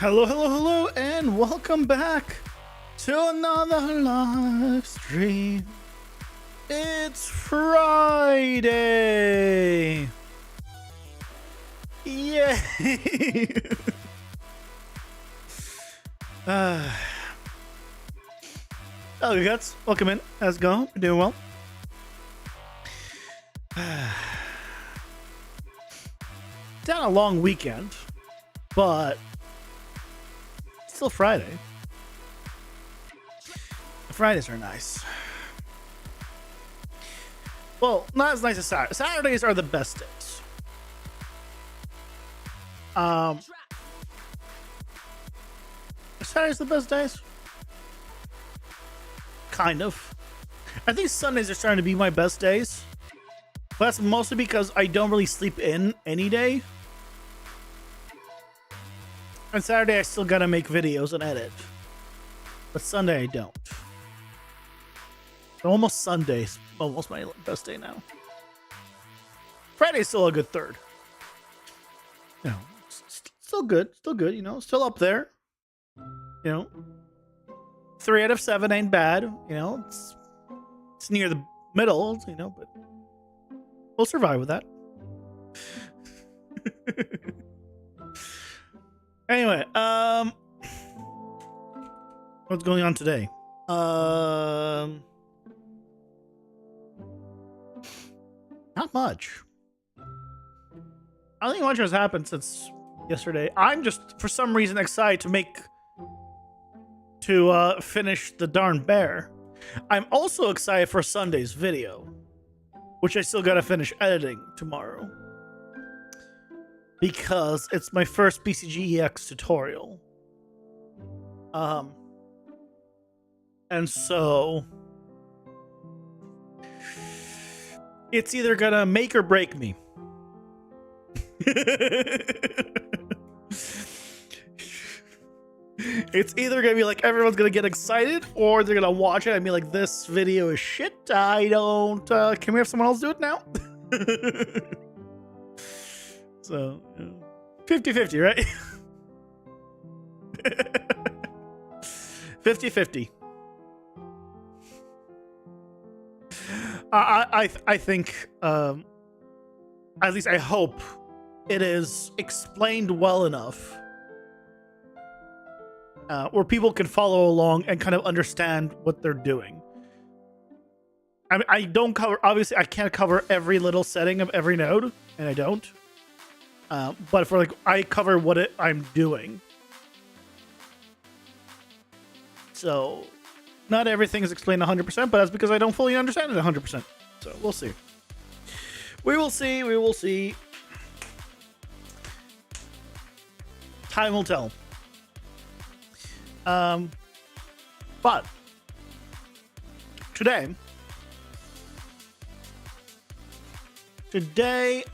Hello, hello, hello, and welcome back to another live stream. It's Friday. Yay! Hello, you guys. Welcome in. How's it going? You're doing well. It's not a long weekend, but it's still Friday. Fridays are nice. Well, not as nice as Saturdays. Saturdays are the best days. Saturdays the best days? Kind of. I think Sundays are starting to be my best days. But that's mostly because I don't really sleep in any day. And Saturday I still gotta make videos and edit. But Sunday I don't. Almost Sunday's almost my best day now. Friday's still a good third. You know, still good, you know, still up there. You know, 3 out of 7 ain't bad. You know, it's near the middle, you know, but we'll survive with that. Anyway, what's going on today? Not much. I don't think much has happened since yesterday. I'm just, for some reason, excited to finish the darn bear. I'm also excited for Sunday's video, which I still gotta finish editing tomorrow, because it's my first BCGEX tutorial. And so it's either gonna make or break me. It's either gonna be like everyone's gonna get excited, or they're gonna watch it and be like, this video is shit. I don't can we have someone else do it now? So 50-50, right? 50-50. I think, at least I hope, it is explained well enough where people can follow along and kind of understand what they're doing. I mean, I don't cover, obviously I can't cover every little setting of every node, and I don't. But for like, I cover what I'm doing. So not everything is explained 100%, but that's because I don't fully understand it 100%. So we'll see. We will see. We will see. Time will tell. But today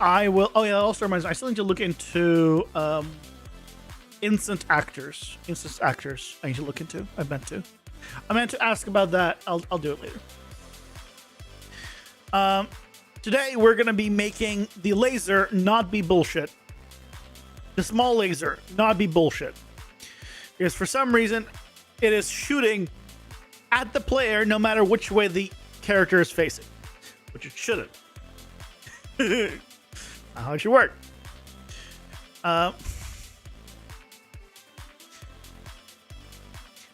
I will. Oh yeah, also reminds me, I still need to look into instant actors. I need to look into. I meant to ask about that. I'll do it later. Today we're gonna be making the laser not be bullshit. The small laser not be bullshit. Because for some reason it is shooting at the player no matter which way the character is facing, which it shouldn't. Not how it should work.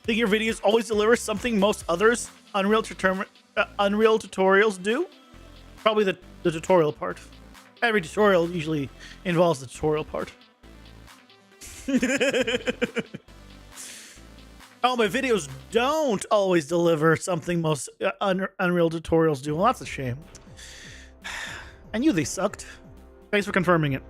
Think your videos always deliver something most others Unreal tutorials do? Probably the tutorial part. Every tutorial usually involves the tutorial part. Oh, my videos don't always deliver something most Unreal tutorials do. Well, that's a shame. I knew they sucked. Thanks for confirming it.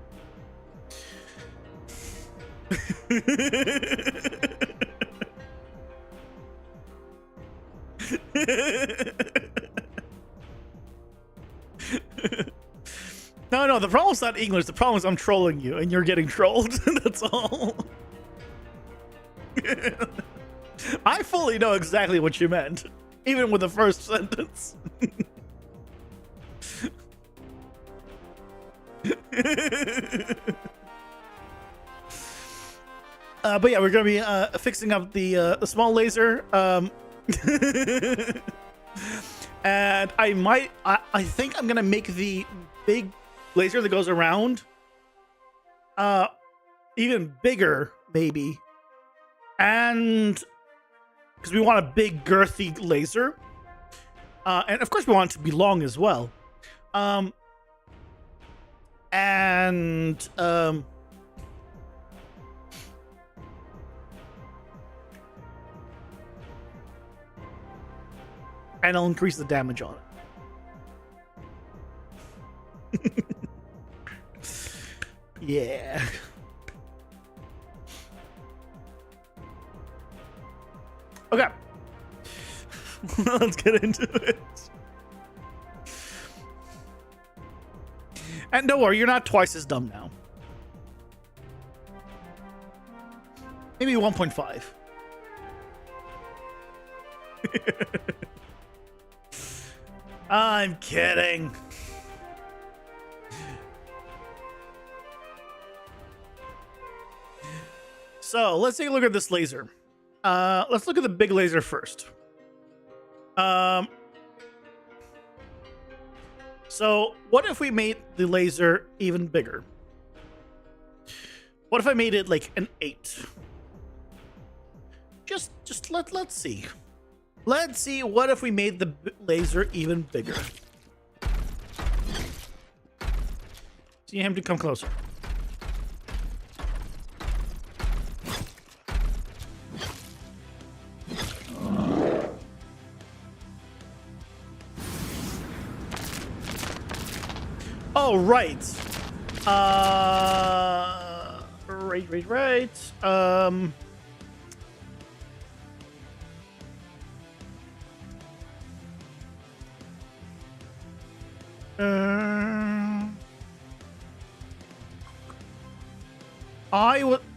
No, the problem's not English. The problem is I'm trolling you and you're getting trolled. That's all. I fully know exactly what you meant, even with the first sentence. But yeah, we're gonna be fixing up the small laser. And I think I'm gonna make the big laser that goes around even bigger, maybe. And because we want a big girthy laser. And of course we want it to be long as well. And I'll increase the damage on it. Yeah. Okay. Let's get into it. And don't worry, you're not twice as dumb now. Maybe 1.5. I'm kidding. So let's take a look at this laser. Let's look at the big laser first. So what if we made the laser even bigger? What if I made it like an 8? Let's see. Let's see what if we made the laser even bigger. See him to come closer. Oh, right. Right.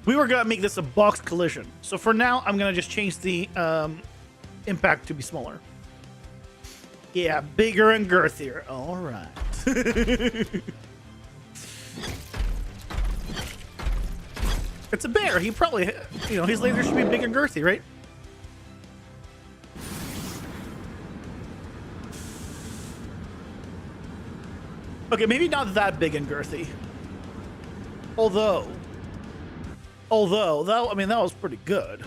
We were gonna make this a box collision. So for now, I'm gonna just change the impact to be smaller. Yeah, bigger and girthier. All right. It's a bear. He probably, his laser should be big and girthy, right? Okay, maybe not that big and girthy. Although that was pretty good.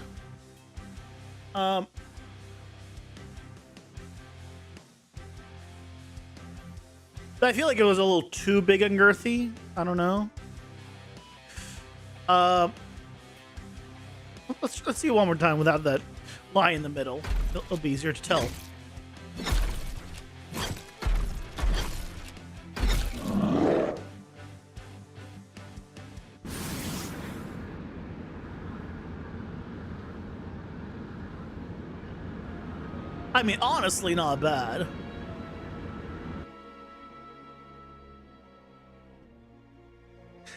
I feel like it was a little too big and girthy. I don't know. Let's see it one more time without that line in the middle. It'll be easier to tell. I mean, honestly, not bad.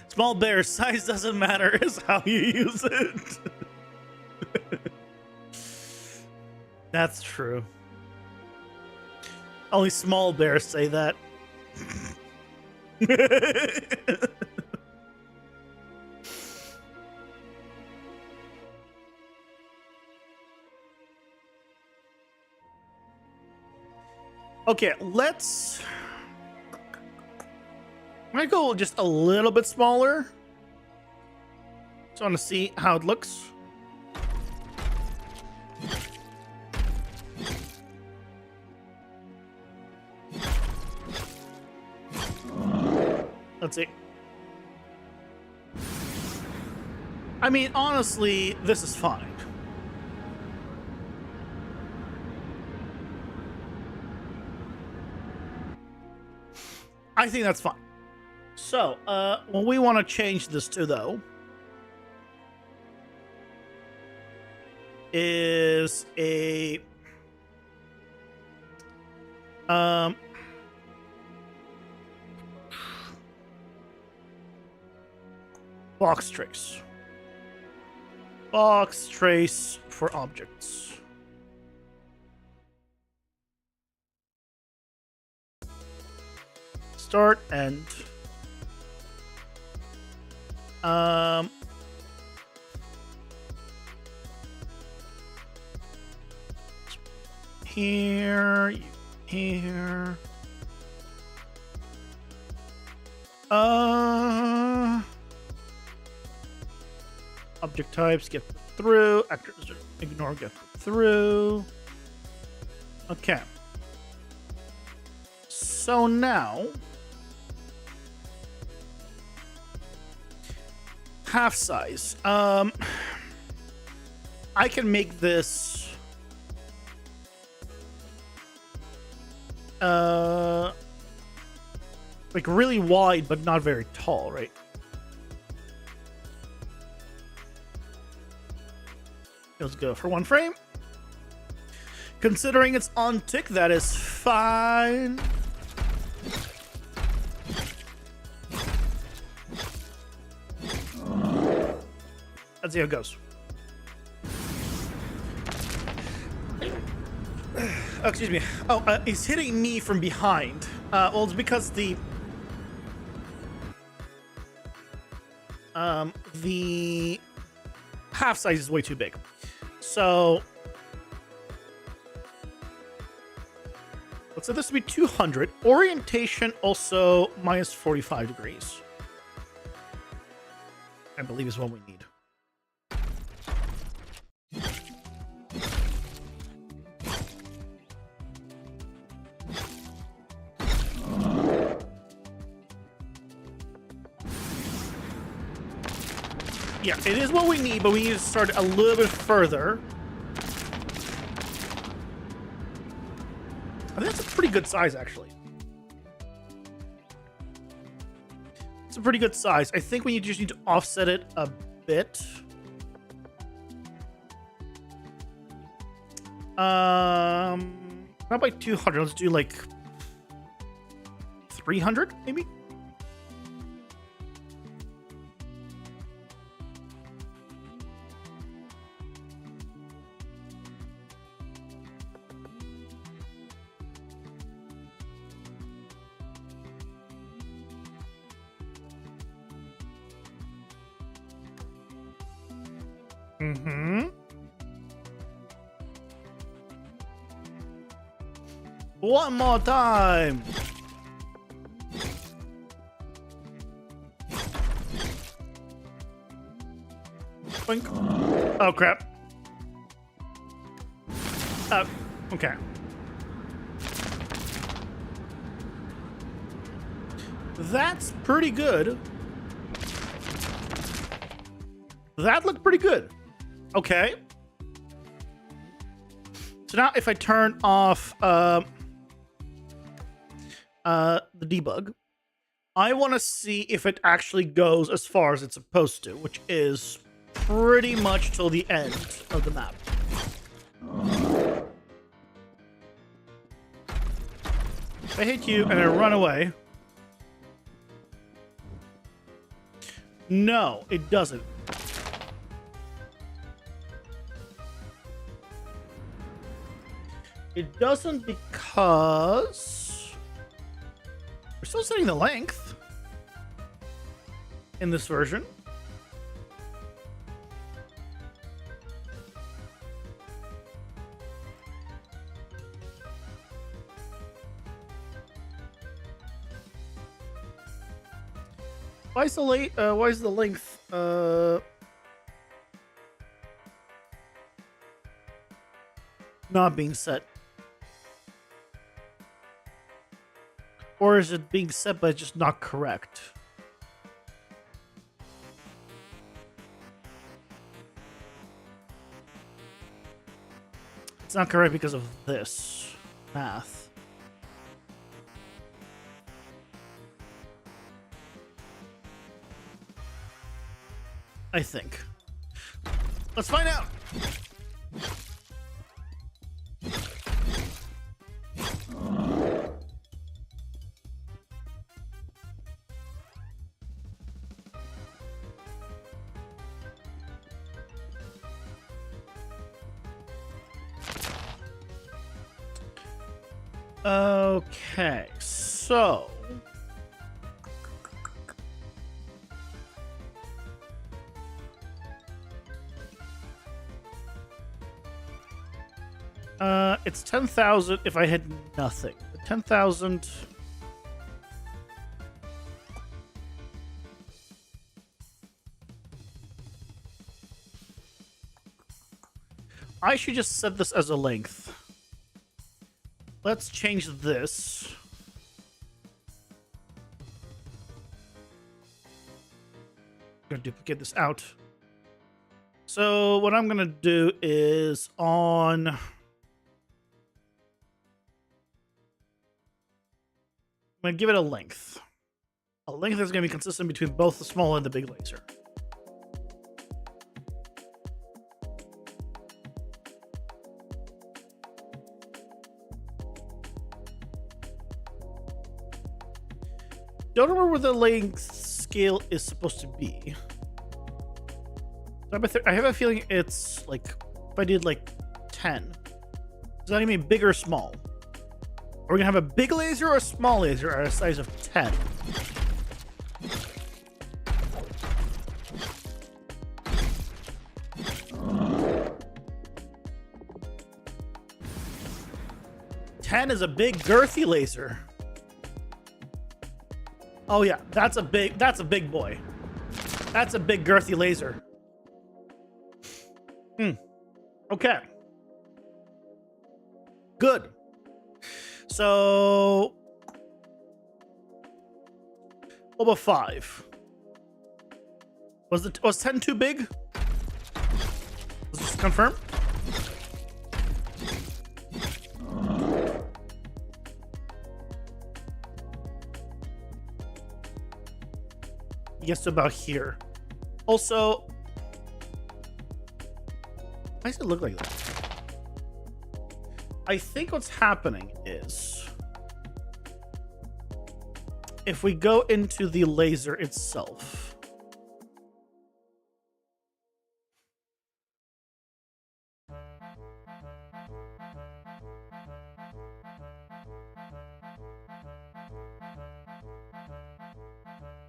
Small bear, size doesn't matter, is how you use it. That's true. Only small bears say that. Okay, let's... I'm gonna go just a little bit smaller. Just want to see how it looks. Let's see. I mean, honestly, this is fine. I think that's fine. So, what we want to change this to, though, is a box trace. Box trace for objects. Start, end. here, you here. Object types get through. Actors ignore get through. Okay. So now, half size. I can make this like really wide, but not very tall, right? Let's go for 1 frame. Considering it's on tick, that is fine. Let's see how it goes. Oh, excuse me. Oh, he's hitting me from behind. Well, it's because the half size is way too big. So let's set this to be 200. Orientation also minus 45 degrees. I believe is what we need. Yeah, it is what we need, but we need to start a little bit further. I think that's a pretty good size, actually. It's a pretty good size. I think we just need to offset it a bit. Not by 200. Let's do like 300, maybe. Mm-hmm. One more time. Blink. Oh, crap. Okay. That's pretty good. That looked pretty good. Okay. So now if I turn off the debug, I want to see if it actually goes as far as it's supposed to, which is pretty much till the end of the map. If I hit you and I run away. No, it doesn't. It doesn't because we're still setting the length in this version. Why is the length not being set? Or is it being set but just not correct? It's not correct because of this math. I think. Let's find out. Okay, so It's 10,000 if I hit nothing. 10,000. I should just set this as a length. Let's change this. I'm gonna duplicate this out. So what I'm gonna do is on. I'm gonna give it a length. A length that's gonna be consistent between both the small and the big laser. Don't remember where the length scale is supposed to be. I have a feeling it's like, if I did like 10, does that mean big or small? Are we gonna have a big laser or a small laser at a size of 10? Ten is a big girthy laser. Oh yeah, that's a big boy. That's a big girthy laser. Okay. Good. So what about 5? Was 10 too big? Let's just confirm. He gets to about here. Also, why does it look like that? I think what's happening is if we go into the laser itself,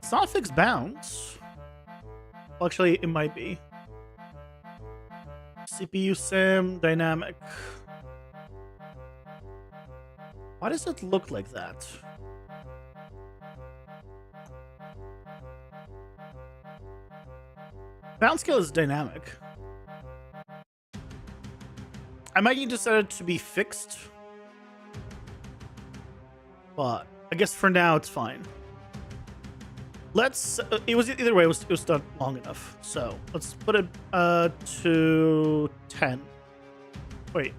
it's not fixed bounds. Well, actually, it might be. CPU sim dynamic. Why does it look like that? Bounce scale is dynamic. I might need to set it to be fixed, but I guess for now it's fine. Let's. It was either way. It was done long enough. So let's put it to 10. Wait,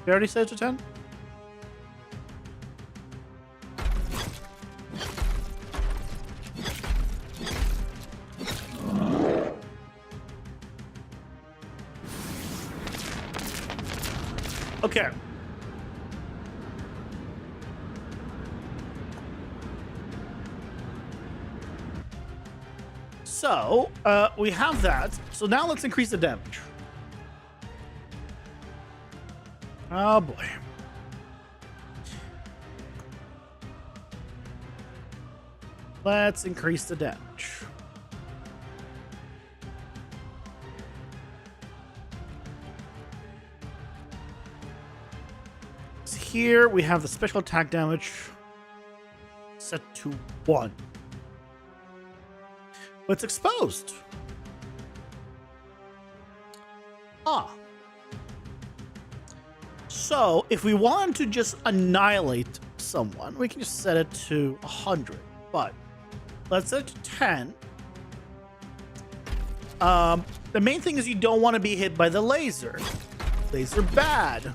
we already set it to 10. Okay. So, we have that. So now let's increase the damage. Oh boy. Let's increase the damage. So here we have the special attack damage set to 1. But it's exposed. So if we want to just annihilate someone, we can just set it to 100. But let's set it to 10. The main thing is you don't want to be hit by the laser. Laser bad.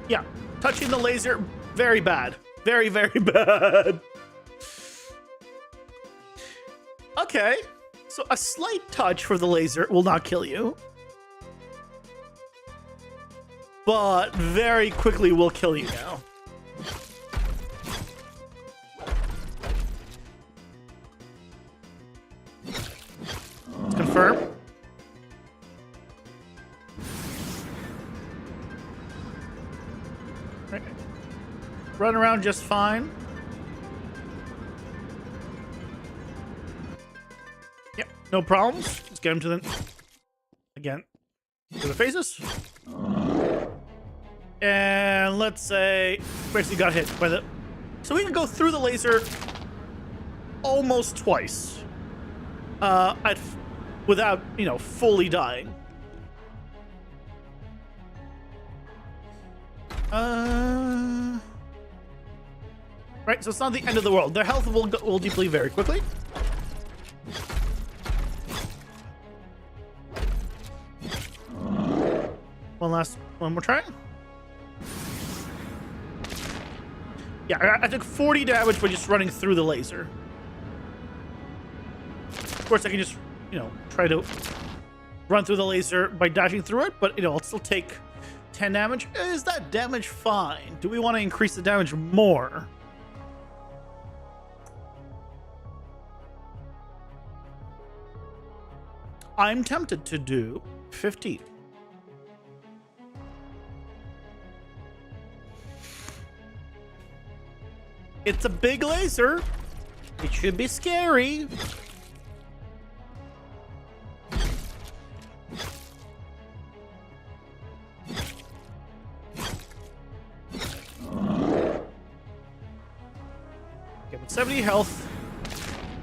Yeah, touching the laser, very bad. Very, very bad. Okay, so a slight touch for the laser will not kill you. But very quickly will kill you now. Confirm. Run around just fine. No problems. Let's get him to the... Again. To the faces. And let's say... Basically got hit by the... So we can go through the laser almost twice. Without, you know, fully dying. Right, so it's not the end of the world. Their health will deplete very quickly. One more try. Yeah, I took 40 damage by just running through the laser. Of course, I can just, you know, try to run through the laser by dashing through it, but, you know, I'll still take 10 damage. Is that damage fine? Do we want to increase the damage more? I'm tempted to do 15. It's a big laser. It should be scary. Okay, with 70 health.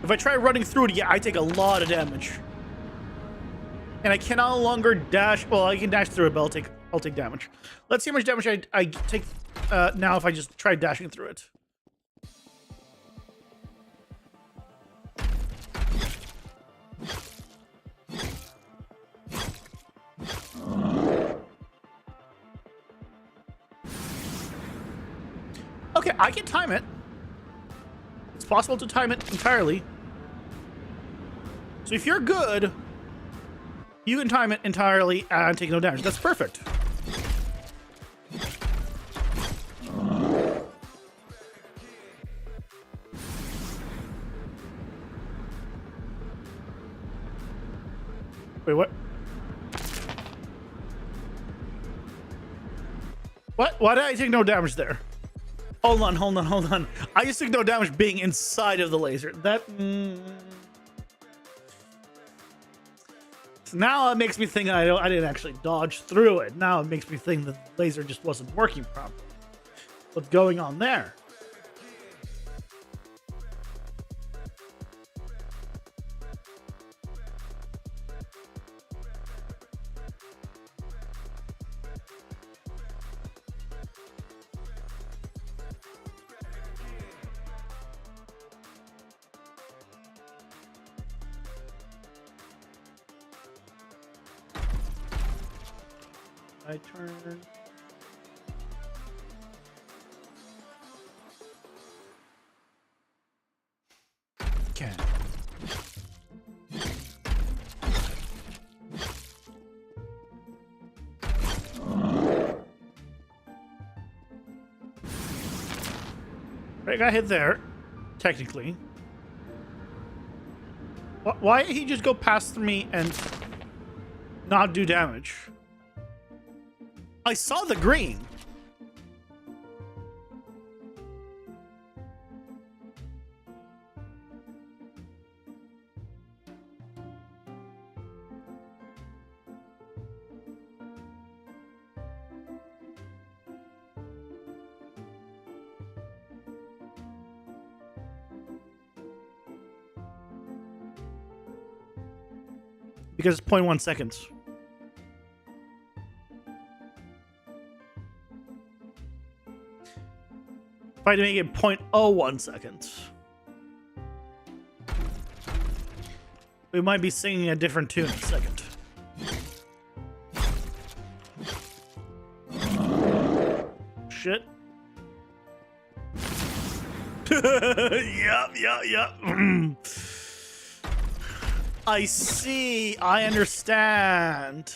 If I try running through it, yeah, I take a lot of damage. And I can no longer dash. Well, I can dash through it, but I'll take damage. Let's see how much damage I take now if I just try dashing through it. Okay, I can time it. It's possible to time it entirely. So if you're good, you can time it entirely and take no damage. That's perfect. Wait, what? What? Why did I take no damage there? Hold on. I just took no damage being inside of the laser. That... So now it makes me think I didn't actually dodge through it. Now it makes me think the laser just wasn't working properly. What's going on there? I turn. Okay. I got hit there, technically. Why did he just go past me and not do damage? I saw the green. Because it's 0.1 seconds. If I had to make it 0.01 seconds, we might be singing a different tune in a second. Shit. Yep. I see. I understand.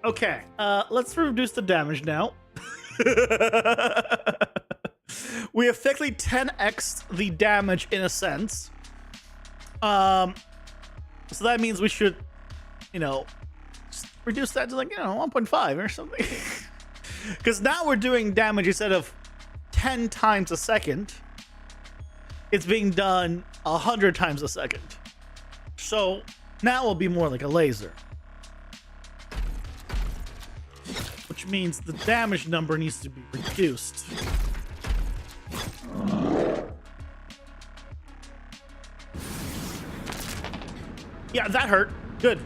Okay. Let's reduce the damage now. We effectively 10x the damage in a sense. So that means we should, you know, reduce that to like, you know, 1.5 or something. Because now we're doing damage instead of 10 times a second. It's being done 100 times a second. So now it'll be more like a laser. Which means the damage number needs to be reduced. Yeah, that hurt. Good.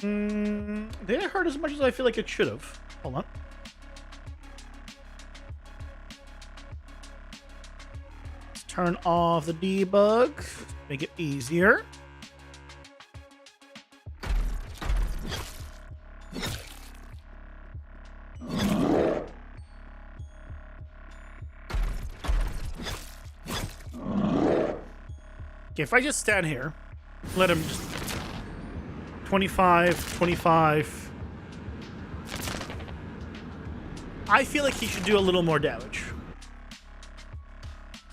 Did it hurt as much as I feel like it should have? Hold on. Let's turn off the debug. Make it easier. Okay, if I just stand here, let him just 25, 25. I feel like he should do a little more damage.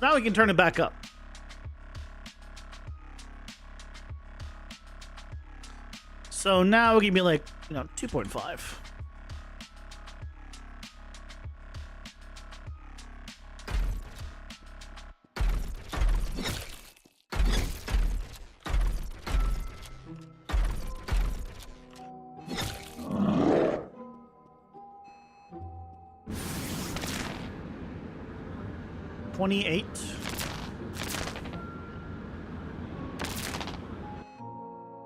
Now we can turn it back up. So now we can be like, 2.5. $28.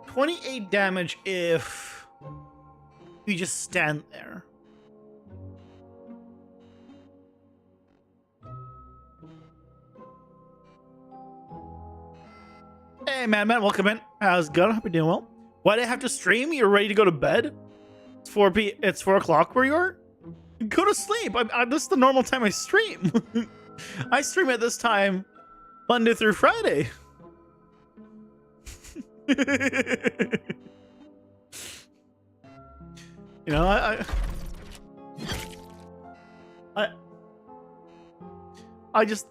28 damage if you just stand there. Hey, man, welcome in. How's it going? Hope you're doing well. Why do I have to stream? You're ready to go to bed? It's 4 o'clock where you are? Go to sleep. This is the normal time I stream. I stream at this time Monday through Friday. I just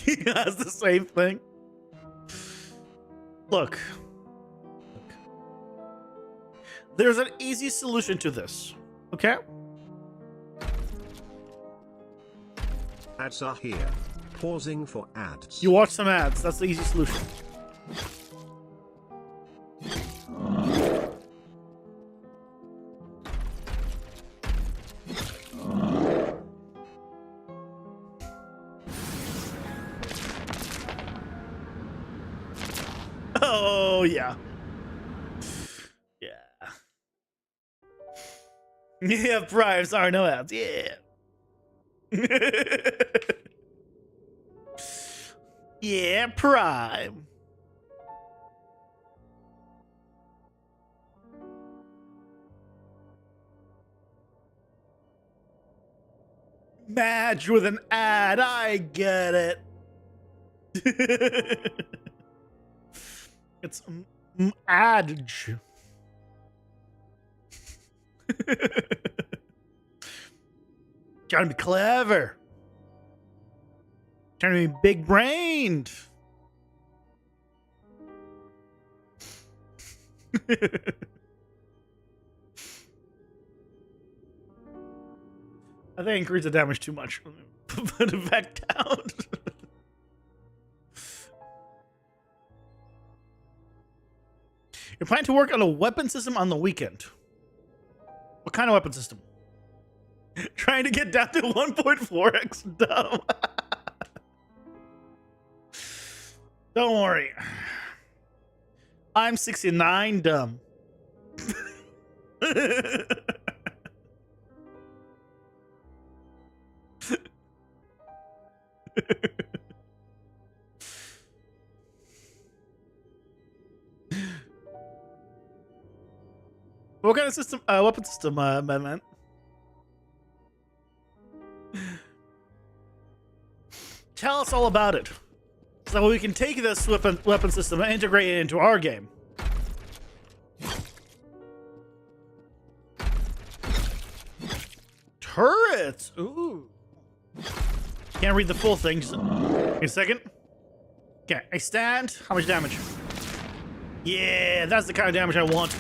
he has the same thing. Look. There's an easy solution to this. Okay? Ads are here. Pausing for ads. You watch some ads. That's the easy solution. Oh, yeah. Yeah. Yeah, Prime. Sorry, no ads. Yeah. Yeah, Prime. Match with an ad. I get it. It's adage. Trying to be clever. Trying to be big brained. I think I increased the damage too much. Put it back down. You're planning to work on a weapon system on the weekend. What kind of weapon system? Trying to get down to 1.4x dumb. Don't worry. I'm 69 dumb. What kind of system? Weapon system, man? Tell us all about it, so we can take this weapon system and integrate it into our game. Turrets. Ooh. Can't read the full thing. Just, give me a second. Okay, I stand. How much damage? Yeah, that's the kind of damage I want.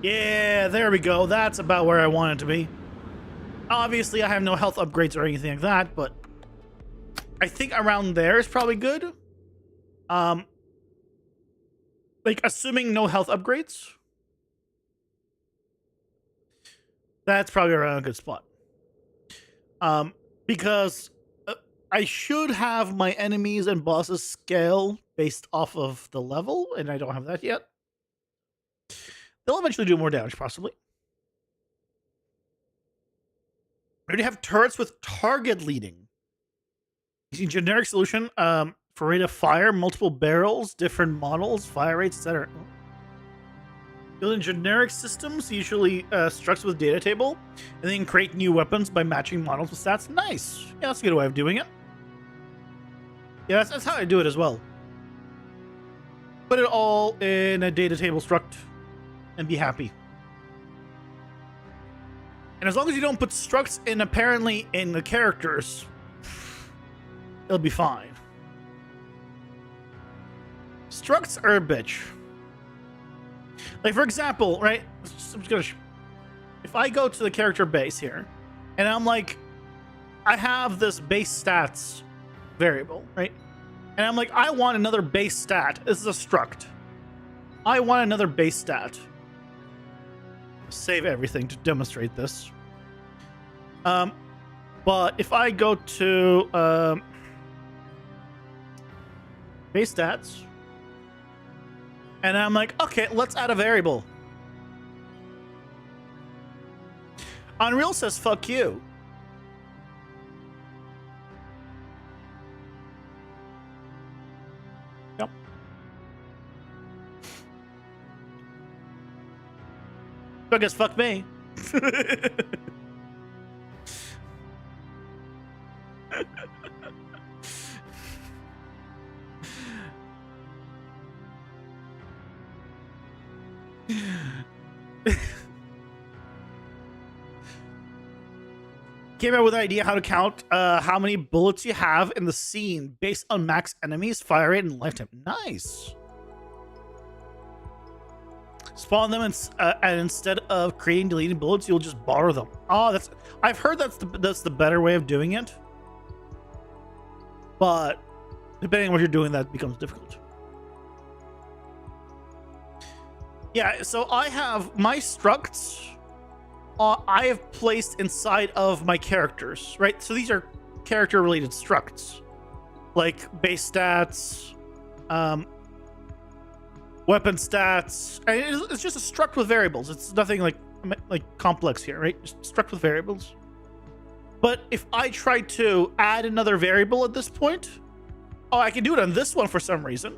Yeah, there we go. That's about where I want it to be. Obviously, I have no health upgrades or anything like that, but I think around there is probably good. Like, assuming no health upgrades, that's probably around a good spot. Because I should have my enemies and bosses scale based off of the level, and I don't have that yet. They'll eventually do more damage, possibly. I already have turrets with target leading. Using generic solution for rate of fire, multiple barrels, different models, fire rates, etc. Building generic systems, usually structs with data table, and then create new weapons by matching models with stats. Nice. Yeah, that's a good way of doing it. Yeah, that's how I do it as well. Put it all in a data table struct and be happy. And as long as you don't put structs in apparently in the characters, it'll be fine. Structs are a bitch. Like, for example, right? I'm just gonna if I go to the character base here, and I'm like, I have this base stats variable, right? And I'm like, I want another base stat. This is a struct. I want another base stat. Save everything to demonstrate this. But if I go to base stats, and I'm like, okay, let's add a variable. Unreal says, fuck you. Yep. So I guess fuck me. Came out with an idea how to count how many bullets you have in the scene based on max enemies, fire rate, and lifetime. Nice. Spawn them and instead of creating deleting bullets, you'll just borrow them. Oh, I've heard that's the better way of doing it. But depending on what you're doing, that becomes difficult. Yeah, so I have my structs. I have placed inside of my characters, right? So these are character-related structs, like base stats, weapon stats. And it's just a struct with variables. It's nothing like complex here, right? Just struct with variables. But if I try to add another variable at this point, oh, I can do it on this one for some reason,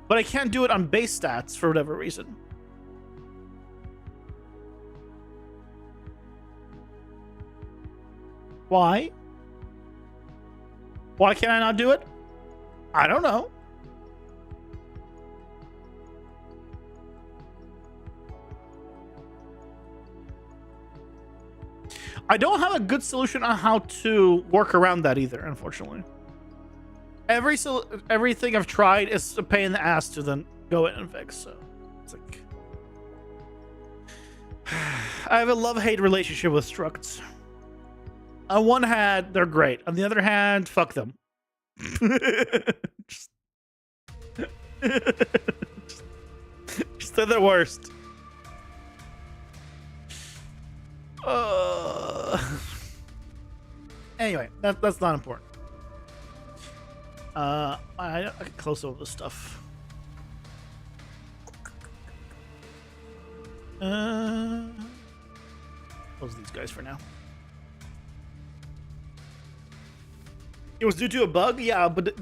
but I can't do it on base stats for whatever reason. Why? Why can I not do it? I don't know. I don't have a good solution on how to work around that either, unfortunately. Everything I've tried is a pain in the ass to then go in and fix, so it's like I have a love-hate relationship with structs. On one hand, they're great. On the other hand, fuck them. just they're the worst. Anyway, that's not important. I can close all this stuff. Close these guys for now. It was due to a bug, yeah, but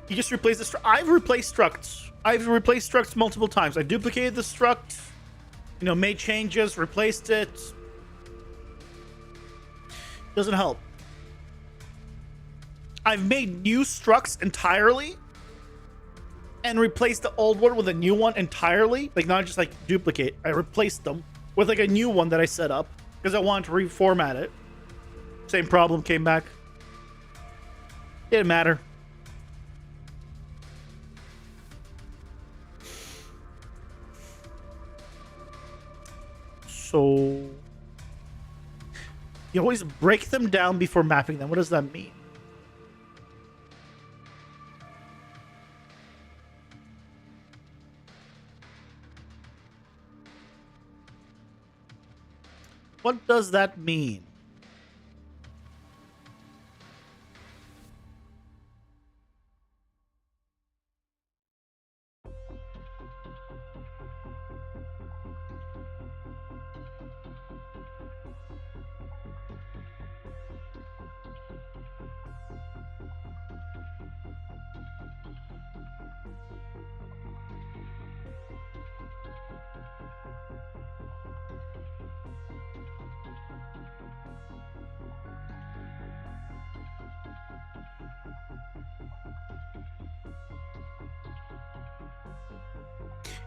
you just replaced the I've replaced structs. I've replaced structs multiple times. I duplicated the struct, made changes, replaced it. Doesn't help. I've made new structs entirely and replaced the old one with a new one entirely. Like, not just like duplicate. I replaced them with like a new one that I set up because I wanted to reformat it. Same problem came back. Didn't matter. So you always break them down before mapping them. What does that mean? What does that mean?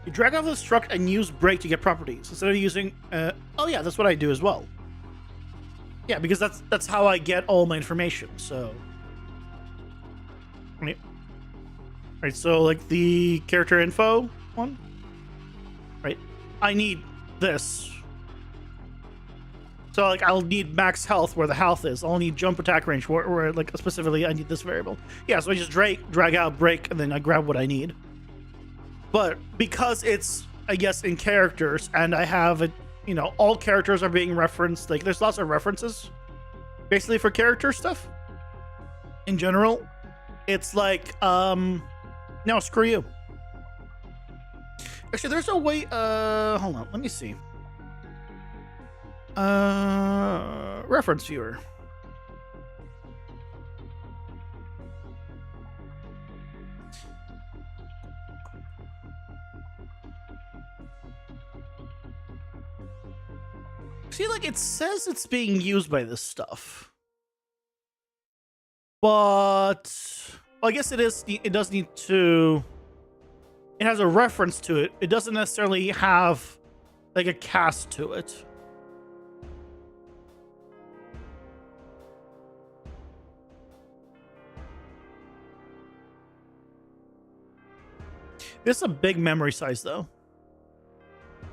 You drag off the struct and use break to get properties instead of using. Oh yeah, that's what I do as well. Yeah, because that's how I get all my information. So, right. So like the character info one, right? I need this. So like I'll need max health where the health is. I'll need jump attack range where like specifically I need this variable. Yeah, so I just drag out break and then I grab what I need. But because it's, I guess, in characters, and I have it, you know, all characters are being referenced. Like, there's lots of references, basically, for character stuff. In general, it's like, no, screw you. Actually, there's a way. Hold on, let me see. Reference viewer. See, like, it says it's being used by this stuff. But well, I guess it is. It does need to. It has a reference to it. It doesn't necessarily have like a cast to it. This is a big memory size, though.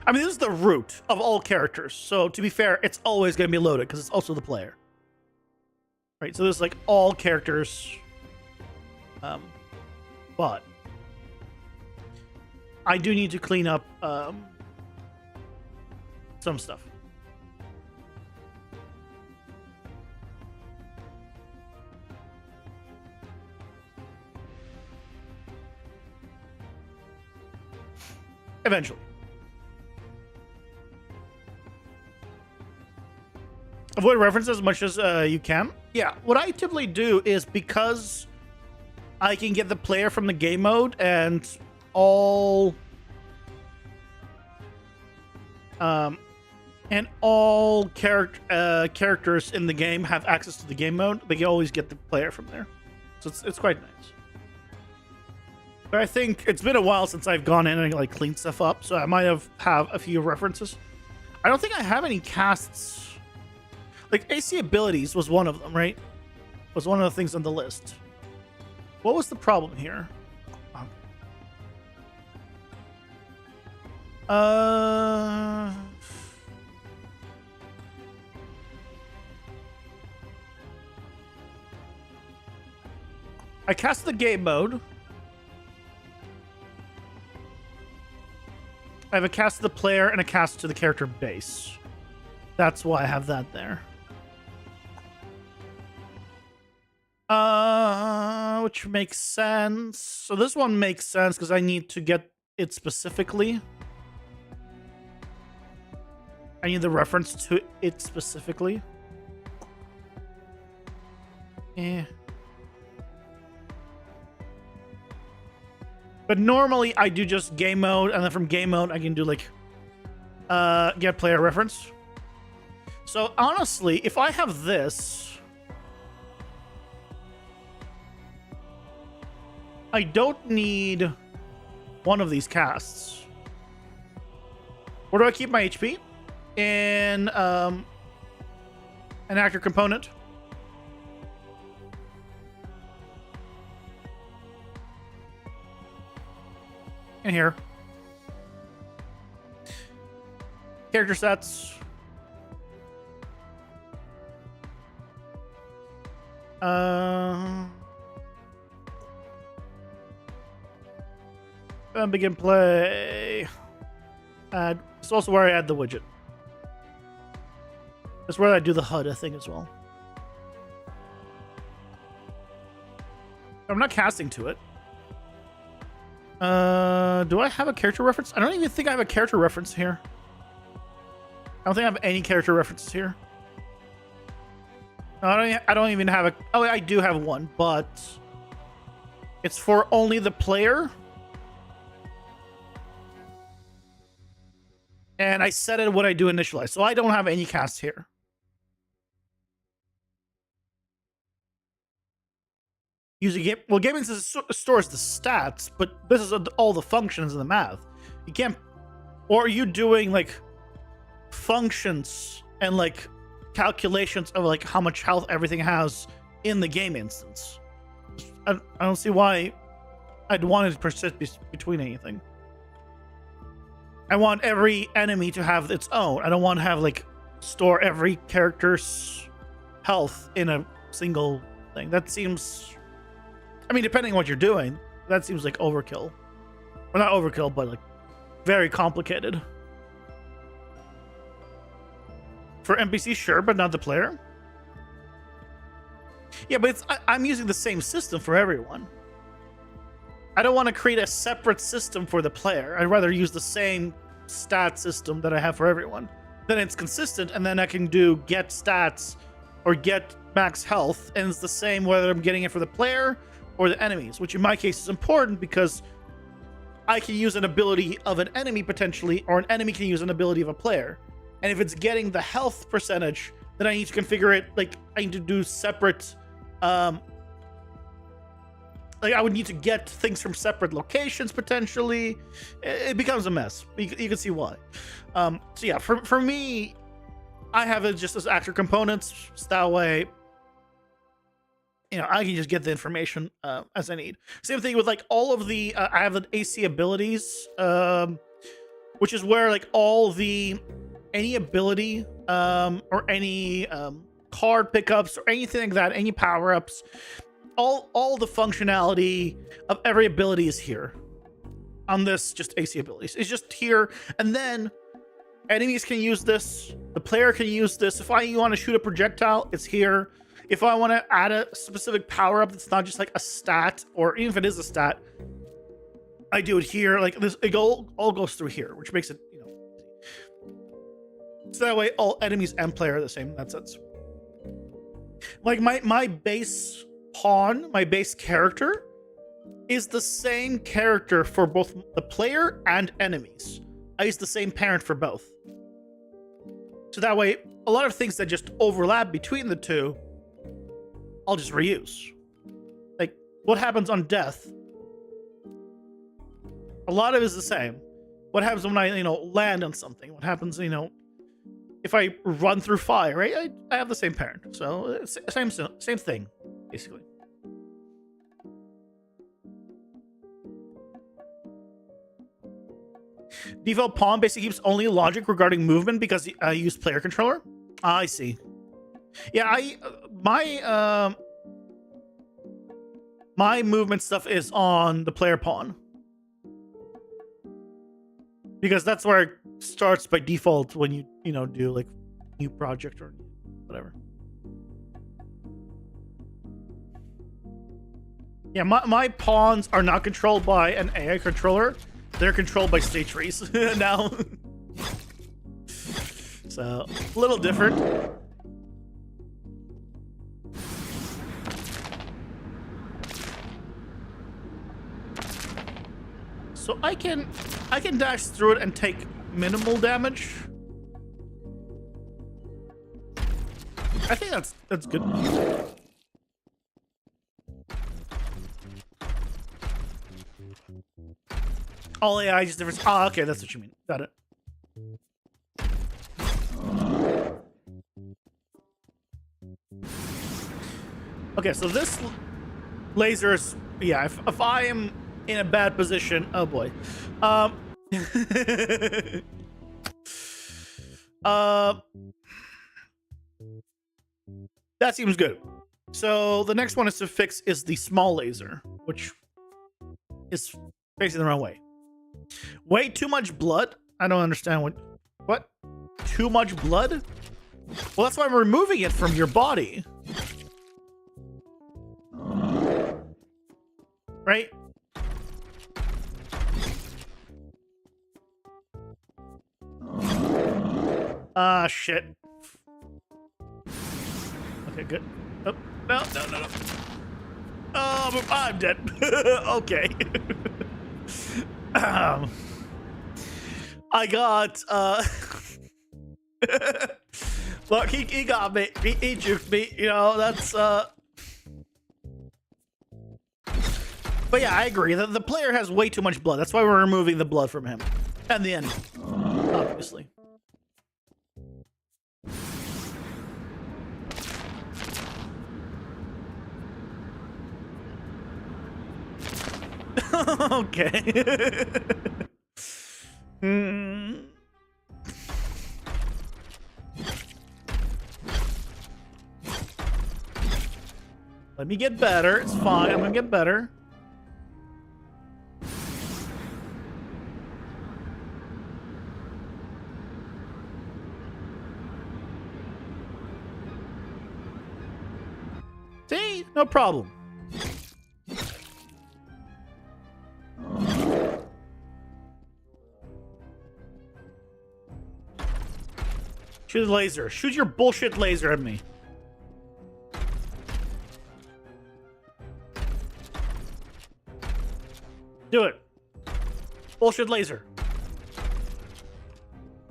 I mean, this is the root of all characters. So to be fair, it's always going to be loaded because it's also the player. Right, so this is like all characters. But I do need to clean up some stuff. Eventually. Avoid references as much as you can. Yeah, what I typically do is character characters in the game have access to the game mode. They can always get the player from there, so it's quite nice. But I think it's been a while since I've gone in and like cleaned stuff up, so I might have a few references. I don't think I have any casts. Like AC abilities was one of them, right? Was one of the things on the list. What was the problem here? I cast the game mode. I have a cast to the player and a cast to the character base. That's why I have that there. Which makes sense. So this one makes sense because I need to get it specifically. I need the reference to it specifically. But normally I do just game mode, and then from game mode I can do like get player reference. So honestly, if I have this, I don't need one of these casts. Where do I keep my HP? In an actor component. In here. character sets. Begin play. It's also where I add the widget. That's where I do the HUD thing as well. I'm not casting to it. Do I have a character reference? I don't even think I have a character reference here. I don't think I have any character references here. No, I don't even have a... Oh, I do have one, but it's for only the player. And I set it what I do initialize, so I don't have any casts here. Using game, well, gaming stores the stats, but this is all the functions in the math. You can't, or are you doing like functions and like calculations of like how much health everything has in the game instance? I don't see why I'd want it to persist between anything. I want every enemy to have its own. I don't want to have like store every character's health in a single thing. That seems, I mean, depending on what you're doing, that seems like overkill. Or not overkill, but like very complicated. For NPC, sure, but not the player. Yeah, but I'm using the same system for everyone. I don't want to create a separate system for the player. I'd rather use the same stat system that I have for everyone. Then it's consistent, and then I can do get stats or get max health, and it's the same whether I'm getting it for the player or the enemies, which in my case is important because I can use an ability of an enemy potentially, or an enemy can use an ability of a player. And if it's getting the health percentage, then I need to configure it, like I need to do separate, like I would need to get things from separate locations potentially. It becomes a mess. You can see why. So yeah, for me, I have it just as actor components. So that way, you know, I can just get the information as I need. Same thing with like all of the, I have the AC abilities, which is where like all the, any ability or any card pickups or anything like that, any power-ups, all the functionality of every ability is here on this just AC abilities. It's just here, and then enemies can use this, the player can use this. If I want to shoot a projectile, it's here. If I want to add a specific power-up that's not just like a stat, or even if it is a stat, I do it here. Like this, it all goes through here, which makes it, you know, easy. So that way all enemies and player are the same in that sense. Like my base pawn, my base character is the same character for both the player and enemies. I use the same parent for both. So that way, a lot of things that just overlap between the two, I'll just reuse. Like, what happens on death? A lot of it is the same. What happens when I, you know, land on something? What happens, you know, if I run through fire, right? I have the same parent. So, same thing, basically. Default pawn basically keeps only logic regarding movement because I use player controller. I see. Yeah, my movement stuff is on the player pawn because that's where it starts by default when you know, do like new project or whatever. Yeah, my pawns are not controlled by an AI controller. They're controlled by state trees now. So, a little different. So I can dash through it and take minimal damage. I think that's good. All AI just different. Oh, okay, that's what you mean. Got it. Okay, so this laser is, yeah, if I am in a bad position, oh boy. That seems good. So the next one is to fix is the small laser, which is facing the wrong way. Way too much blood. I don't understand what? Too much blood? Well, that's why I'm removing it from your body. Right? Ah, shit. Okay, good. Oh, no. Oh, I'm dead. Okay. I got, look, he got me. He juked me. You know, that's, But yeah, I agree. The player has way too much blood. That's why we're removing the blood from him. And the enemy, obviously. Okay. Let me get better. It's fine. I'm gonna get better. See? No problem. Shoot the laser. Shoot your bullshit laser at me. Do it. Bullshit laser.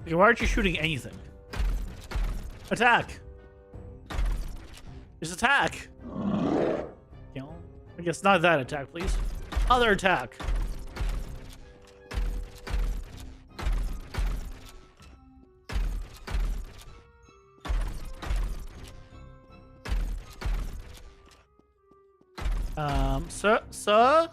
Okay, why aren't you shooting anything? Attack. Just attack. You know, I guess not that attack, please. Other attack. Sir? Sir?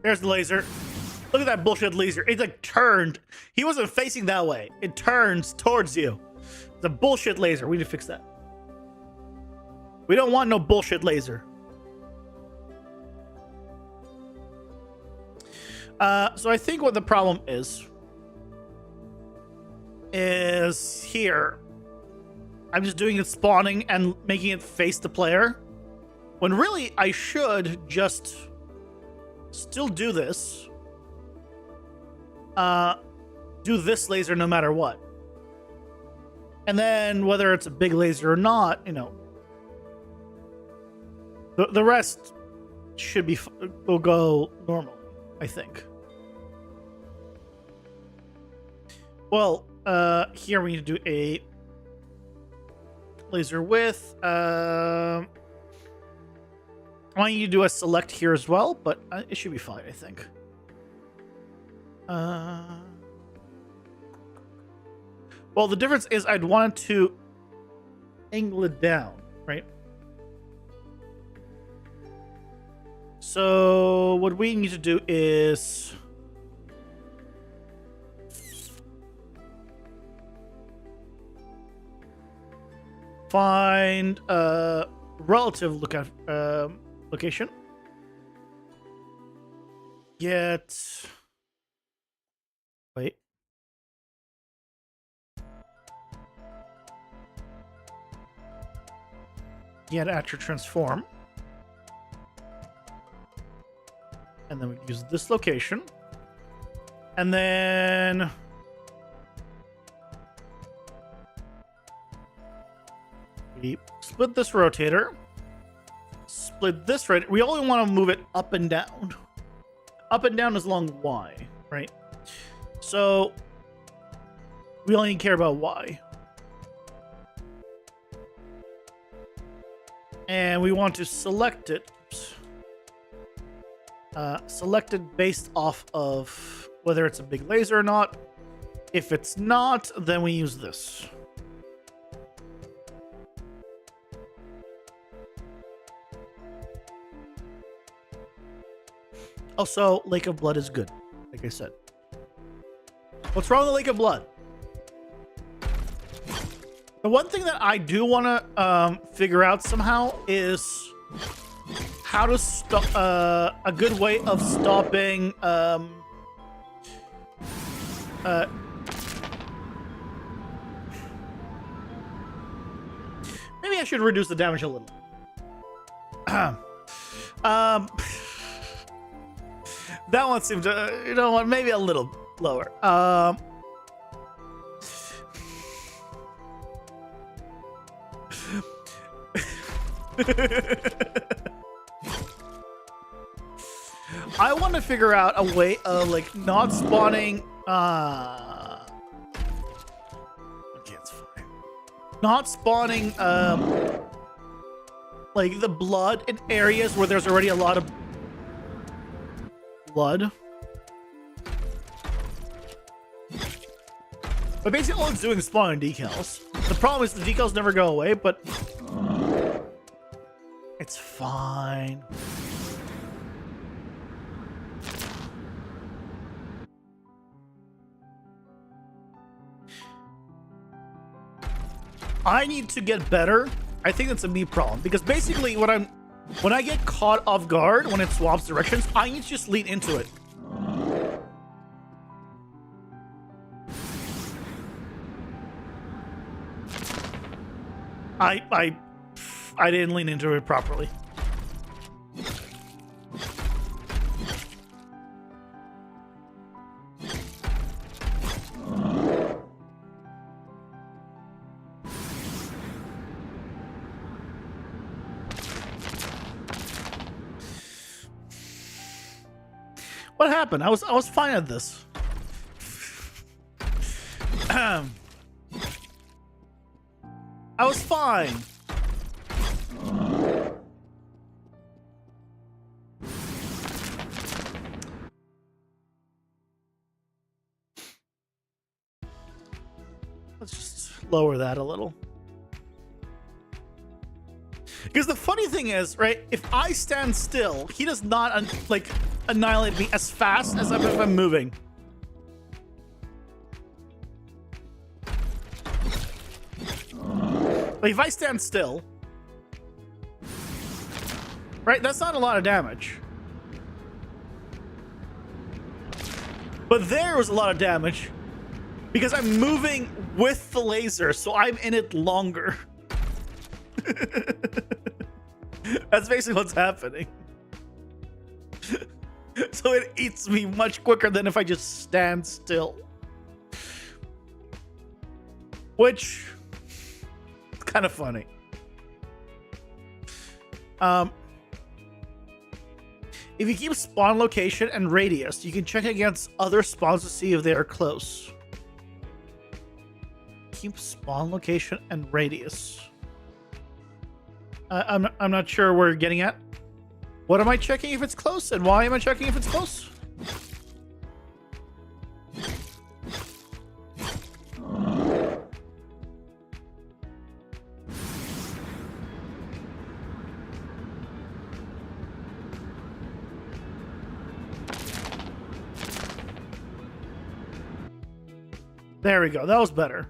There's the laser. Look at that bullshit laser. It like turned. He wasn't facing that way. It turns towards you. It's a bullshit laser. We need to fix that. We don't want no bullshit laser. So I think what the problem is here. I'm just doing it spawning and making it face the player. When really I should just still do this. Do this laser no matter what. And then whether it's a big laser or not, you know, the rest should be will go normally, I think. Well, here we need to do a laser width. I want you to do a select here as well, but it should be fine, I think. Well, the difference is I'd want to angle it down, right? So what we need to do is find a relative location. Wait. Get at your transform. And then we use this location. And then we split this rotator. Split this right. We only want to move it up and down. Up and down is along Y, right? So we only care about Y. And we want to select it. Select it based off of whether it's a big laser or not. If it's not, then we use this. Also, Lake of Blood is good, like I said. What's wrong with the Lake of Blood? The one thing that I do want to figure out somehow is how to stop a good way of stopping maybe I should reduce the damage a little. That one seems to, you know what, maybe a little lower. I want to figure out a way of like not spawning okay, it's fine. Not spawning like the blood in areas where there's already a lot of blood. But basically all it's doing is spawning decals. The problem is the decals never go away, but it's fine. I need to get better. I think that's a me problem because basically when I get caught off guard when it swaps directions, I need to just lean into it. I didn't lean into it properly. What happened? I was fine at this. I was fine. Let's just lower that a little. Because the funny thing is, right, if I stand still, he does not like annihilate me as fast as if I'm moving. Like if I stand still, right, that's not a lot of damage. But there was a lot of damage because I'm moving with the laser, so I'm in it longer. That's basically what's happening. So it eats me much quicker than if I just stand still. Which is kind of funny. If you keep spawn location and radius, you can check against other spawns to see if they are close. Keep spawn location and radius. I'm not sure where you're getting at. What am I checking if it's close, and why am I checking if it's close? There we go. That was better.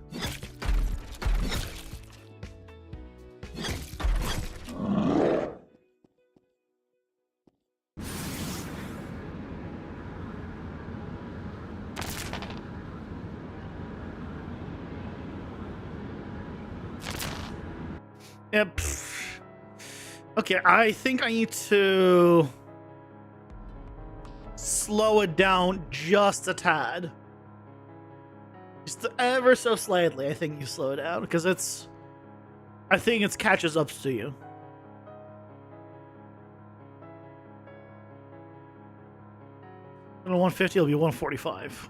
Yep. Okay, I think I need to slow it down just a tad. Just ever so slightly, I think you slow it down because I think it catches up to you. On 150, it'll be 145.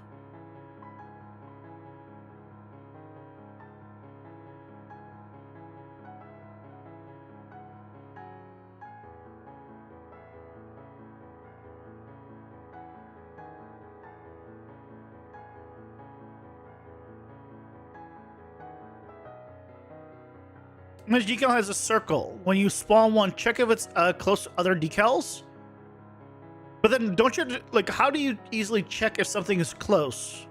Each decal has a circle. When you spawn one, check if it's close to other decals. But then don't you, like, how do you easily check if something is close?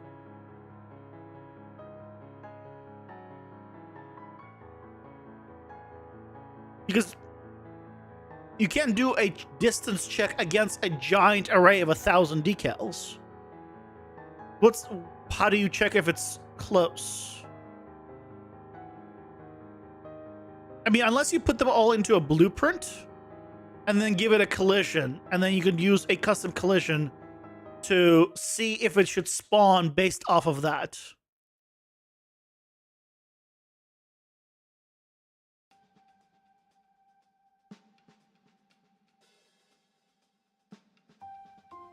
Because you can't do a distance check against a giant array of 1,000 decals. How do you check if it's close? I mean, unless you put them all into a blueprint and then give it a collision, and then you could use a custom collision to see if it should spawn based off of that.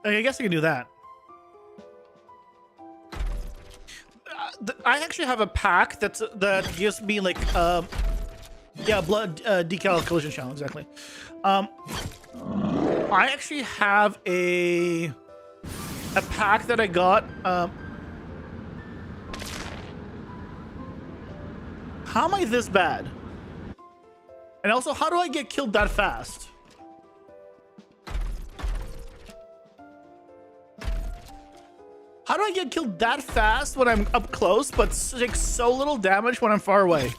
I guess I can do that. I actually have a pack that gives me like yeah, blood decal collision channel, exactly. I actually have a pack that I got. How am I this bad? And also, how do I get killed that fast? How do I get killed that fast when I'm up close, but take so little damage when I'm far away?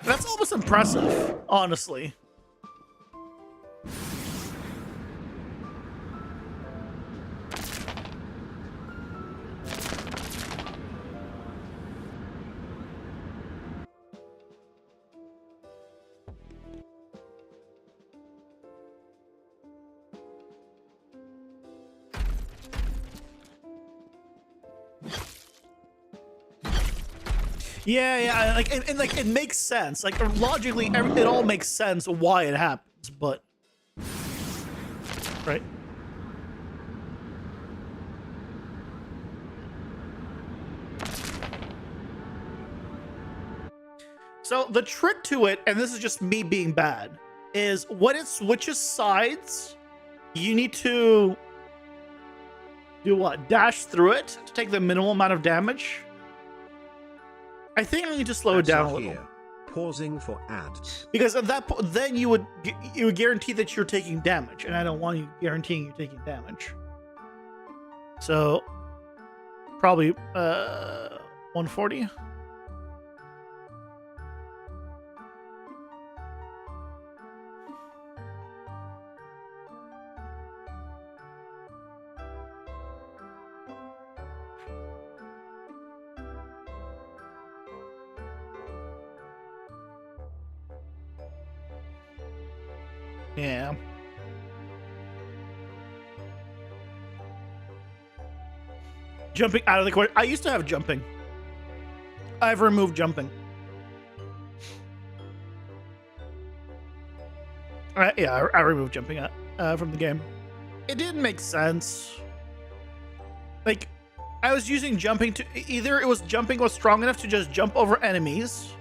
That's almost impressive, honestly. Yeah, like, and like, it makes sense. Like, logically, it all makes sense why it happens, but... Right? So, the trick to it, and this is just me being bad, is when it switches sides, you need to... do what? Dash through it to take the minimal amount of damage? I think I need to slow it down a little. Pausing for ads. Because at that point, then you would guarantee that you're taking damage, and I don't want you guaranteeing you're taking damage. So probably 140. Yeah. Jumping out of the court. I used to have jumping. I've removed jumping. Yeah, I removed jumping from the game. It didn't make sense. Like, I was using jumping to either jumping was strong enough to just jump over enemies,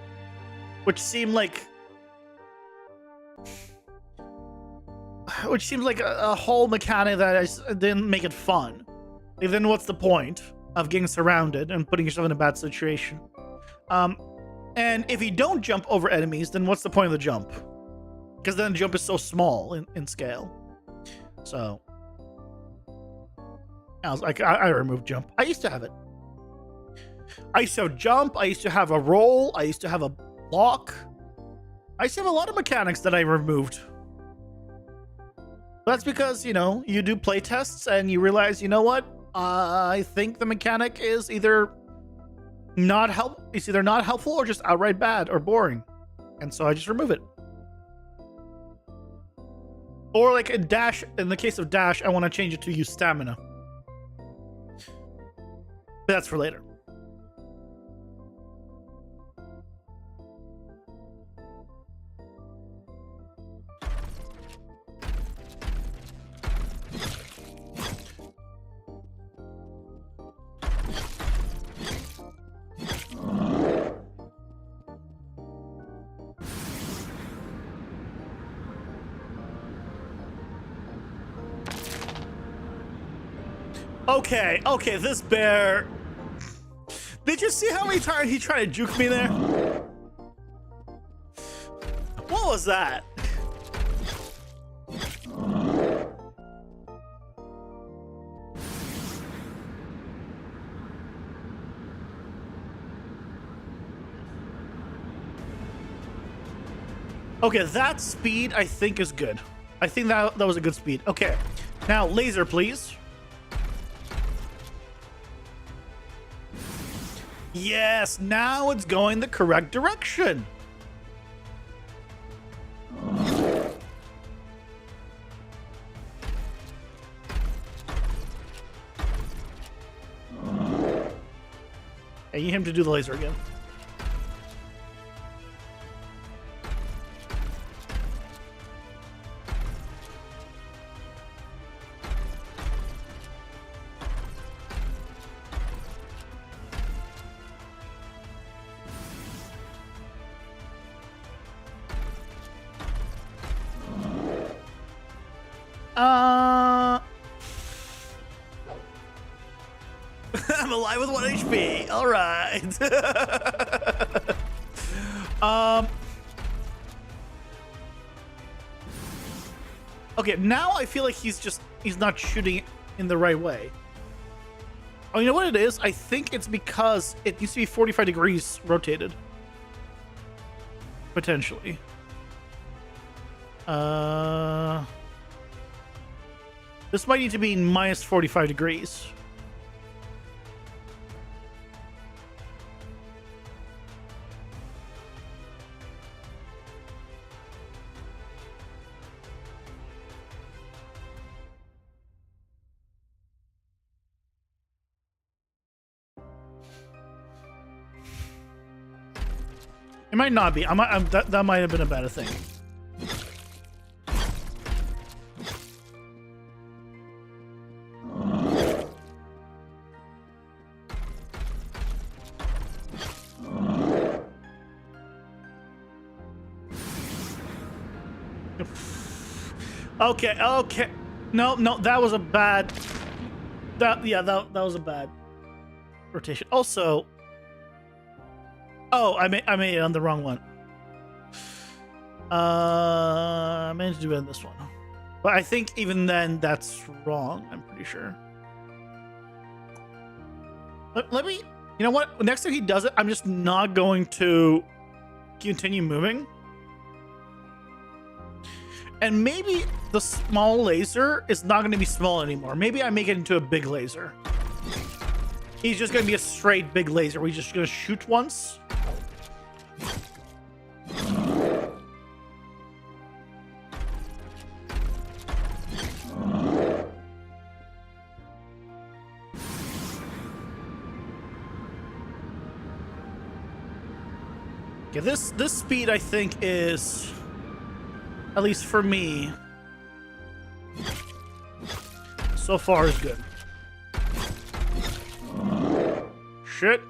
which seemed like a whole mechanic that didn't make it fun. Like, then what's the point of getting surrounded and putting yourself in a bad situation? And if you don't jump over enemies, then what's the point of the jump? Because then the jump is so small in scale. So I was like, I removed jump. I used to have it. I used to have jump. I used to have a roll. I used to have a block. I used to have a lot of mechanics that I removed. That's because, you know, you do play tests and you realize, you know what? I think the mechanic is either not helpful or just outright bad or boring. And so I just remove it. Or like a dash, in the case of dash, I want to change it to use stamina. But that's for later. Okay, this bear Did you see how many times he tried to juke me there? What was that? Okay, that speed I think is good. I think that was a good speed. Okay, now laser, please. Yes, now it's going the correct direction. I need him to do the laser again. I'm alive with 1 HP. All right. Okay, now I feel like he's not shooting in the right way. Oh, you know what it is? I think it's because it used to be 45 degrees rotated. Potentially. This might need to be minus 45 degrees. It might not be. That might have been a better thing. Okay, okay. No, that was a bad... That was a bad rotation. Also... Oh, I made it on the wrong one. I managed to do it on this one. But I think even then, that's wrong, I'm pretty sure. Let me... You know what? Next time he does it, I'm just not going to continue moving. And maybe the small laser is not going to be small anymore. Maybe I make it into a big laser. He's just going to be a straight big laser. We're just going to shoot once. Okay, this speed I think is, at least for me, so far is good. Shit.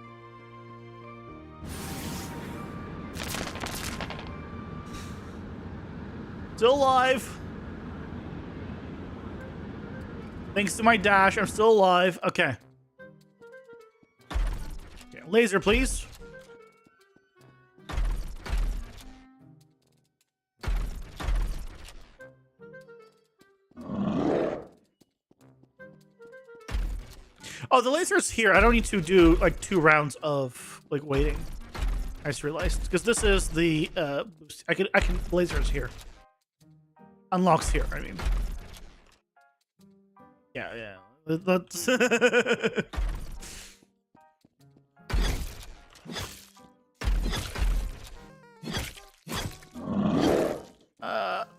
Still alive. Thanks to my dash, I'm still alive. Okay. Okay, laser, please. Oh, the laser's here. I don't need to do like 2 rounds of like waiting. I just realized because this is the I can laser's here. Unlocks here. I mean, yeah. That's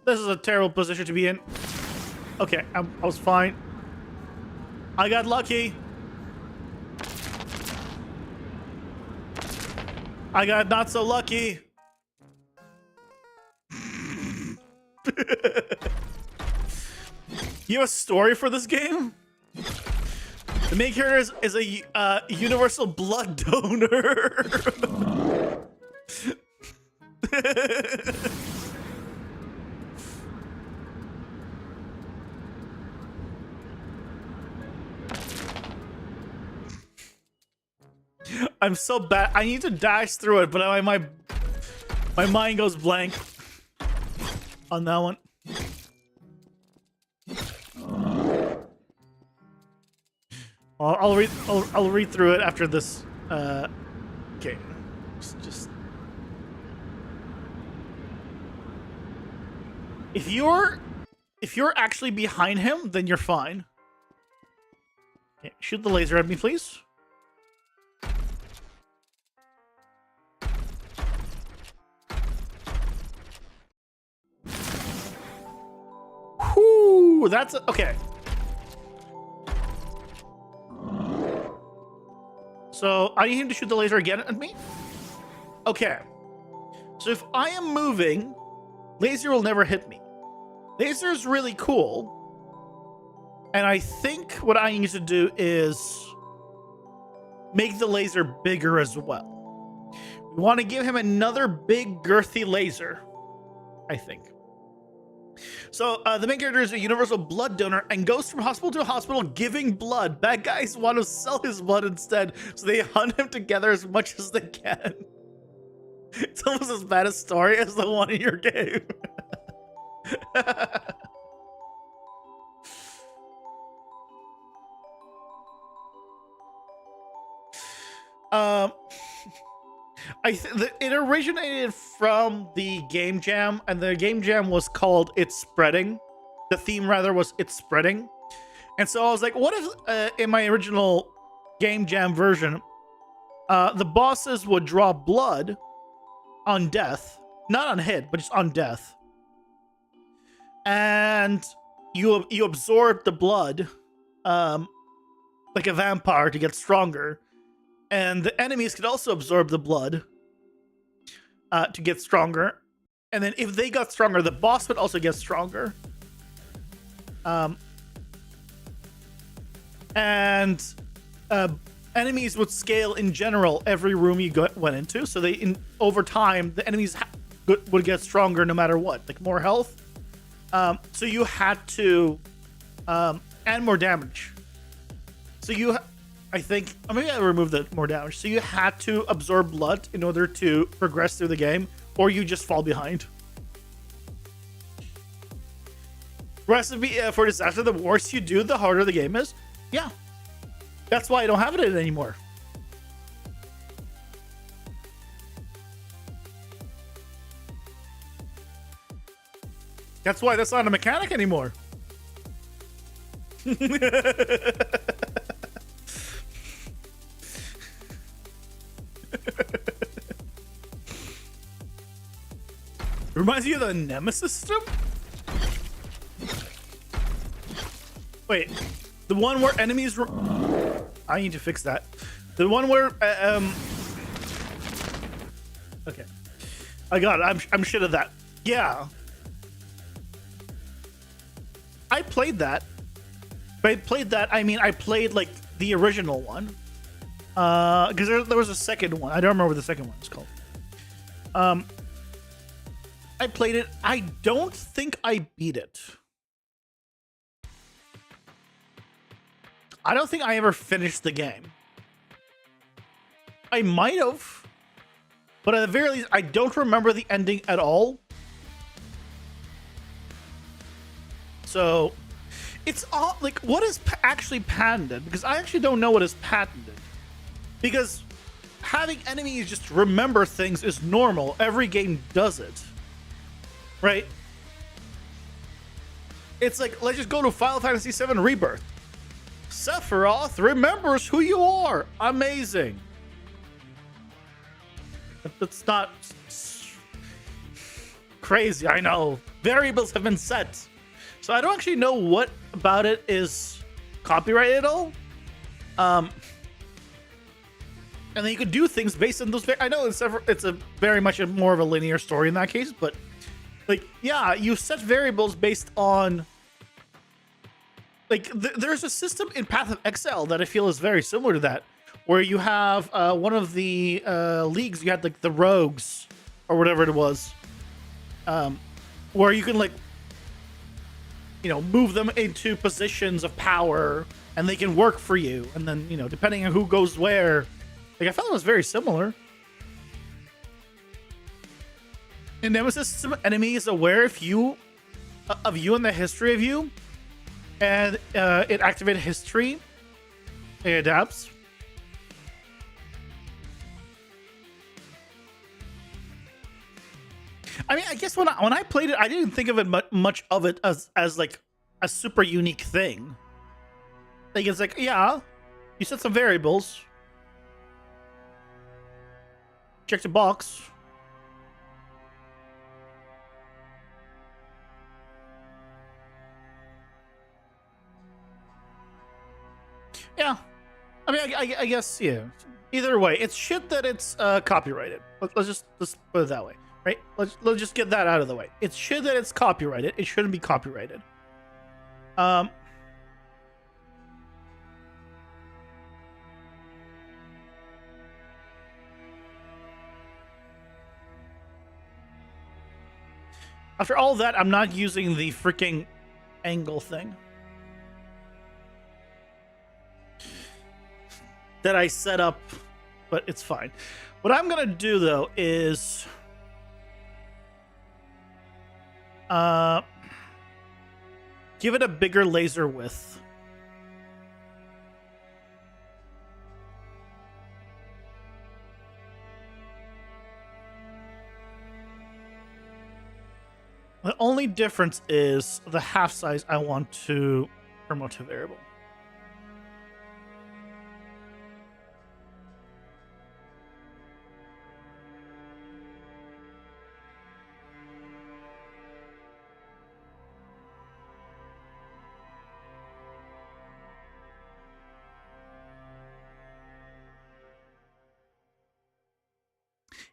this is a terrible position to be in. Okay, I was fine. I got lucky. I got not so lucky. You have a story for this game? The main character is a universal blood donor. I'm so bad. I need to dash through it, but my mind goes blank on that one. I'll read through it after this. Okay, just if you're actually behind him, then you're fine. Okay, shoot the laser at me, please. Whoo, that's okay. So I need him to shoot the laser again at me. Okay. So if I am moving, laser will never hit me. Laser is really cool. And I think what I need to do is make the laser bigger as well. We want to give him another big girthy laser, I think. So the main character is a universal blood donor and goes from hospital to hospital giving blood. Bad guys want to sell his blood instead, so they hunt him together as much as they can. It's almost as bad a story as the one in your game. It originated from the game jam, and the game jam was called It's Spreading. The theme, rather, was It's Spreading. And so I was like, what if in my original game jam version, the bosses would draw blood on death, not on hit, but just on death. And you absorb the blood like a vampire to get stronger. And the enemies could also absorb the blood to get stronger. And then if they got stronger, the boss would also get stronger. And enemies would scale in general every room you went into. So over time, the enemies would get stronger no matter what, like more health. So you had to, and more damage. So I think, maybe I removed the more damage. So you had to absorb blood in order to progress through the game, or you just fall behind. Recipe for disaster: the worse you do, the harder the game is. Yeah, that's why I don't have it in anymore. That's why that's not a mechanic anymore. Reminds you of the Nemesis system? Wait, the one where enemies I need to fix that. The one where okay, I got it. I'm shit at that. Yeah, I played that. By played that, I mean I played like the original one. Because there was a second one. I don't remember what the second one is called. I played it. I don't think I beat it. I don't think I ever finished the game. I might have, but at the very least, I don't remember the ending at all. So, it's all like, what is actually patented? Because I actually don't know what is patented. Because having enemies just remember things is normal. Every game does it. Right? It's like, let's just go to Final Fantasy VII Rebirth. Sephiroth remembers who you are. Amazing. That's not crazy, I know. Variables have been set. So I don't actually know what about it is copyrighted at all. And then you could do things based on those. I know it's a very much more of a linear story in that case, but like, yeah, you set variables based on like there's a system in Path of Exile that I feel is very similar to that, where you have one of the leagues, you had like the rogues or whatever it was, where you can like, you know, move them into positions of power and they can work for you, and then, you know, depending on who goes where, Like, I felt it was very similar. And Nemesis enemy is aware of you and the history of you, and it activates history. It adapts. I mean, I guess when I played it, I didn't think of it much of it as like a super unique thing. Like, it's like, yeah, you set some variables, check the box. Yeah, I mean, I guess, yeah. Either way, it's shit that it's copyrighted. Let's put it that way, right? Let's just get that out of the way. It's shit that it's copyrighted. It shouldn't be copyrighted. After all that, I'm not using the freaking angle thing that I set up, but it's fine. What I'm gonna do though is give it a bigger laser width. The only difference is the half size I want to promote to variable.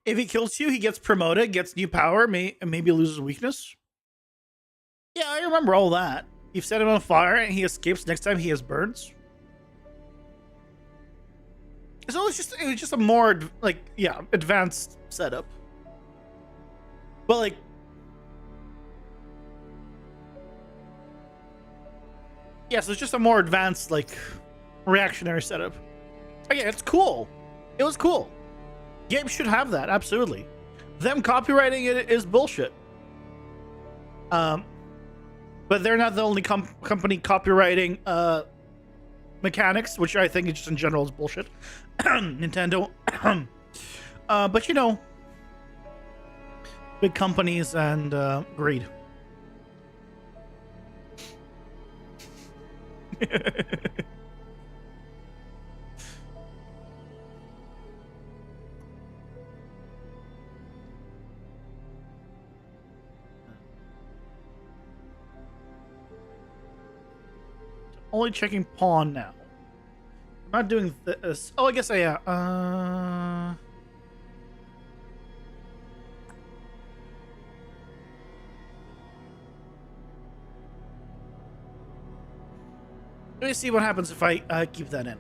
If he kills you, he gets promoted, gets new power, maybe loses weakness. Yeah, I remember all that. You've set him on fire and he escapes next time he has burns. So it was just a more like, yeah, advanced setup. But like, yeah, so it's just a more advanced like reactionary setup. Again, it's cool. It was cool. Games should have that, absolutely. Them copywriting it is bullshit. But they're not the only company copywriting mechanics, which I think is just in general is bullshit. Nintendo. But you know, big companies and greed. Only checking pawn now. I'm not doing this. Oh, I guess I am. Let me see what happens if I keep that in.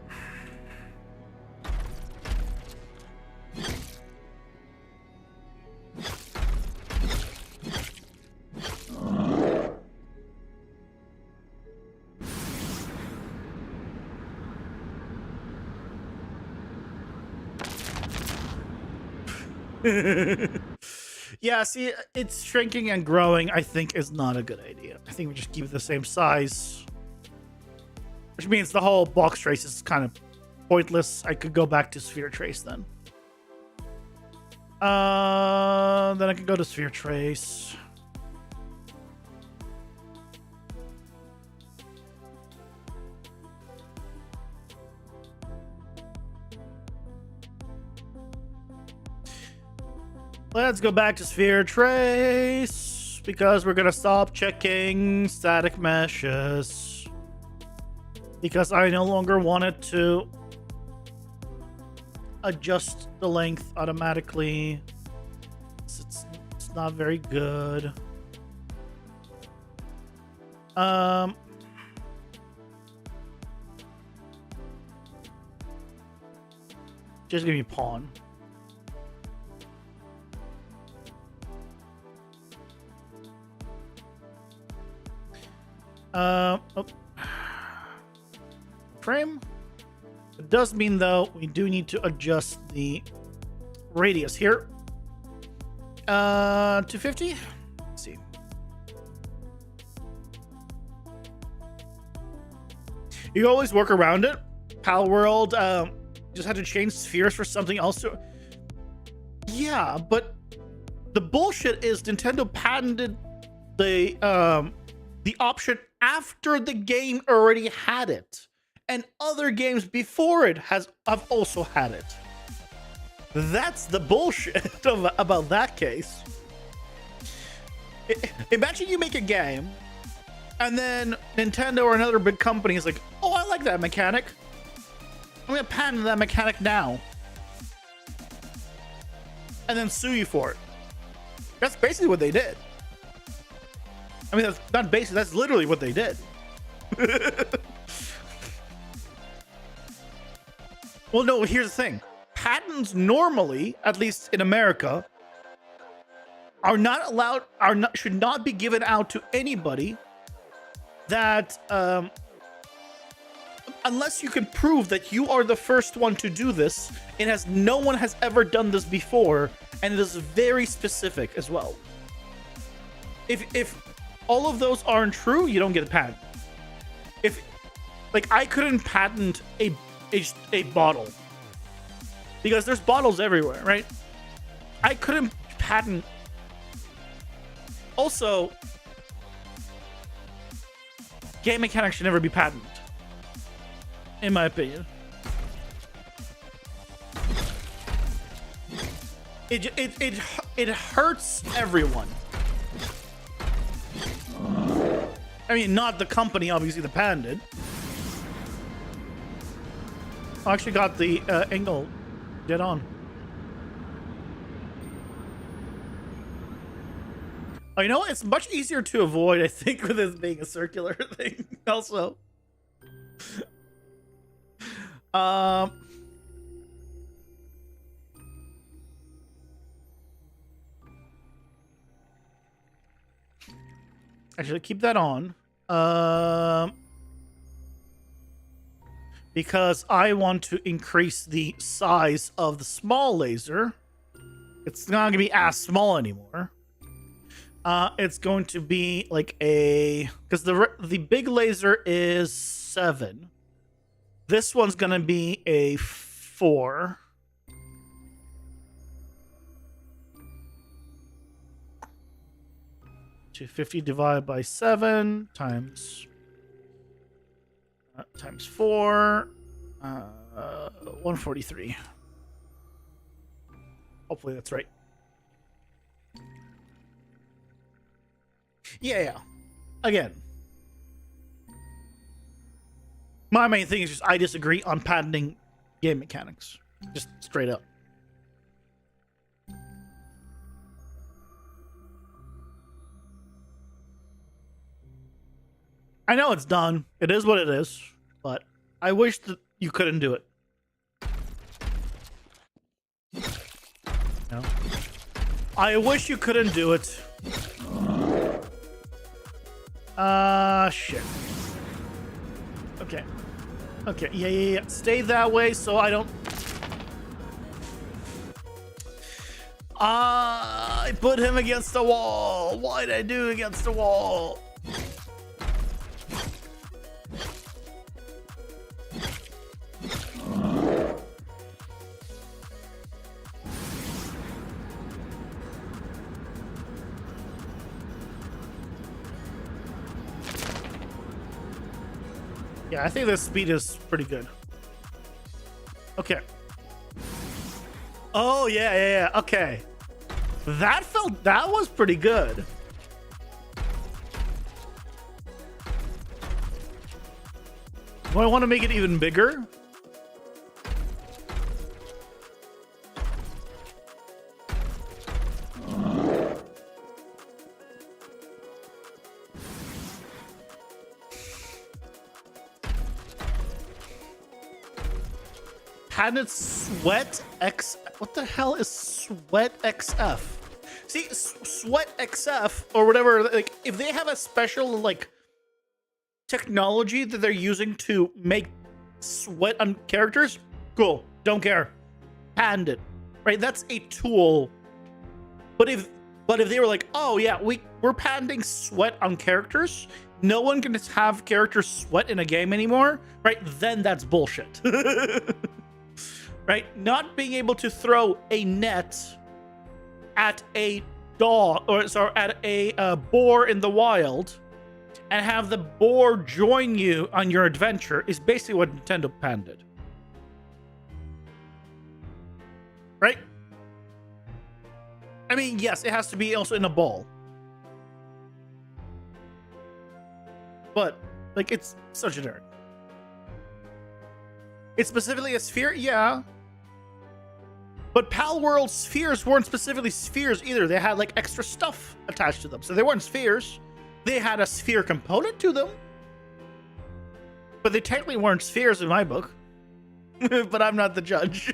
Yeah, see, it's shrinking and growing, I think, is not a good idea. I think we just keep it the same size. Which means the whole box trace is kind of pointless. I could go back to sphere trace then. Then I can go to sphere trace. Let's go back to sphere trace because we're gonna stop checking static meshes because I no longer want it to adjust the length automatically. It's not very good. Just give me pawn. Oh. Frame. It does mean, though, we do need to adjust the radius here. 250? Let's see. You always work around it. Pal World just had to change spheres for something else. Yeah, but the bullshit is Nintendo patented the option after the game already had it, and other games before it have also had it. That's the bullshit about that case. Imagine you make a game, and then Nintendo or another big company is like, "Oh, I like that mechanic. I'm gonna patent that mechanic now," and then sue you for it. That's basically what they did. I mean, that's not basically, that's literally what they did. Well, no, here's the thing. Patents normally, at least in America, are not allowed, should not be given out to anybody that, unless you can prove that you are the first one to do this. No one has ever done this before, and it is very specific as well. If all of those aren't true, you don't get a patent. If, like, I couldn't patent a bottle because there's bottles everywhere, right? I couldn't patent. Also, game mechanics should never be patented, in my opinion. It hurts everyone. I mean, not the company, obviously, that patented. I actually got the angle dead on. Oh, you know what? It's much easier to avoid, I think, with this being a circular thing. Also, actually, keep that on. Because I want to increase the size of the small laser. It's not going to be as small anymore. It's going to be like because the big laser is 7. This one's going to be a 4. $250 divided by 7 times 4, 143. Hopefully that's right. Yeah. Again, my main thing is just I disagree on patenting game mechanics. Just straight up. I know it's done. It is what it is. But I wish that you couldn't do it. No. I wish you couldn't do it. Shit. Okay. Okay, yeah. Stay that way so I don't... I put him against the wall. Why did I do against the wall? Yeah, I think the speed is pretty good. Okay. Oh, yeah. Okay. That was pretty good. Do I want to make it even bigger? Patented Sweat X. What the hell is Sweat XF? See, Sweat XF or whatever. Like, if they have a special like technology that they're using to make sweat on characters, cool. Don't care. Patent it. Right? That's a tool. But if they were like, oh yeah, we're patenting sweat on characters, no one can have characters sweat in a game anymore, right? Then that's bullshit. Right? Not being able to throw a net at a dog, or sorry, at a boar in the wild, and have the boar join you on your adventure is basically what Nintendo patented. Right? I mean, yes, it has to be also in a ball. But, like, it's so generic. It's specifically a sphere? Yeah. But Pal World spheres weren't specifically spheres either. They had, like, extra stuff attached to them. So they weren't spheres. They had a sphere component to them. But they technically weren't spheres in my book. But I'm not the judge.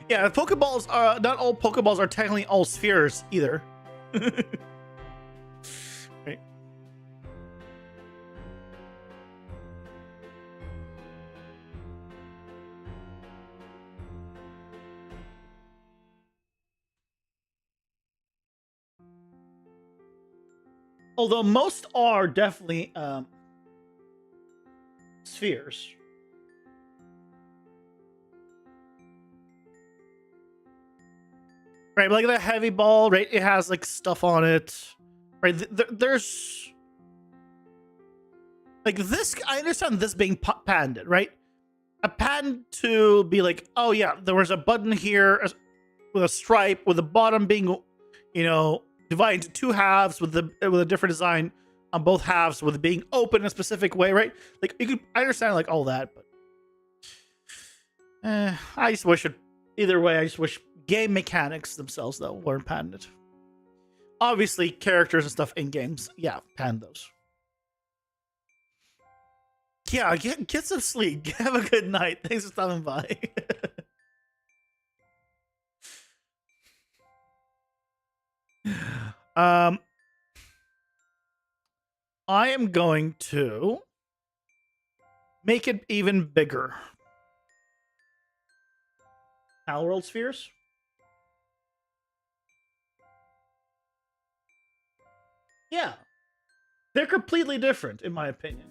Yeah, Pokeballs are not all Pokeballs are technically all spheres either. Right. Although most are definitely spheres. Right, like the heavy ball, right? It has like stuff on it, right? There's like this. I understand this being patented, right? A patent to be like, oh yeah, there was a button here with a stripe, with the bottom being, you know, divided into two halves with a different design on both halves, with it being open in a specific way, right? Like you could, I understand like all that, but I just wish it. Either way, I just wish. Game mechanics themselves, though, weren't patented. Obviously, characters and stuff in games, yeah, patent those. Yeah, get some sleep. Have a good night. Thanks for stopping by. I am going to make it even bigger. Pal World spheres. Yeah. They're completely different, in my opinion.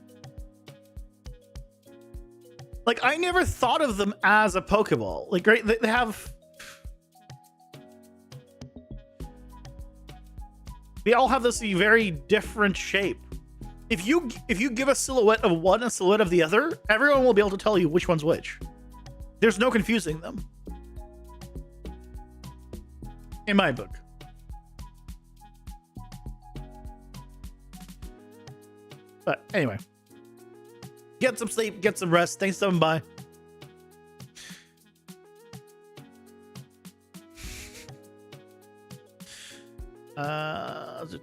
Like, I never thought of them as a Pokeball. Like, right? They have... They all have this very different shape. If you give a silhouette of one and a silhouette of the other, everyone will be able to tell you which one's which. There's no confusing them. In my book. But anyway, get some sleep, get some rest. Thanks for coming by.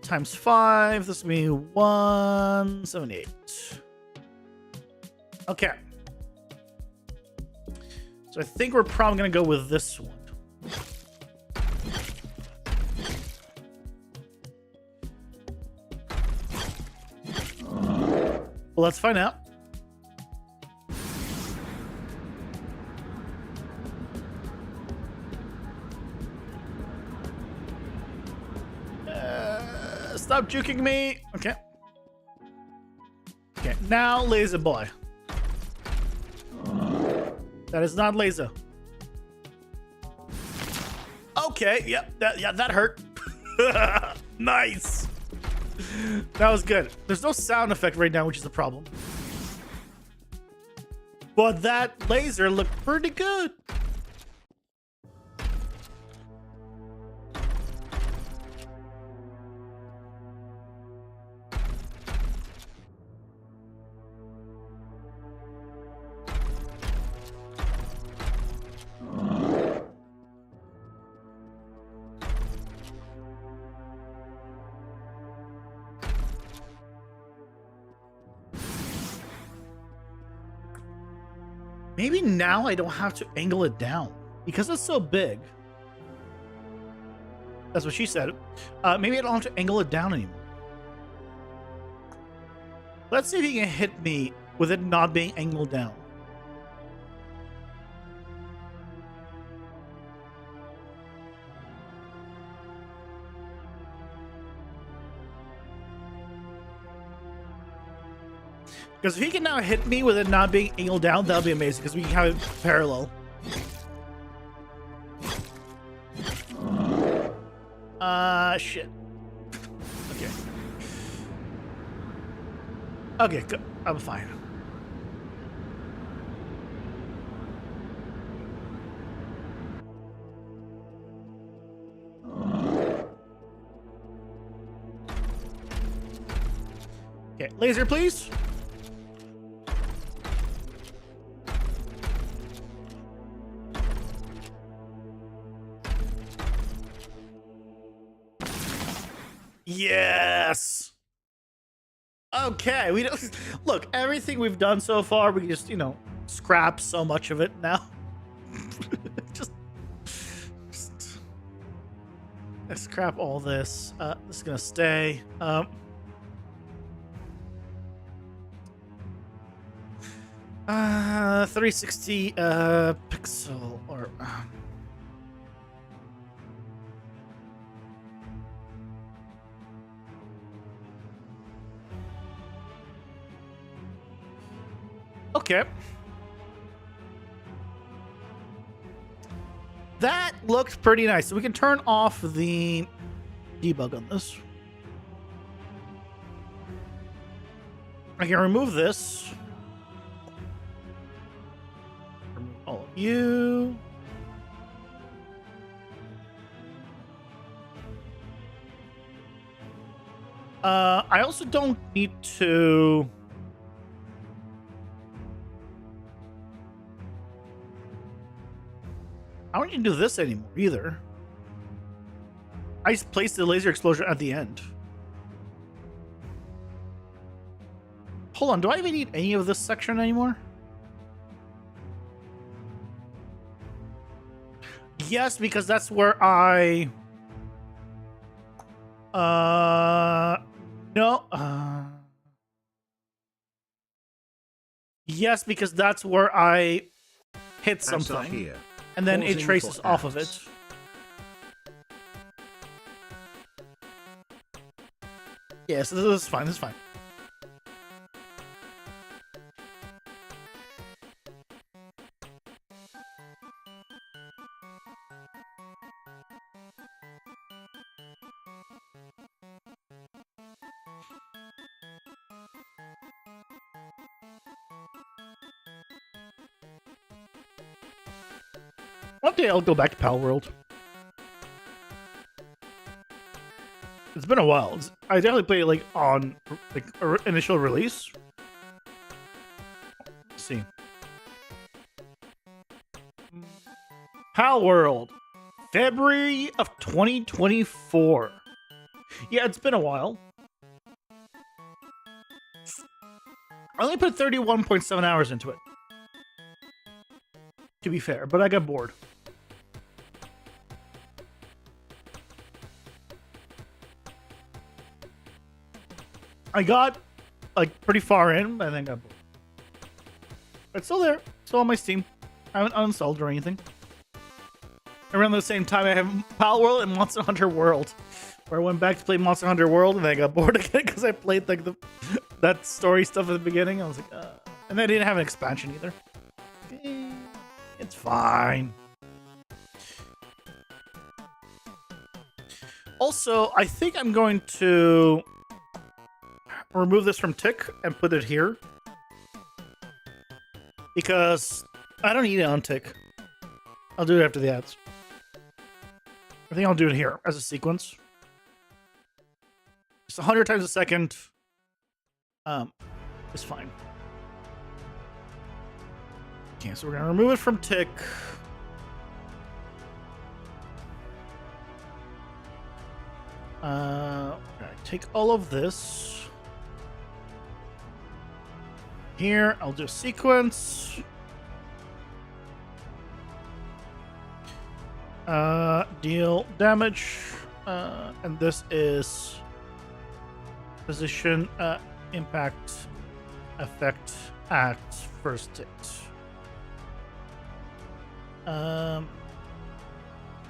Times 5. This will be 178. Okay. So I think we're probably gonna go with this one. Well, let's find out. Stop juking me. Okay. Okay, now laser boy. That is not laser. Okay, yep, that hurt. Nice. That was good. There's no sound effect right now, which is the problem. But that laser looked pretty good. Maybe now I don't have to angle it down because it's so big. That's what she said. Maybe I don't have to angle it down anymore. Let's see if he can hit me with it not being angled down. Because if he can now hit me with it not being angled down, that'll be amazing, because we can have it parallel. Shit. Okay. Okay, good. I'm fine. Okay, laser, please. Yes. Okay, we don't look. Everything we've done so far, we just scrap so much of it now. just let's scrap all this. This is gonna stay. 360 pixel or. Okay. That looks pretty nice. So we can turn off the debug on this. I can remove this. Remove all of you. I also don't need to... I don't need to do this anymore either. I just placed the laser explosion at the end. Hold on, do I even need any of this section anymore? Yes, because that's where I... No. Yes, because that's where I hit something. Here. And then it traces off of it. Yes, this is fine. This is fine. One day I'll go back to Pal World. It's been a while. I definitely played it like on initial release. Let's see. Pal World, February of 2024. Yeah, it's been a while. I only put 31.7 hours into it, to be fair, but I got bored. I got like pretty far in, and then got bored. But it's still there. Still on my Steam. I haven't uninstalled or anything. Around the same time, I have Pal World and Monster Hunter World, where I went back to play Monster Hunter World, and then I got bored again because I played like that story stuff at the beginning. I was like, and they didn't have an expansion either. It's fine. Also, I think I'm going to remove this from Tick and put it here, because I don't need it on Tick. I'll do it after the ads. I think I'll do it here as a sequence. Just 100 times a second. It's fine. Okay, so we're gonna remove it from Tick. We're gonna take all of this. Here, I'll do sequence. Deal damage. And this is position, impact, effect at first hit.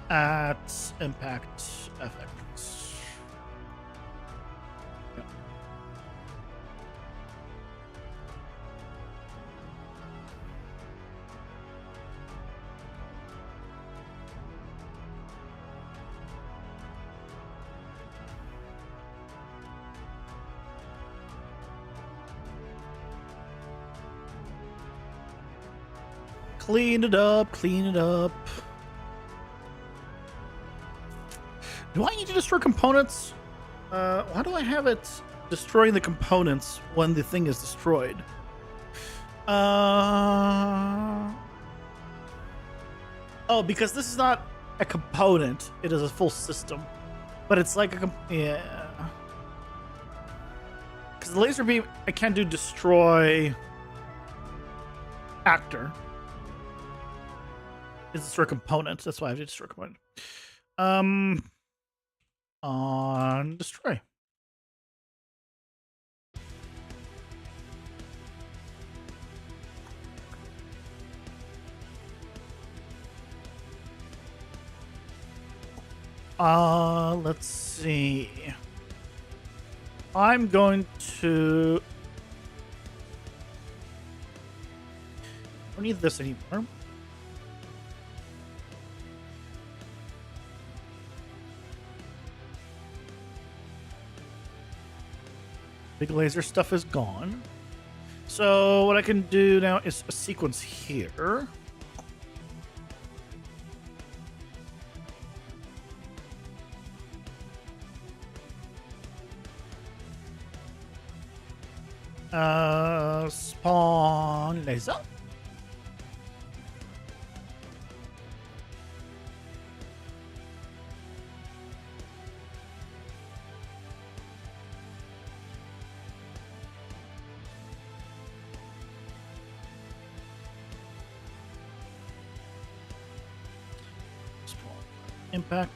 At impact effects. Yeah. Clean it up, clean it up. Do I need to destroy components? Why do I have it destroying the components when the thing is destroyed? Oh, because this is not a component. It is a full system. But it's like a... yeah. Because the laser beam, I can't do destroy actor. It's destroy components. That's why I have to destroy component. On destroy. Let's see. I'm going to... I don't need this anymore. Big laser stuff is gone. So what I can do now is a sequence here. Spawn laser. Spawn impact.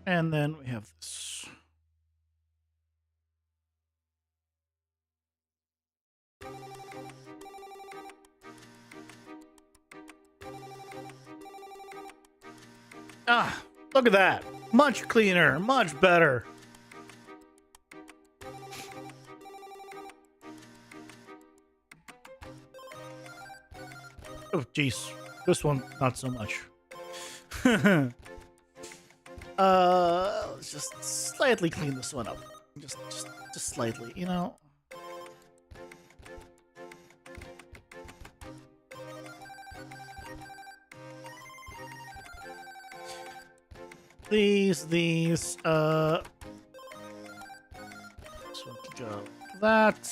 And then we have this. Ah, look at that. Much cleaner, much better. Oh, jeez. This one, not so much. Let's just slightly clean this one up. Just slightly, you know. These, this one can go that.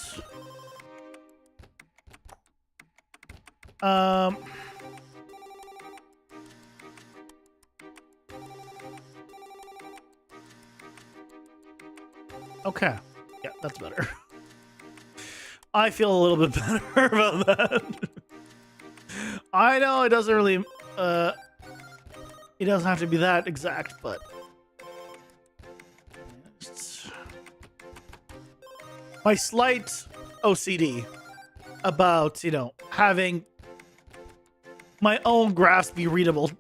Okay. Yeah, that's better. I feel a little bit better about that. I know it doesn't really, it doesn't have to be that exact, but my slight OCD about, you know, having my own graphs be readable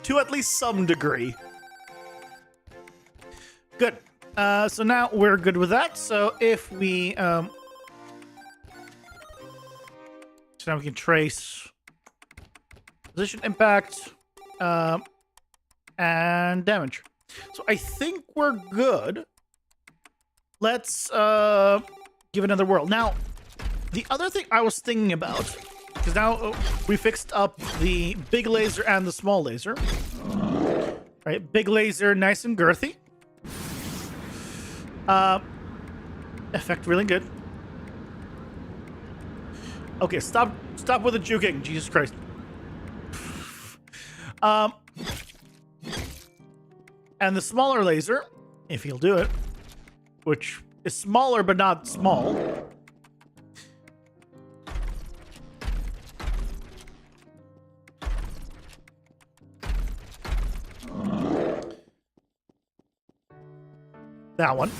to at least some degree. Good. So now we're good with that. So if we, so now we can trace position, impact, and damage. So I think we're good. Let's give another whirl. Now, the other thing I was thinking about, because now we fixed up the big laser and the small laser. Right, big laser, nice and girthy. Effect really good. Okay, stop with the juking. Jesus Christ. Um, and the smaller laser, if he'll do it, which is smaller but not small. That one.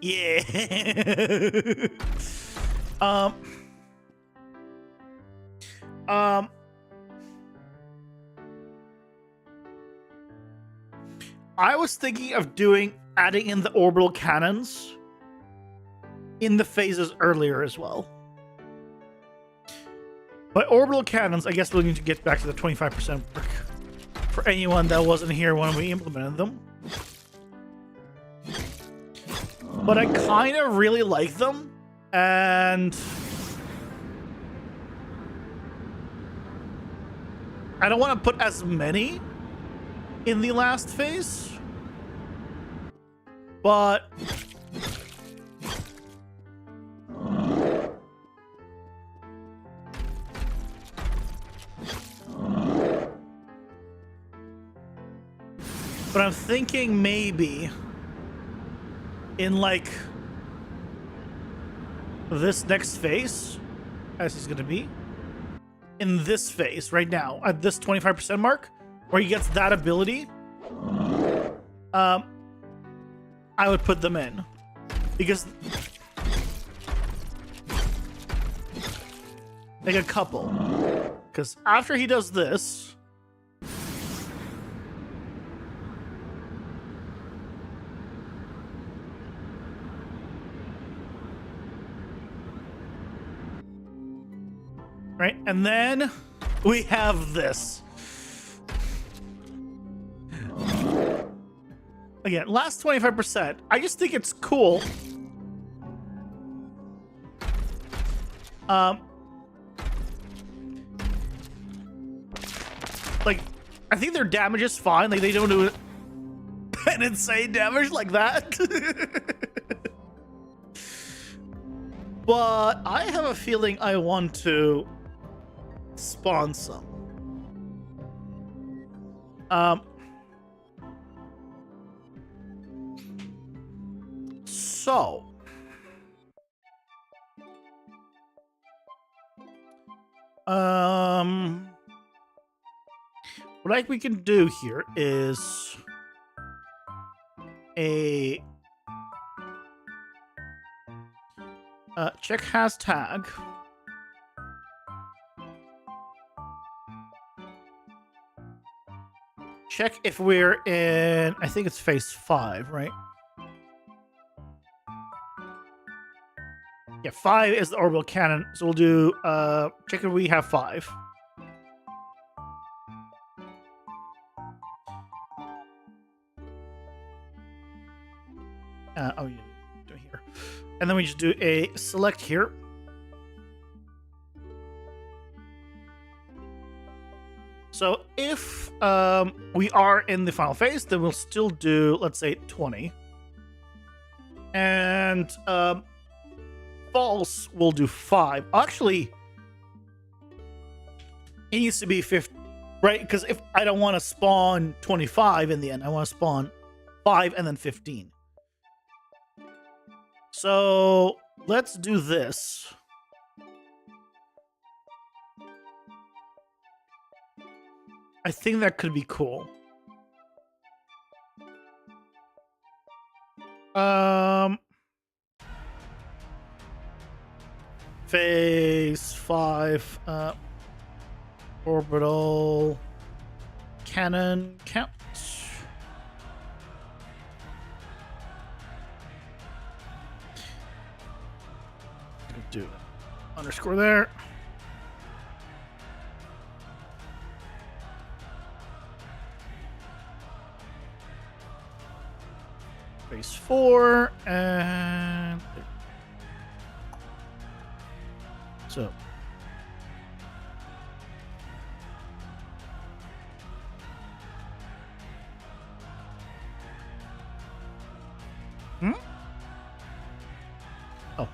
Yeah. um, I was thinking of adding in the orbital cannons in the phases earlier as well. But orbital cannons, I guess we'll need to get back to the 25% mark for anyone that wasn't here when we implemented them. But I kind of really like them, and I don't want to put as many in the last phase, but I'm thinking maybe in like this next phase, as he's gonna be in this phase right now at this 25% mark, where he gets that ability, I would put them in because like a couple, because after he does this. Right, and then we have this. Again, last 25%. I just think it's cool. Like, I think their damage is fine. Like, they don't do an insane damage like that. But I have a feeling I want to spawn some. So what we can do here is a check hashtag. Check if we're in, I think it's phase 5, right? Yeah, 5 is the orbital cannon. So we'll do, check if we have 5. Oh, yeah, do it here. And then we just do a select here. So if we are in the final phase, then we'll still do, let's say, 20. And false, we'll do 5. Actually, it needs to be 50, right? Because if I don't want to spawn 25 in the end, I want to spawn 5 and then 15. So let's do this. I think that could be cool. Phase 5, orbital cannon count. Do underscore there. Phase 4 and so oh,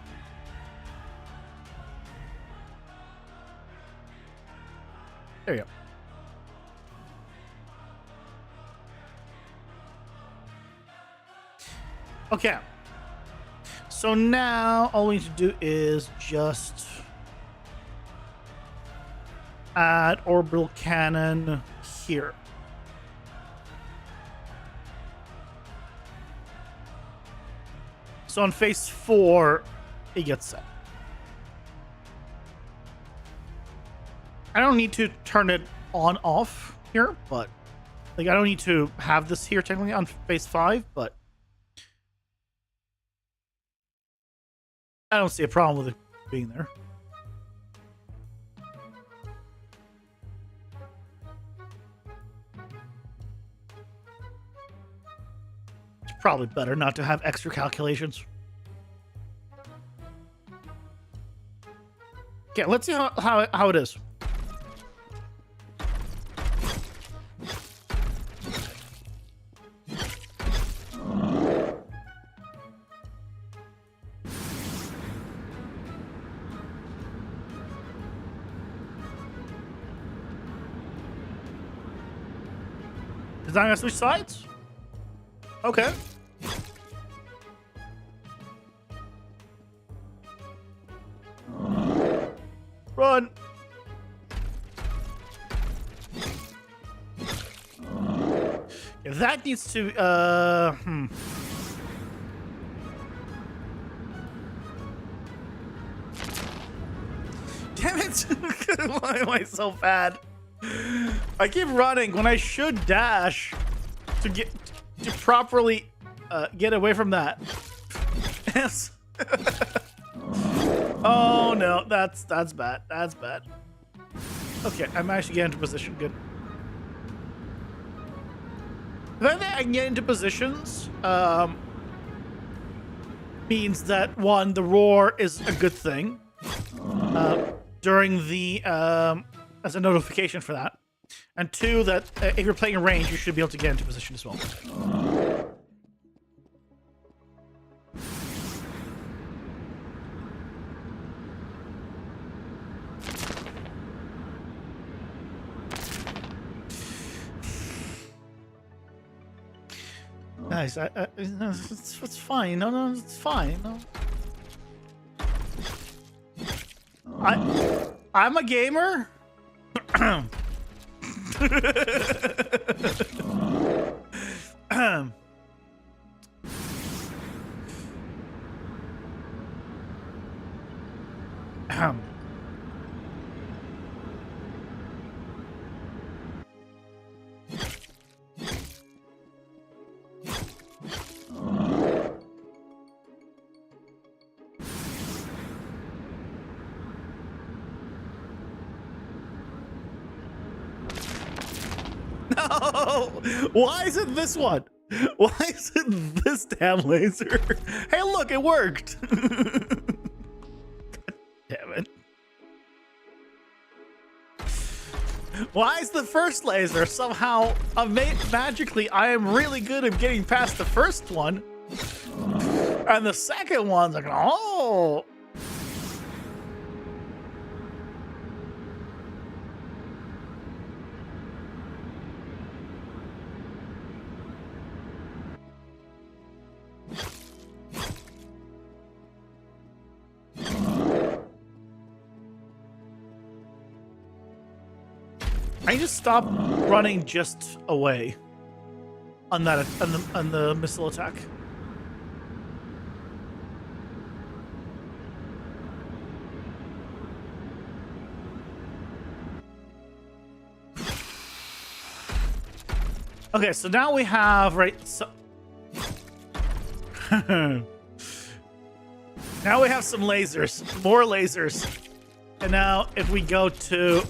there you go. Okay. So now all we need to do is just add orbital cannon here. So on phase 4, it gets set. I don't need to turn it on off here, but like I don't need to have this here technically on phase 5, but I don't see a problem with it being there. It's probably better not to have extra calculations. Okay, let's see how it is. Is that gonna switch sides? Okay. Run. Yeah, that needs to Damn it! Why am I so bad? I keep running when I should dash to properly get away from that. Yes. Oh no, that's bad. That's bad. Okay, I managed to get into position. Good. The fact that I can get into positions means that one, the roar is a good thing during the as a notification for that, and two, that if you're playing a range, you should be able to get into position as well. Nice. It's fine. No, it's fine. No. I'm a gamer. No! Why is it this one? Why is it this damn laser? Hey, look, it worked! God damn it. Why is the first laser somehow magically I am really good at getting past the first one, and the second one's like, oh! I need to stop running just away on that on the missile attack. Okay, so now we have so now we have some lasers, more lasers, and now if we go to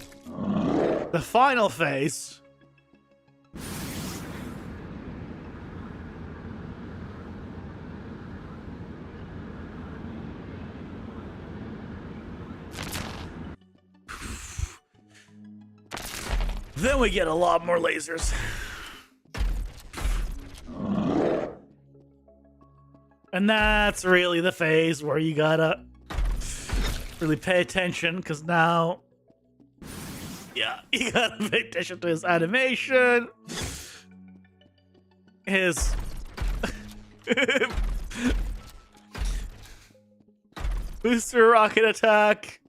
the final phase, then we get a lot more lasers. And that's really the phase where you gotta really pay attention, because now, yeah, you gotta pay attention to his animation, his Booster rocket attack.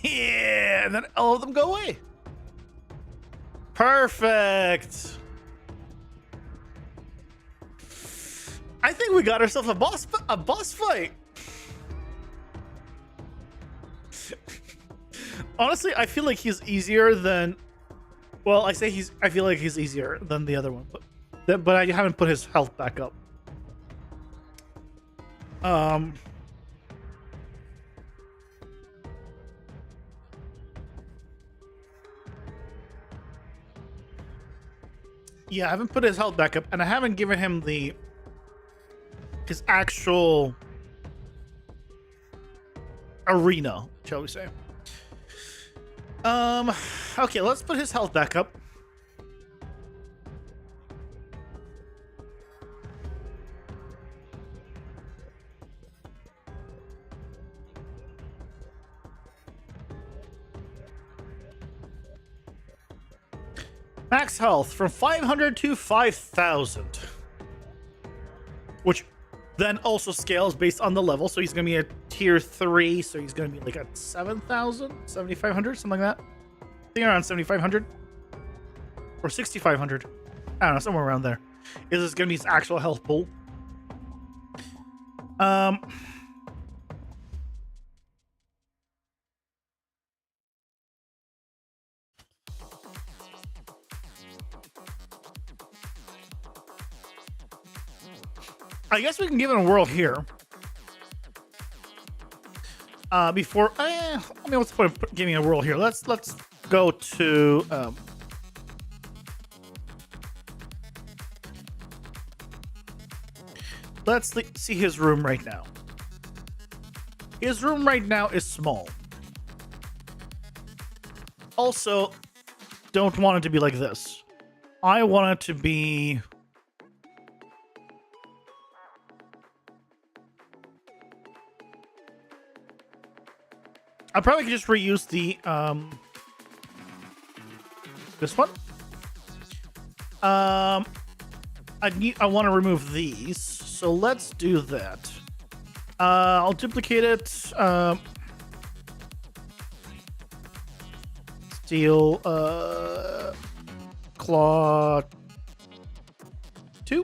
Yeah, and then all of them go away. Perfect. I think we got ourselves a boss fight. Honestly, I feel like he's easier than. Well, I feel like he's easier than the other one, but I haven't put his health back up. Yeah, I haven't put his health back up, and I haven't given him his actual arena, shall we say. Okay, let's put his health back up. Max health from 500 to 5,000. Which then also scales based on the level. So he's going to be a tier 3. So he's going to be like at 7,000, 7,500, something like that. I think around 7,500. Or 6,500. I don't know, somewhere around there. Is this going to be his actual health pool? I guess we can give it a whirl here. Before, I mean, what's the point of giving a whirl here? Let's go to. Let's see his room right now. His room right now is small. Also, don't want it to be like this. I want it to be. I probably could just reuse the this one. I want to remove these, so let's do that. I'll duplicate it. Steel claw 2.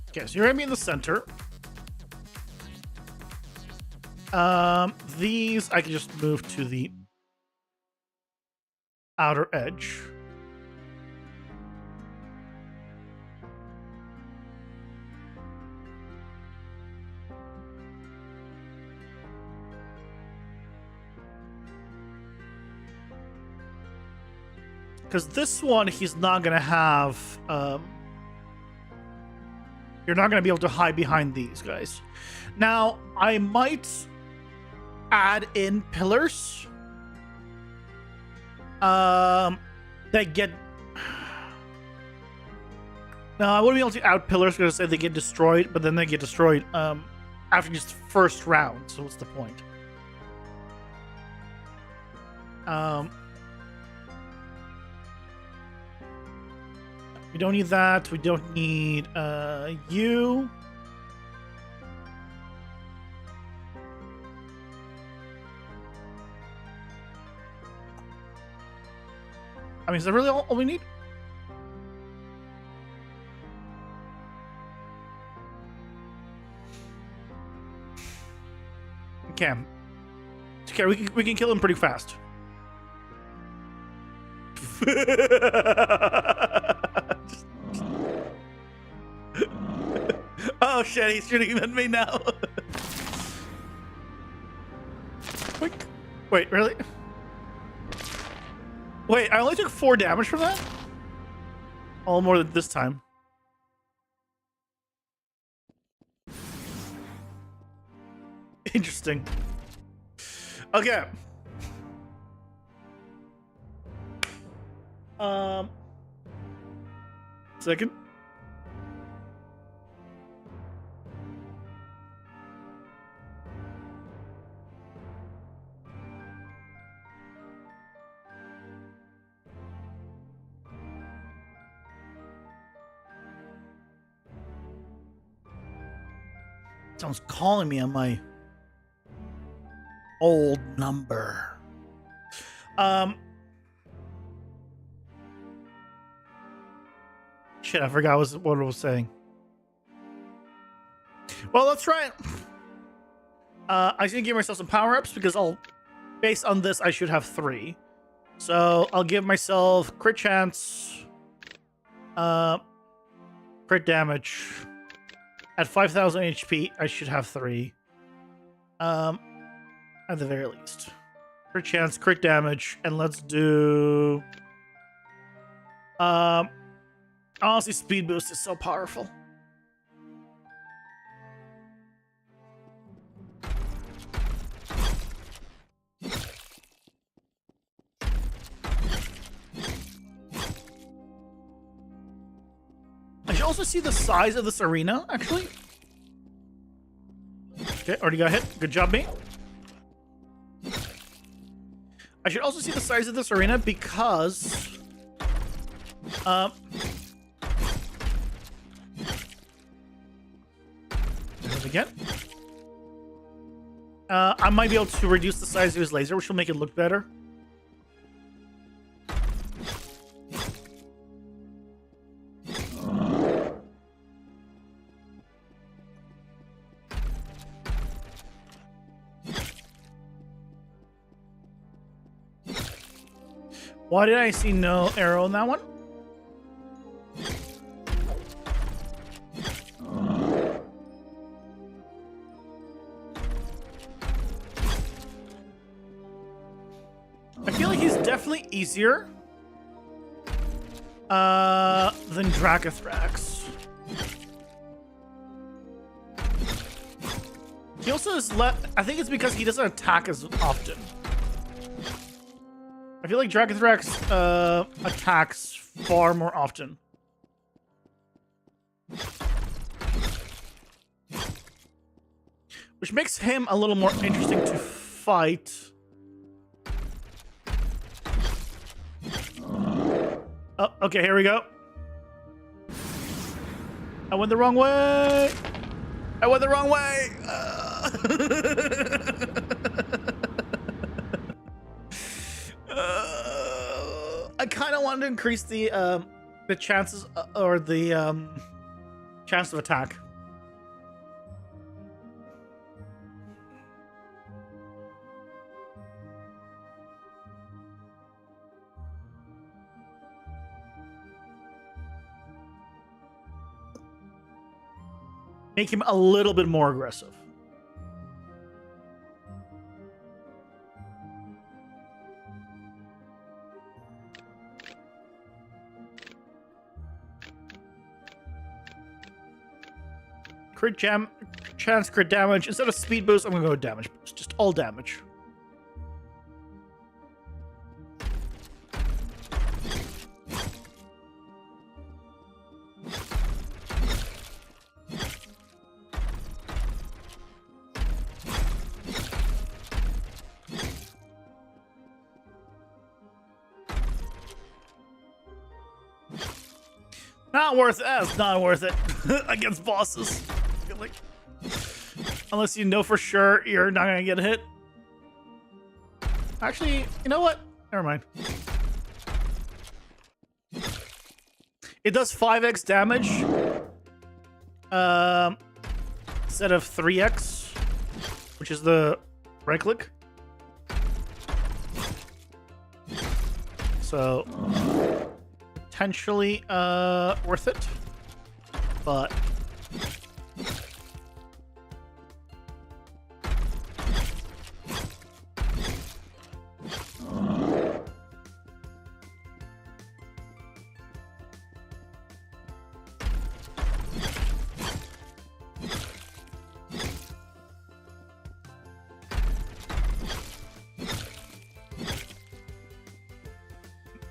Okay, so you're gonna be in the center. These I can just move to the outer edge. Because this one, he's not gonna have. You're not gonna be able to hide behind these guys. Now, I might add in pillars that get. No, I wouldn't be able to add pillars because I say they get destroyed, but then they get destroyed after just first round. So what's the point? We don't need that. We don't need you. I mean, is that really all we need? Okay. Okay, we can kill him pretty fast. Oh shit, he's shooting at me now. Quick. Wait, really? Wait, I only took 4 damage from that? All more than this time. Interesting. Okay. Second. Someone's calling me on my old number. Shit, I forgot what I was saying. Well, let's try it. I was gonna give myself some power-ups because based on this, I should have 3. So I'll give myself crit chance, crit damage. At 5,000 HP, I should have 3. At the very least. Crit chance, crit damage, and let's do... honestly, speed boost is so powerful. I should also see the size of this arena, actually. Okay, already got hit. Good job, me. I should also see the size of this arena because... again. I might be able to reduce the size of his laser, which will make it look better. Why did I see no arrow in that one? I feel like he's definitely easier than Dracothrax. He also is I think it's because he doesn't attack as often. I feel like Dracothrax attacks far more often. Which makes him a little more interesting to fight. Oh, okay, here we go. I went the wrong way. I went the wrong way. I kind of wanted to increase the chances or the chance of attack. Make him a little bit more aggressive. Crit chance, crit damage. Instead of speed boost, I'm gonna go with damage boost. Just all damage. Not worth it. It's not worth it against bosses. Like, unless you know for sure you're not gonna get hit. Actually, you know what? Never mind. It does 5x damage instead of 3x, which is the right click. So potentially worth it, but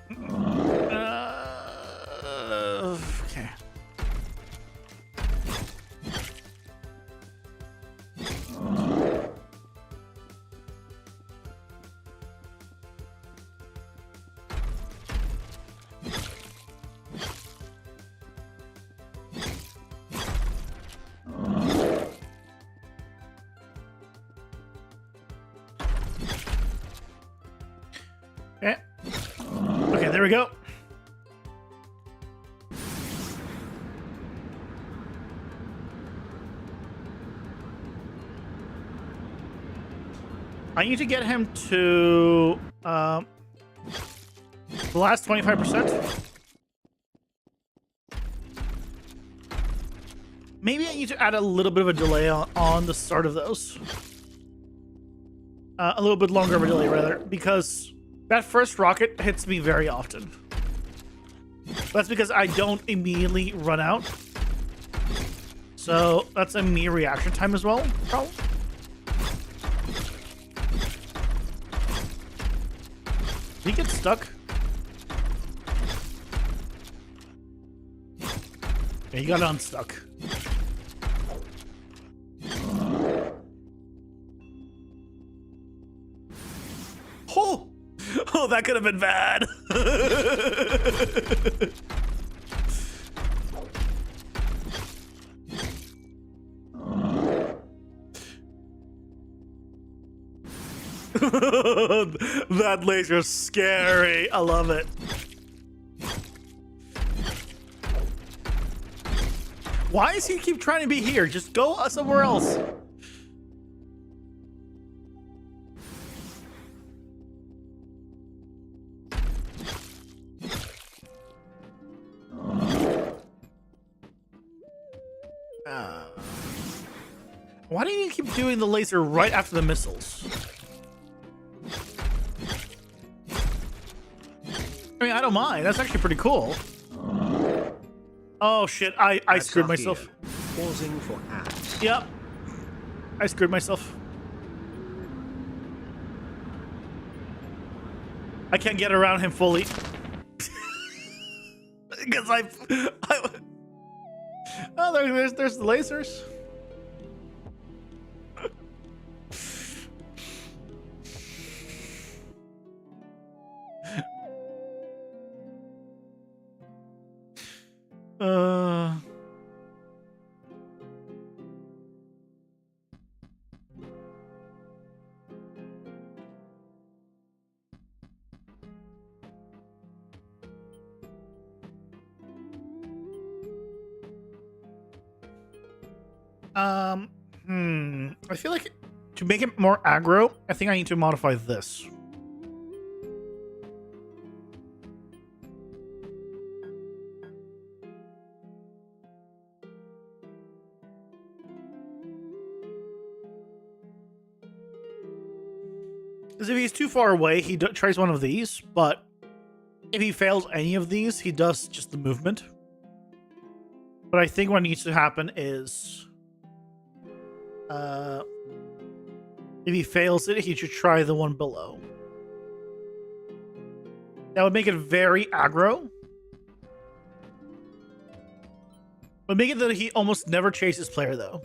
Okay. Okay. Okay, there we go. I need to get him to the last 25%. Maybe I need to add a little bit of a delay on the start of those. A little bit longer of a delay, rather, because that first rocket hits me very often. That's because I don't immediately run out. So that's a me reaction time as well, probably. Did he get stuck? Yeah, he got unstuck. Oh! Oh, that could have been bad. That laser's scary. I love it. Why does he keep trying to be here? Just go somewhere else. Why do you keep doing the laser right after the missiles? I mean, I don't mind. That's actually pretty cool. Oh shit, I screwed myself. Pausing for ads. Yep. I screwed myself. I can't get around him fully. Because I oh, there's the lasers. I feel like to make it more aggro, I think I need to modify this. Because if he's too far away, he tries one of these, but if he fails any of these, he does just the movement. But I think what needs to happen is... if he fails it, he should try the one below. That would make it very aggro. But make it that he almost never chases player, though.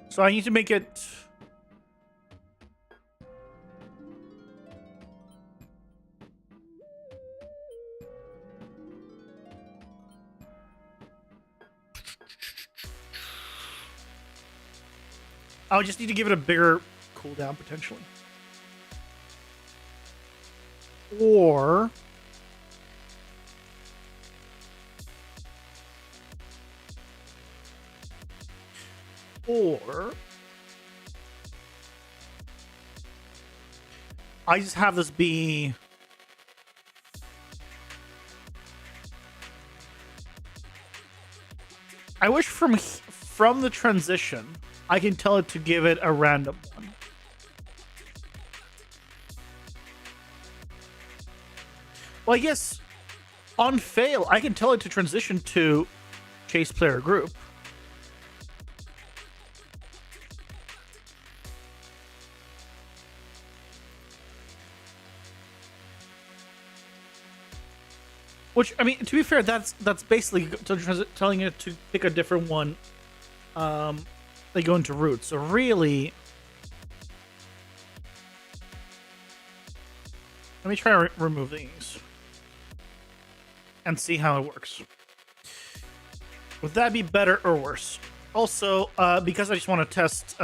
So I need to make it... I would just need to give it a bigger cooldown, potentially. Or... I just have this be... I wish from the transition, I can tell it to give it a random one. Well, I guess on fail, I can tell it to transition to chase player group. Which, I mean, to be fair, that's basically telling it to pick a different one. They go into root. So really, let me try to remove these and see how it works. Would that be better or worse? Also, because I just want to test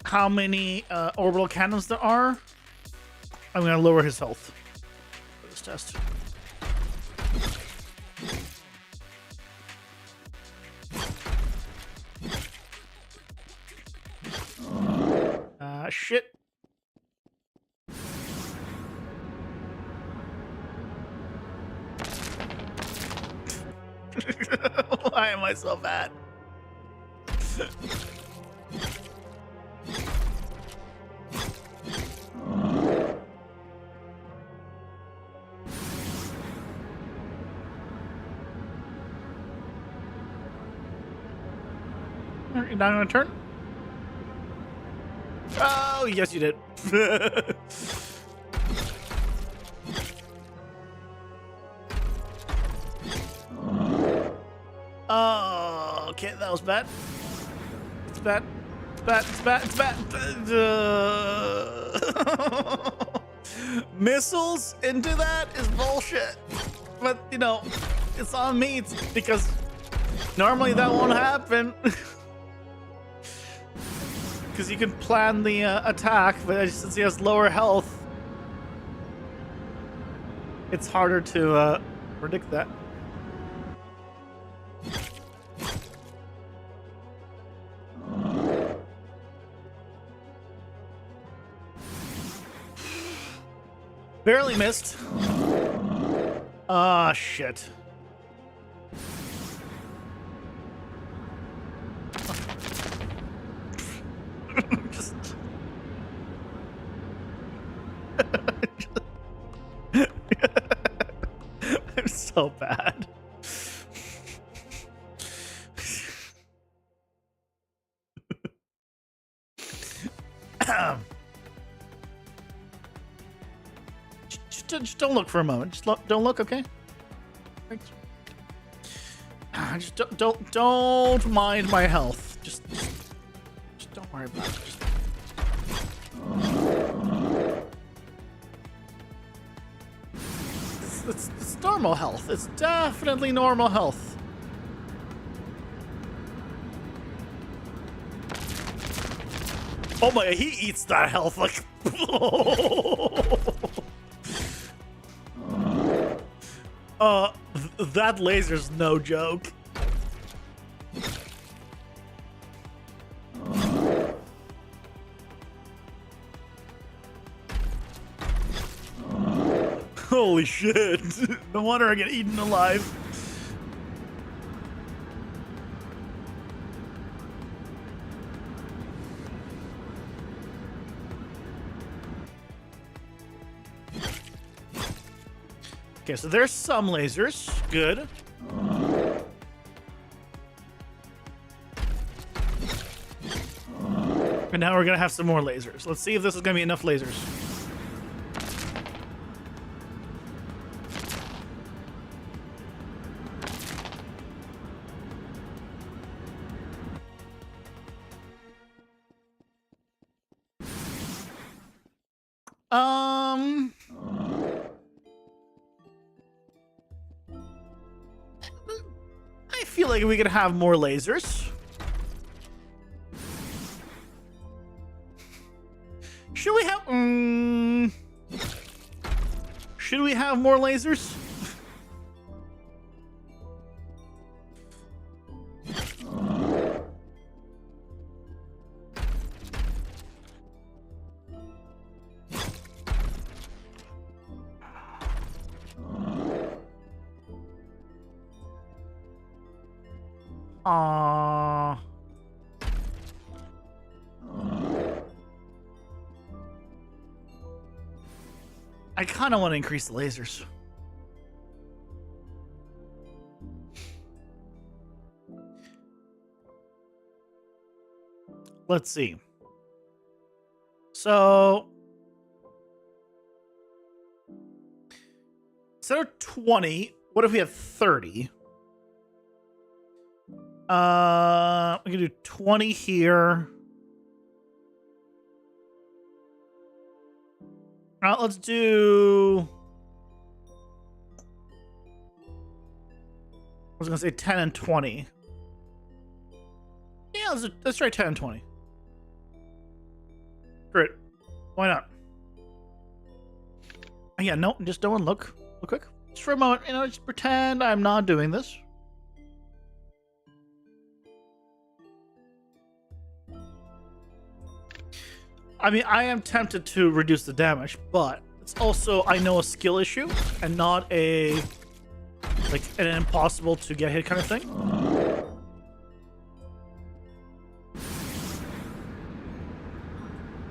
how many orbital cannons there are, I'm going to lower his health for this test. Shit. Why am I so bad? You're not gonna turn? Oh, yes, you did. Oh, okay, that was bad. It's bad. It's bad. It's bad. It's bad. Missiles into that is bullshit. But, you know, it's on me because normally that won't happen. Because you can plan the attack, but since he has lower health, it's harder to predict that. Barely missed. Ah, shit. Just... I'm so bad. Just don't look for a moment. Just don't look, okay? Thanks. Just don't mind my health. Just don't worry about it. It's normal health. It's definitely normal health. Oh my! He eats that health like. That laser's no joke. Holy shit. No wonder I get eaten alive. Okay, so there's some lasers. Good. And now we're gonna have some more lasers. Let's see if this is gonna be enough lasers. I feel like we could have more lasers. Should we have... Should we have more lasers? Aww. I kind of want to increase the lasers. Let's see. So instead of 20, what if we have 30? We can do 20 here. Let's do... I was going to say 10 and 20. Yeah, let's try 10 and 20. Great. Why not? Yeah, no, just don't look. Look quick. Just for a moment, just pretend I'm not doing this. I mean, I am tempted to reduce the damage, but it's also, I know, a skill issue and not a, like, an impossible to get hit kind of thing.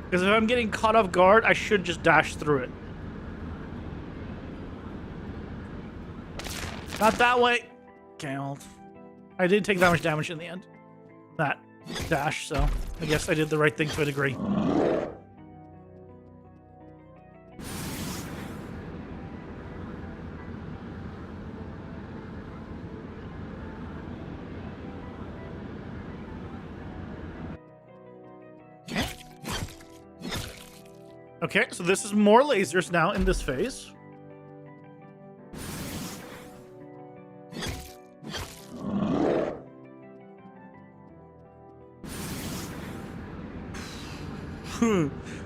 Because if I'm getting caught off guard, I should just dash through it. Not that way. Okay, well, I did take that much damage in the end. That dash, so I guess I did the right thing to a degree. Okay, so this is more lasers now in this phase.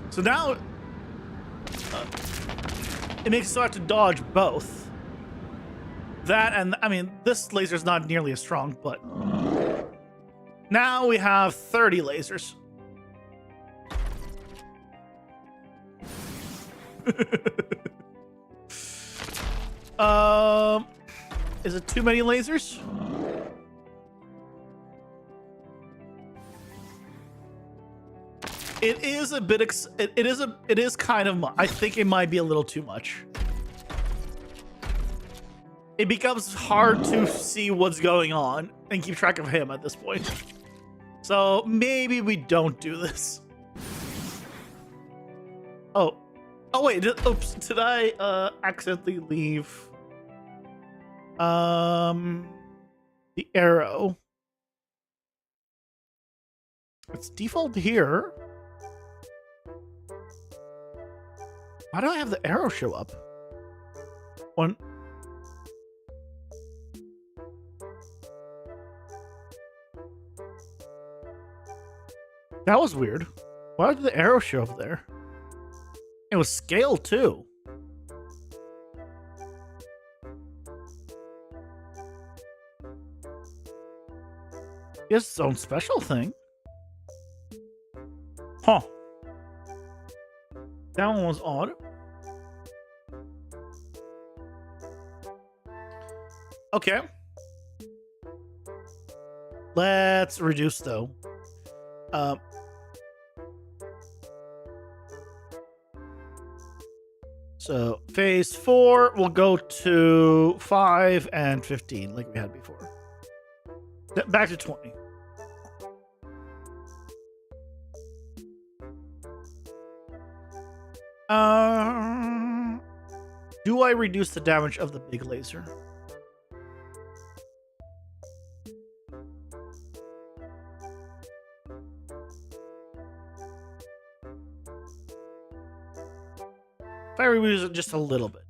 So now it makes it so I have to dodge both. That and, I mean, this laser's not nearly as strong, but now we have 30 lasers. Is it too many lasers? It is a bit. It is kind of. I think it might be a little too much. It becomes hard to see what's going on and keep track of him at this point. So maybe we don't do this. Oh wait. Oops. Did I accidentally leave? The arrow. It's default here. Why do I have the arrow show up? One. That was weird. Why did the arrow show up there? It was scaled too. He has its own special thing. Huh. That one was odd. Okay. Let's reduce though. So phase 4 will go to 5 and 15 like we had before. Back to 20. Do I reduce the damage of the big laser? If I reduce it just a little bit.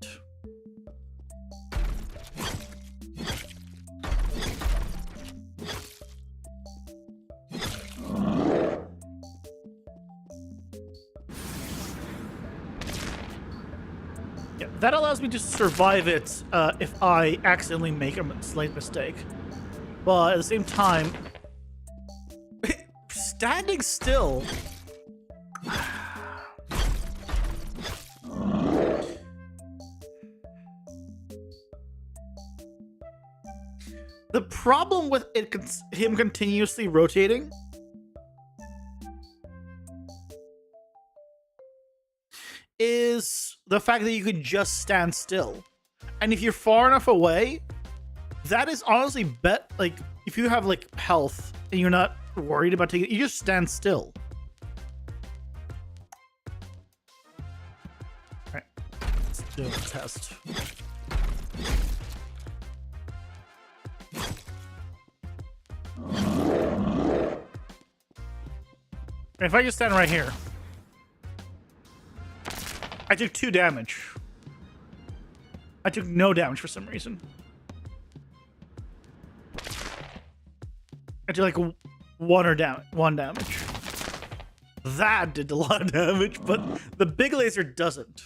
Yeah, that allows me to survive it if I accidentally make a slight mistake. But at the same time, standing still. The problem with him continuously rotating is the fact that you can just stand still. And if you're far enough away, that is honestly like if you have like health and you're not worried about taking it, you just stand still. All right, let's do a test. If I just stand right here, I took 2 damage. I took no damage for some reason. I took like 1 damage. That did a lot of damage, but the big laser doesn't.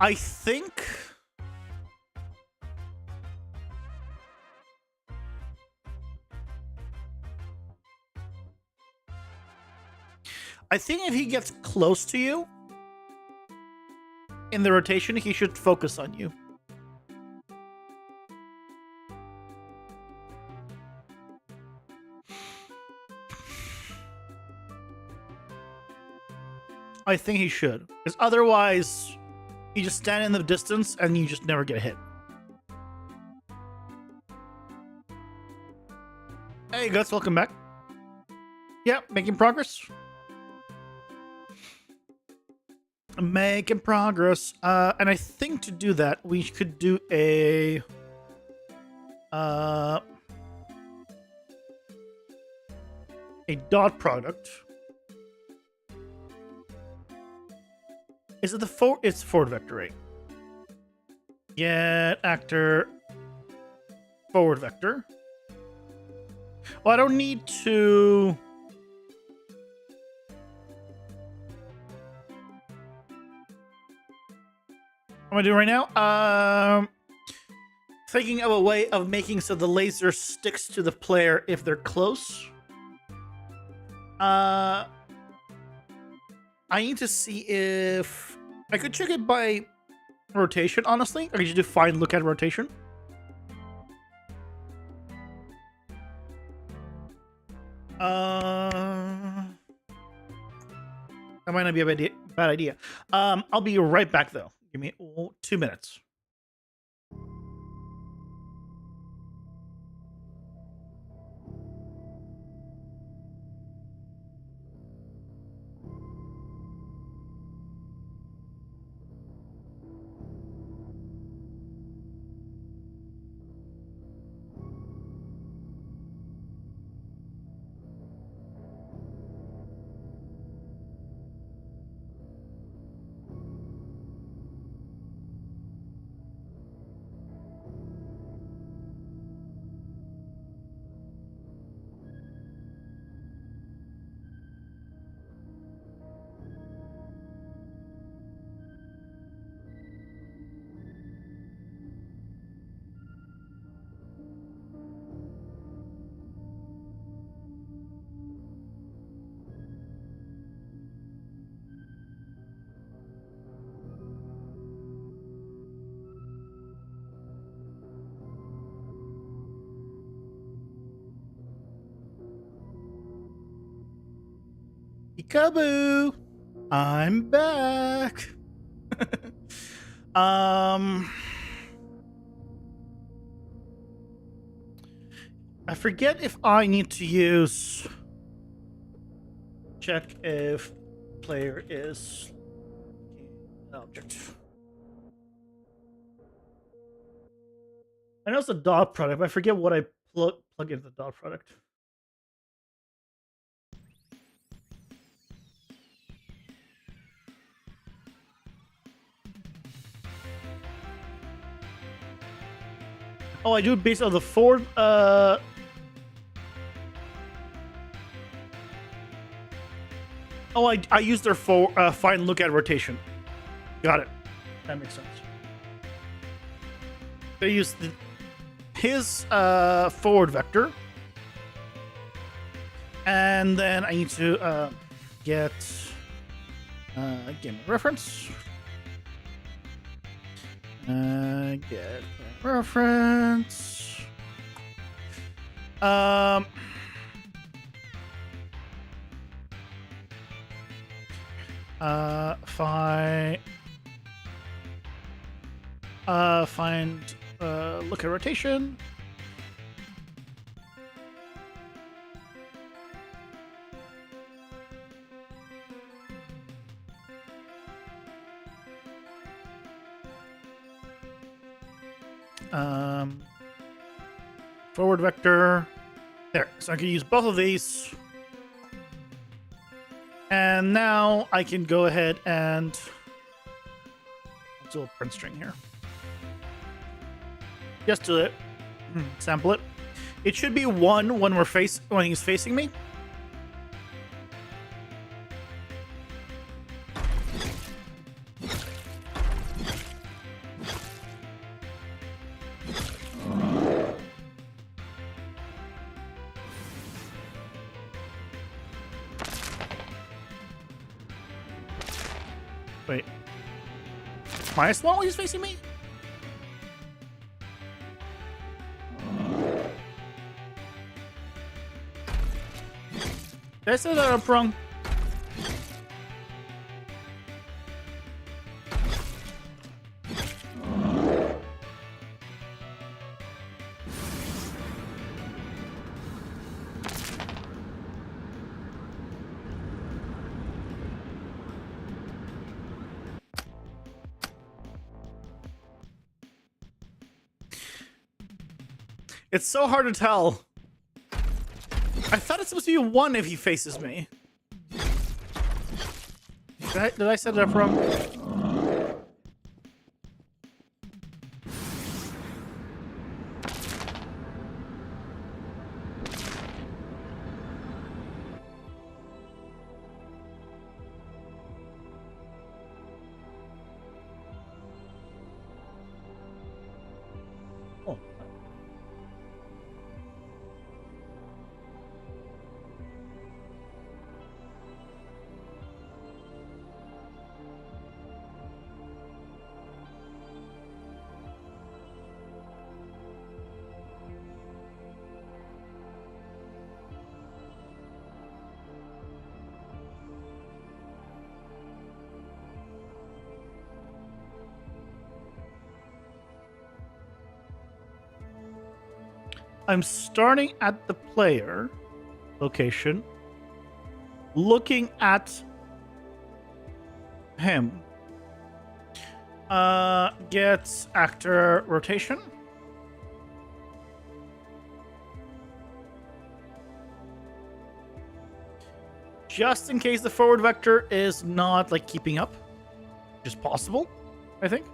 I think if he gets close to you in the rotation, he should focus on you. I think he should, because otherwise you just stand in the distance and you just never get hit. Hey Guts, welcome back. Yeah, making progress. Making progress. And I think to do that, we could do a dot product. Is it it's forward vector, right? Get actor forward vector. Well, I don't need to. What am I doing right now? Thinking of a way of making so the laser sticks to the player if they're close. I need to see if I could check it by rotation, honestly. I could just do find look at rotation. That might not be a bad idea. I'll be right back though. Give me 2 minutes. Peekaboo! I'm back. I forget if I need to use check if player is object. I know it's a dot product, but I forget what I plug into the dot product. Oh, I do it based on the forward. Oh, I use their find look at rotation. Got it. That makes sense. They use his forward vector, and then I need to get game reference. Get reference. Find look at rotation. Forward vector. There. So I can use both of these. And now I can go ahead and do a print string here. Just do it. Sample it. It should be 1 when when he's facing me. Wait. -1 when he's facing me? Did I say that up wrong? It's so hard to tell. I thought it's supposed to be 1 if he faces me. Did I set it up wrong? Oh. I'm starting at the player location, looking at him. Get actor rotation. Just in case the forward vector is not like keeping up, which is possible, I think.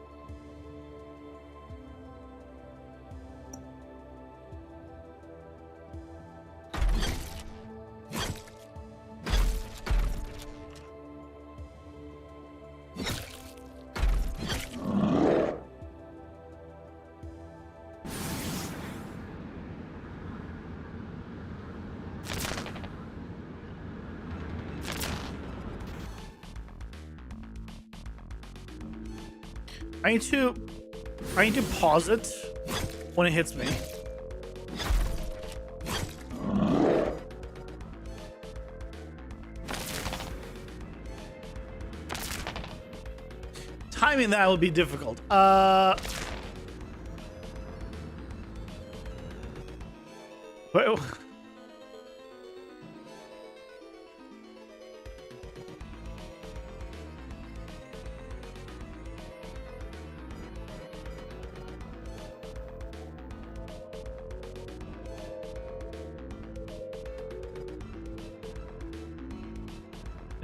I need to pause it when it hits me. Timing that would be difficult. Wait.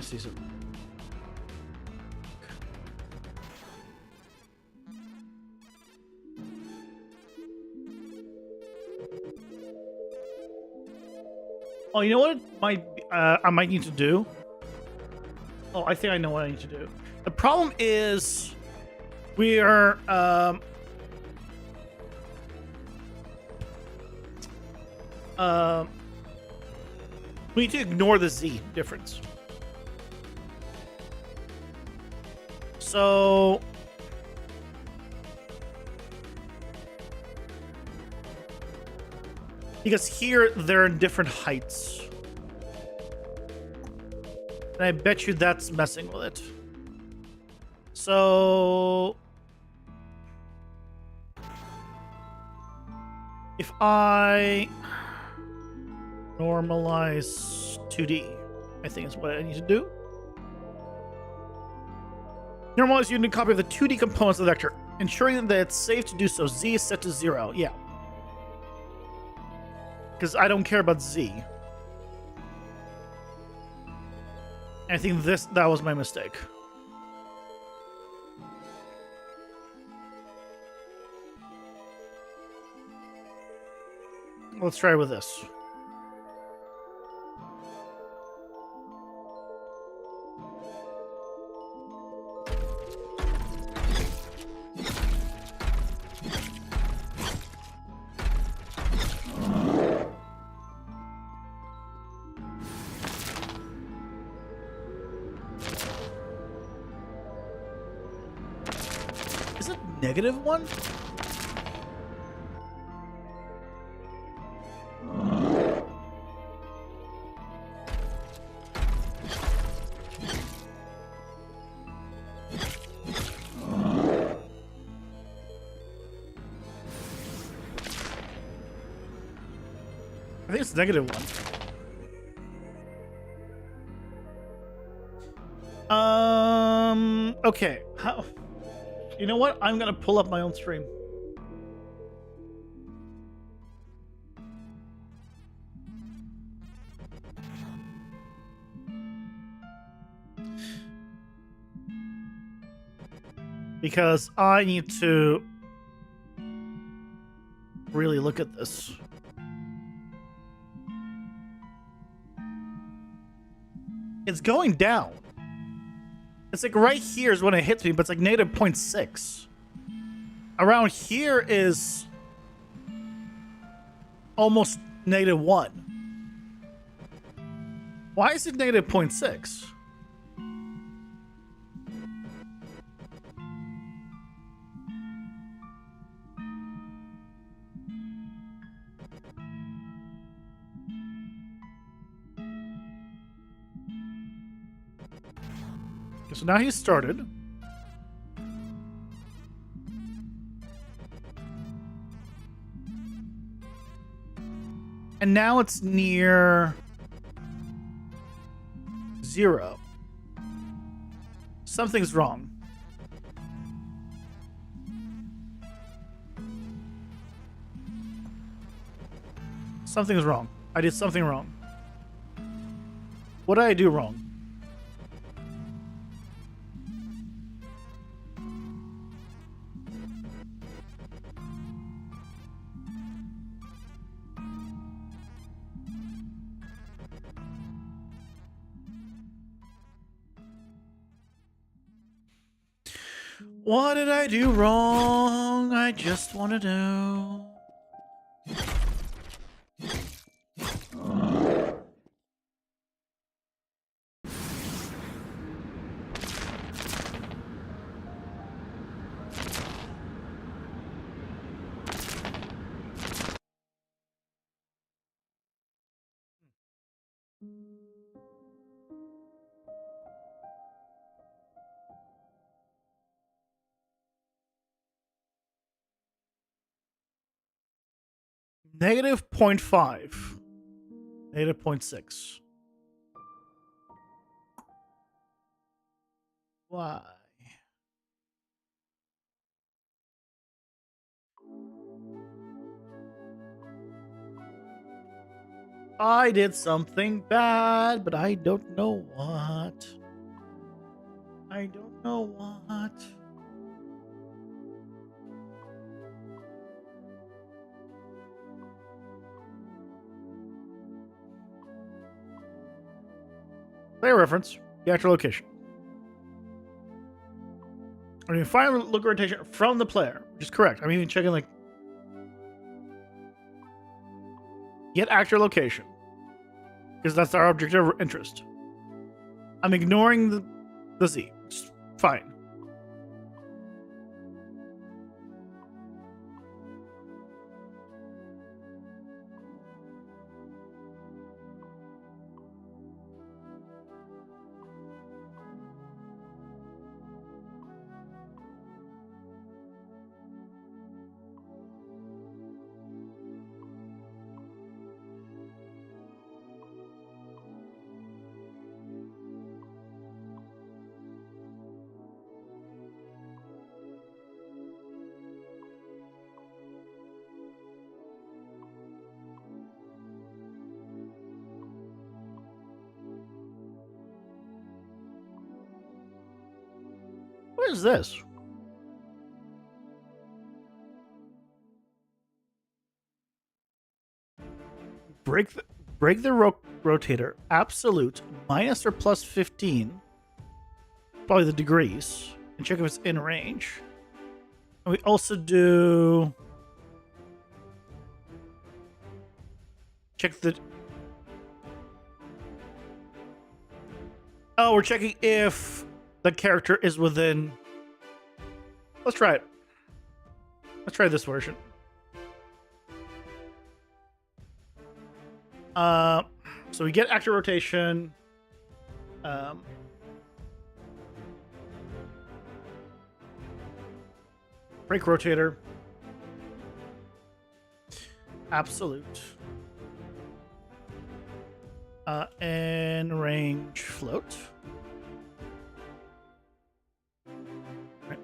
See some. Oh, you know what I might need to do? Oh, I think I know what I need to do. The problem is we are we need to ignore the Z difference. So because here they're in different heights. And I bet you that's messing with it. So if I normalize 2D, I think is what I need to do. Normalize unit copy of the 2D components of the vector. Ensuring that it's safe to do so. Z is set to 0. Yeah. Because I don't care about Z. I think that was my mistake. Let's try with this. Is it -1? I think it's -1. Okay. How? You know what? I'm gonna pull up my own stream. Because I need to really look at this. It's going down. It's like right here is when it hits me, but it's like -0.6. Around here is almost -1. Why is it -0.6? Okay, so now he's started. And now it's near 0. Something's wrong. Something's wrong. I did something wrong. What did I do wrong? What did I do wrong? I just want to know. -0.5. -0.6. Why? I did something bad, but I don't know what. I don't know what. Player reference, the actual location. I mean, final look rotation from the player, which is correct. I'm even checking like get actor location because that's our object of interest. I'm ignoring the Z. It's fine. What is this? Break the rotator. Absolute minus or plus 15. Probably the degrees. And check if it's in range. And we also do... Check the... Oh, we're checking if the character is within... Let's try it. Let's try this version. So we get active rotation. Break rotator. Absolute. And range float. Right.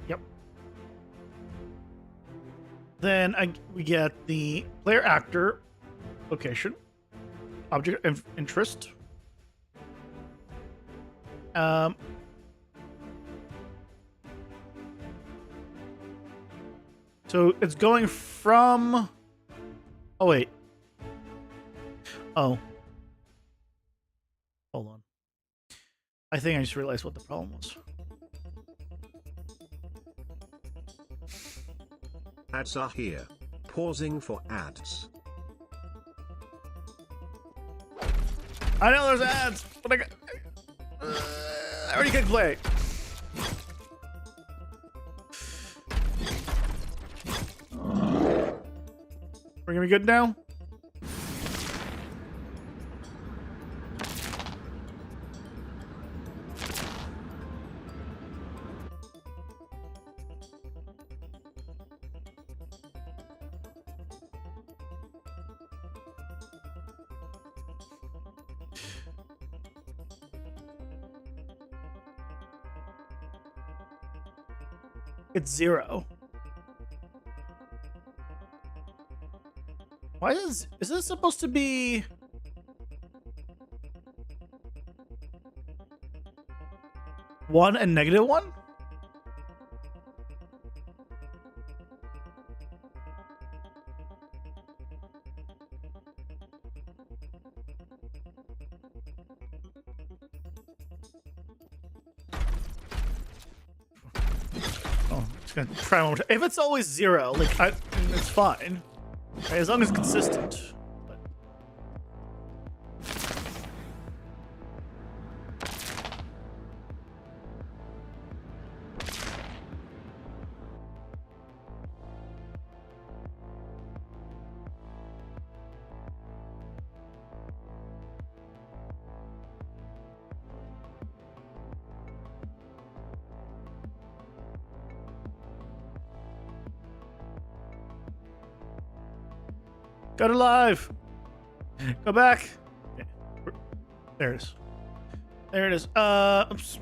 Yep. Then we get the player actor location, object of interest. So it's going from... Oh, wait. Oh. Hold on. I think I just realized what the problem was. Ads are here. Pausing for ads. I know there's ads, but I already clicked play. We're gonna be good now? It's 0. Why is this supposed to be... one and -1? Oh, I'm just gonna try one more time. If it's always 0, like it's fine. As long as it's consistent. But... Go to live. Go back. Okay. There it is. There it is. Oops.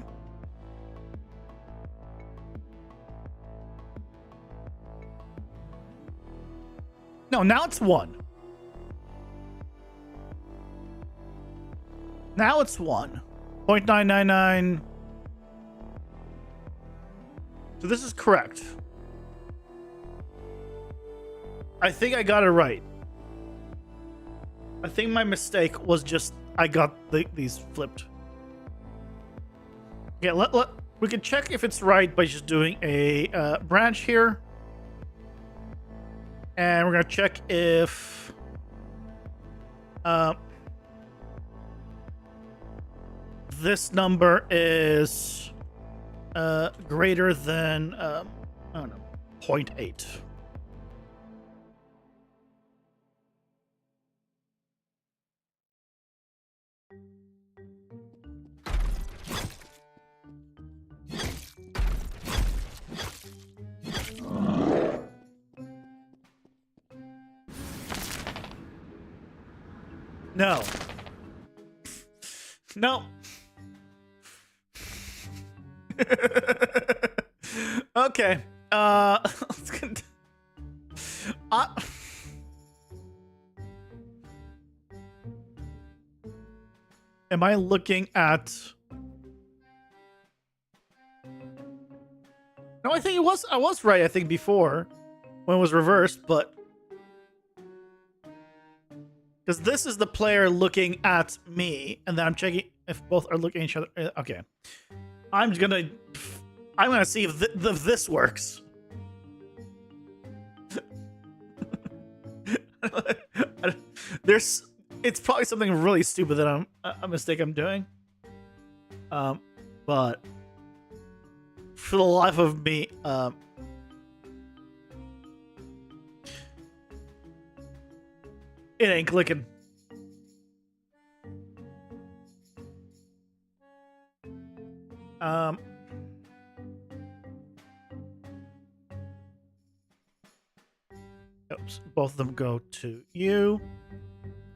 No, now it's 1. Now it's 1. 0.999. So this is correct. I think I got it right. I think my mistake was just I got these flipped. Yeah, we can check if it's right by just doing a branch here. And we're going to check if this number is greater than, I don't know, 0.8. No. No. Okay. Let's continue. am I looking at? No, I think I was right, I think before when it was reversed, but because this is the player looking at me, and then I'm checking if both are looking at each other. Okay. I'm gonna see if this works. It's probably something really stupid that I'm a mistake I'm doing. But for the life of me, it ain't clicking. Oops, both of them go to you.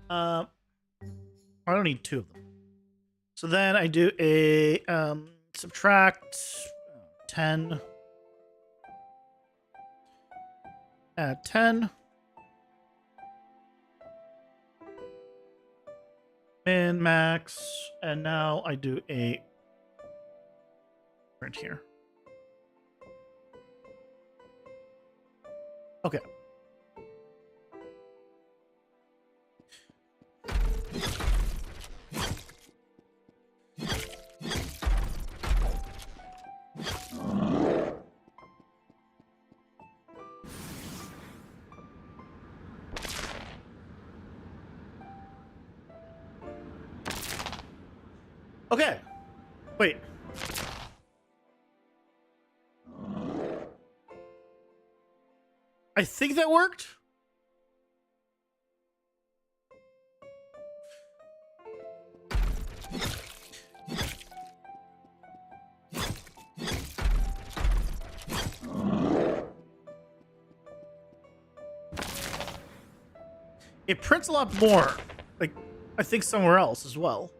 I don't need two of them. So then I do a subtract 10. Add 10. Min, max. And now I do a print here. Okay. Okay. Wait. I think that worked. It prints a lot more, like, I think somewhere else as well.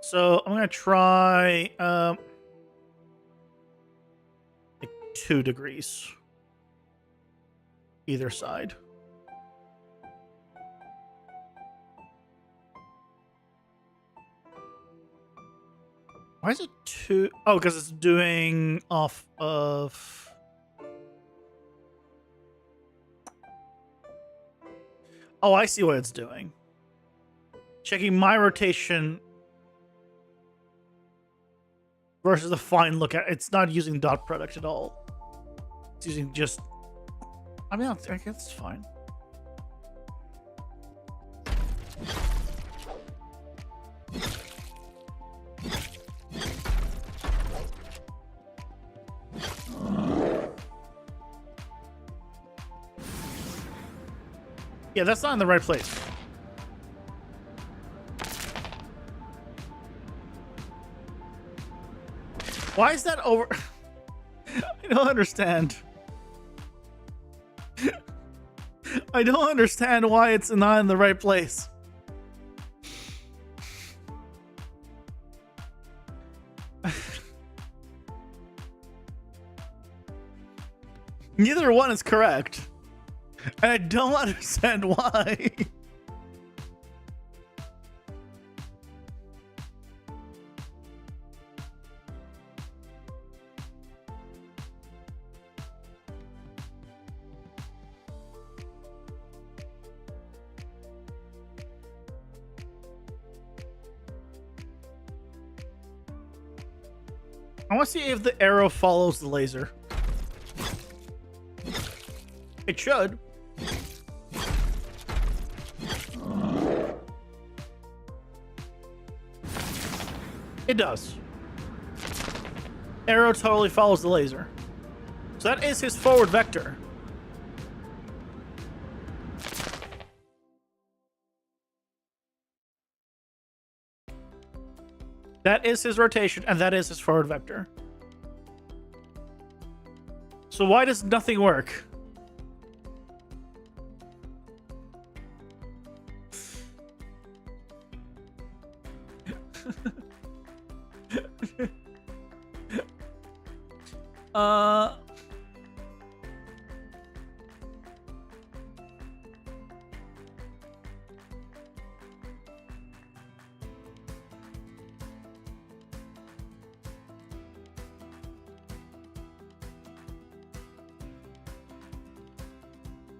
So I'm gonna try like 2 degrees either side. Why is it 2? Oh, because it's doing off of. Oh, I see what it's doing. Checking my rotation versus the fine look at. It's not using dot product at all. It's using just. I mean, I guess it's fine. Yeah, that's not in the right place. Why is that over? I don't understand. I don't understand why it's not in the right place. Neither one is correct. And I don't understand why. I want to see if the arrow follows the laser. It should. It does. Arrow totally follows the laser. So that is his forward vector. That is his rotation, and that is his forward vector. So why does nothing work?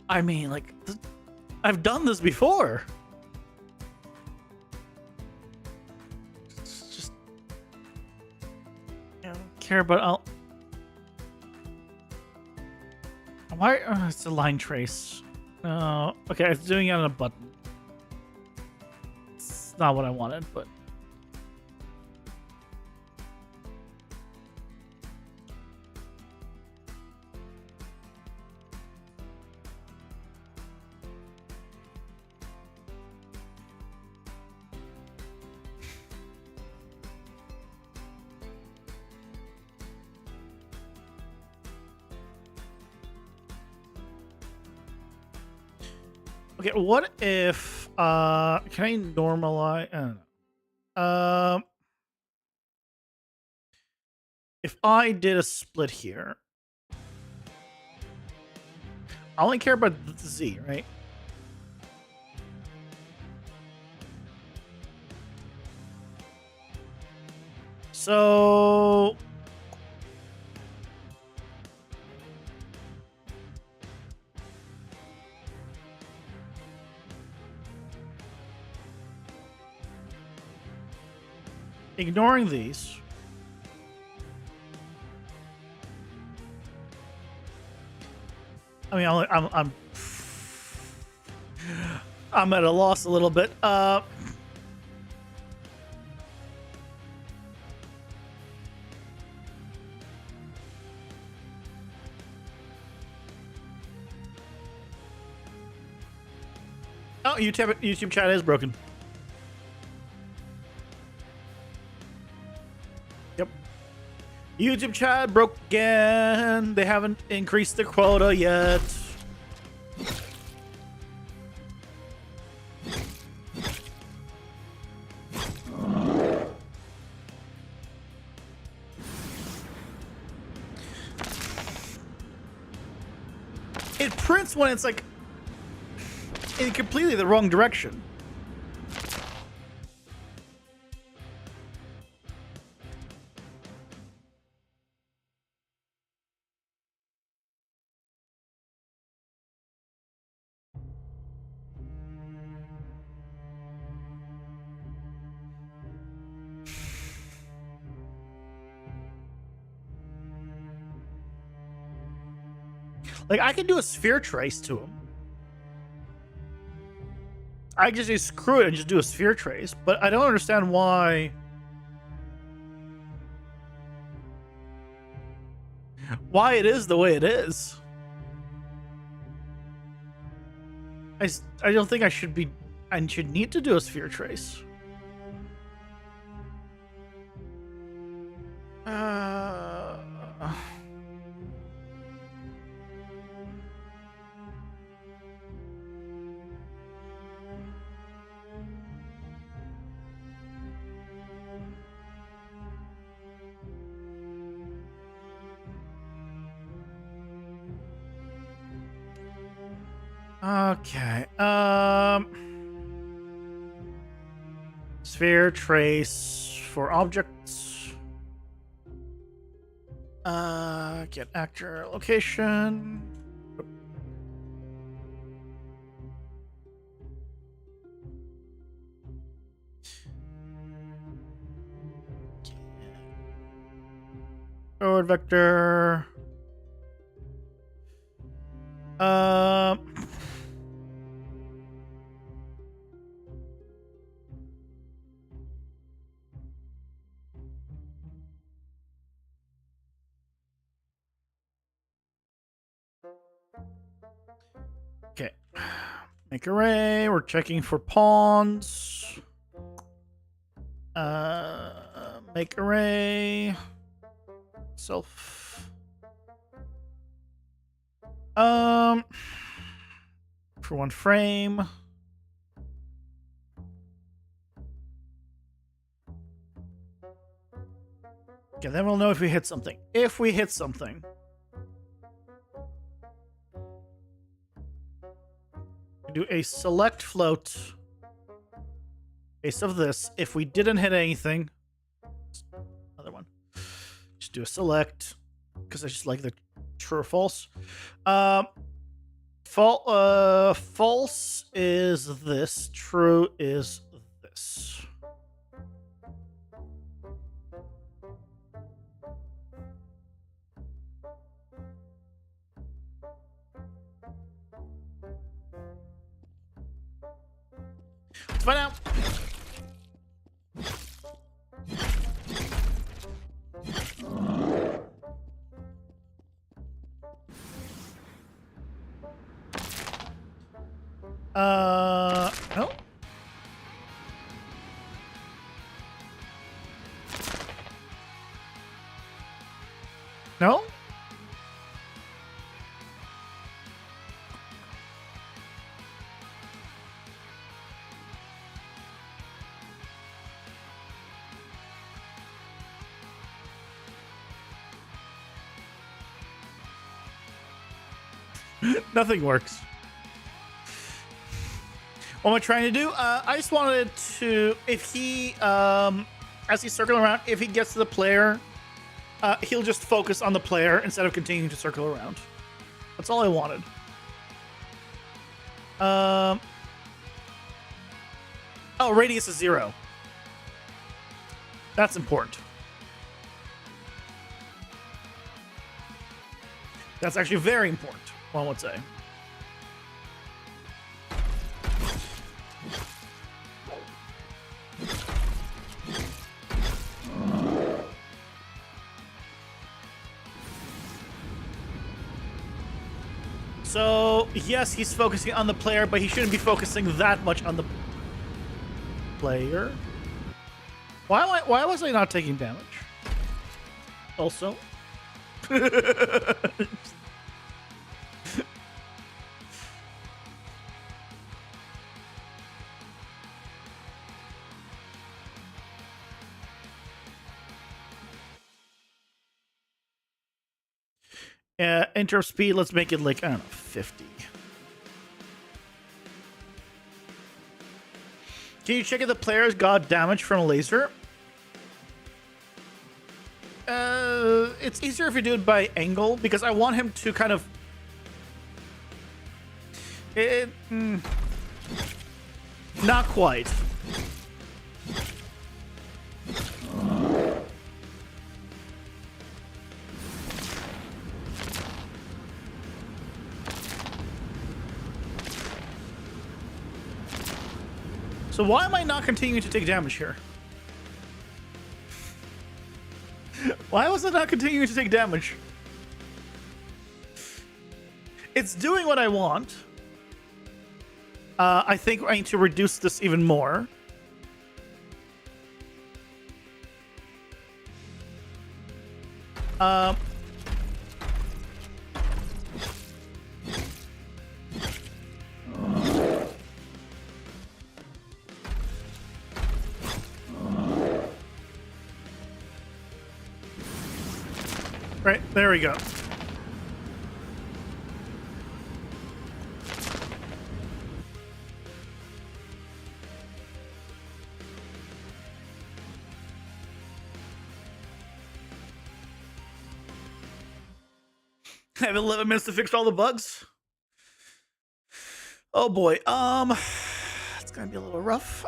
I mean, like, I've done this before. It's just, I don't care, but I'll. Why? It's a line trace. Okay, it's doing it on a button. It's not what I wanted, but. Okay, what if can I normalize? I don't know. If I did a split here, I only care about the Z, right? So ignoring these. I mean, I'm at a loss a little bit. Oh, YouTube chat is broken. Yep. YouTube chat broke again. They haven't increased the quota yet. It prints when it's like in completely the wrong direction. Like, I can do a sphere trace to him. I just say screw it and just do a sphere trace, but I don't understand why. Why it is the way it is. I don't think I should be. I should need to do a sphere trace. Okay. Sphere trace for objects. Get actor location. Forward vector. Okay. Make array. We're checking for pawns. Make array. Self. For one frame. Okay, then we'll know if we hit something. If we hit something. Do a select float. Case of this. If we didn't hit anything. Another one. Just do a select. Because I just like the true or false. False is this. True is this. Let's find out. No. No? Nothing works. What am I trying to do? I just wanted to, if he, as he's circling around, if he gets to the player, he'll just focus on the player instead of continuing to circle around. That's all I wanted. Oh, radius is 0. That's important. That's actually very important, one would say. So, yes, he's focusing on the player, but he shouldn't be focusing that much on the player. Why was I not taking damage? Also. Enter speed, let's make it like, I don't know, 50. Can you check if the players got damage from a laser? It's easier if you do it by angle, because I want him to kind of... Not quite. So why am I not continuing to take damage here? Why was I not continuing to take damage? It's doing what I want. I think I need to reduce this even more. Right, there we go. I have 11 minutes to fix all the bugs. Oh boy, it's gonna be a little rough.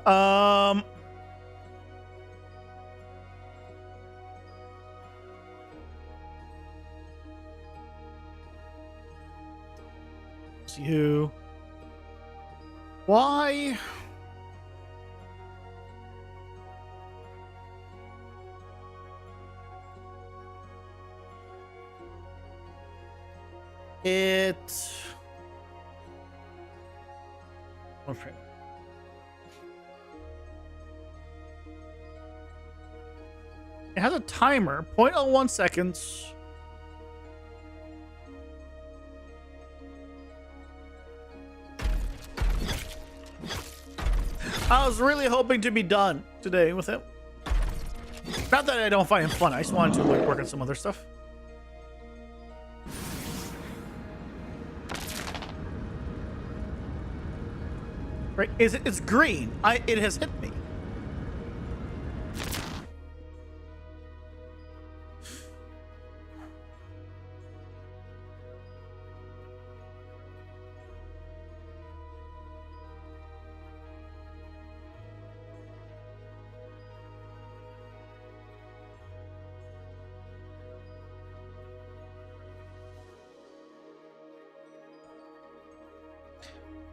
You. Why? It. Okay. It has a timer, 0.01 seconds. I was really hoping to be done today with him. Not that I don't find him fun. I just wanted to like work on some other stuff. Right? It's green. It has hit me.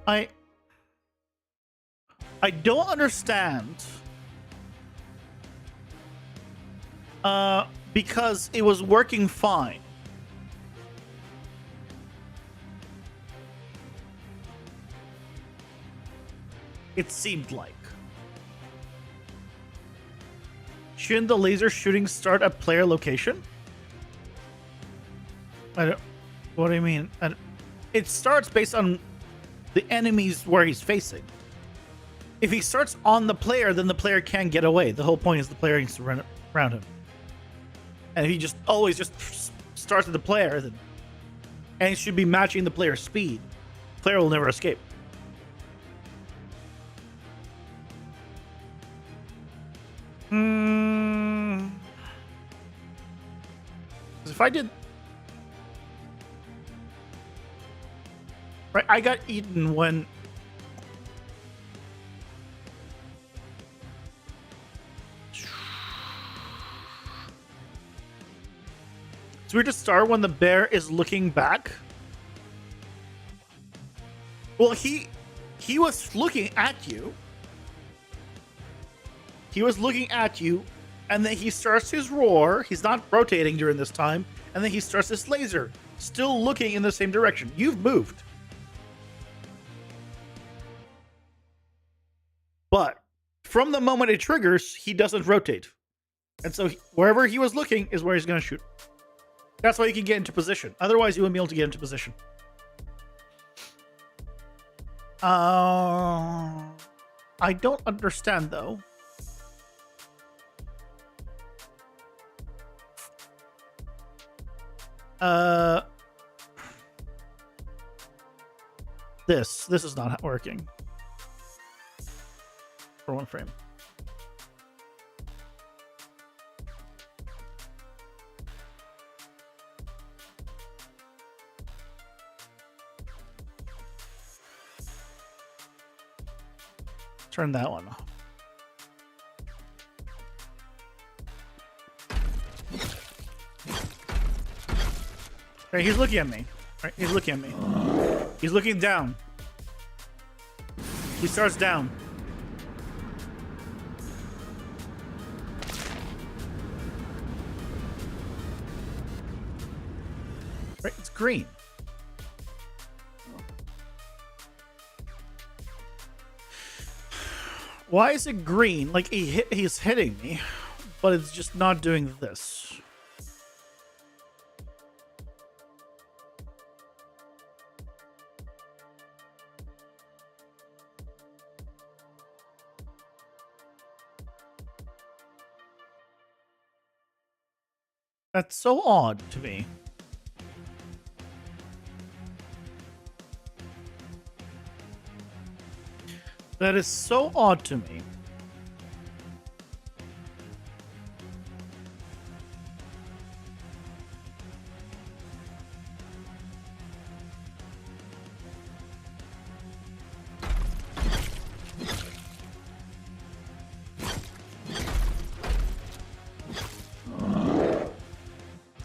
I don't understand. Because it was working fine. It seemed like. Shouldn't the laser shooting start at player location? What do you mean? It starts based on the enemies where he's facing. If he starts on the player, then the player can't get away. The whole point is the player needs to run around him. And if he just always just starts with the player, then and it should be matching the player's speed, the player will never escape. If I did, right, I got eaten when so we just start when the bear is looking back. Well, he was looking at you. He was looking at you, and then he starts his roar. He's not rotating during this time, and then he starts this laser, still looking in the same direction. You've moved. But from the moment it triggers, he doesn't rotate. And so wherever he was looking is where he's going to shoot. That's why you can get into position. Otherwise, you wouldn't be able to get into position. I don't understand, though. This is not working. For one frame. Turn that one off. Okay, he's looking at me. Right, he's looking at me. He's looking down. He starts down. Right, it's green. Why is it green? Like he's hitting me, but it's just not doing this. That's so odd to me. That is so odd to me.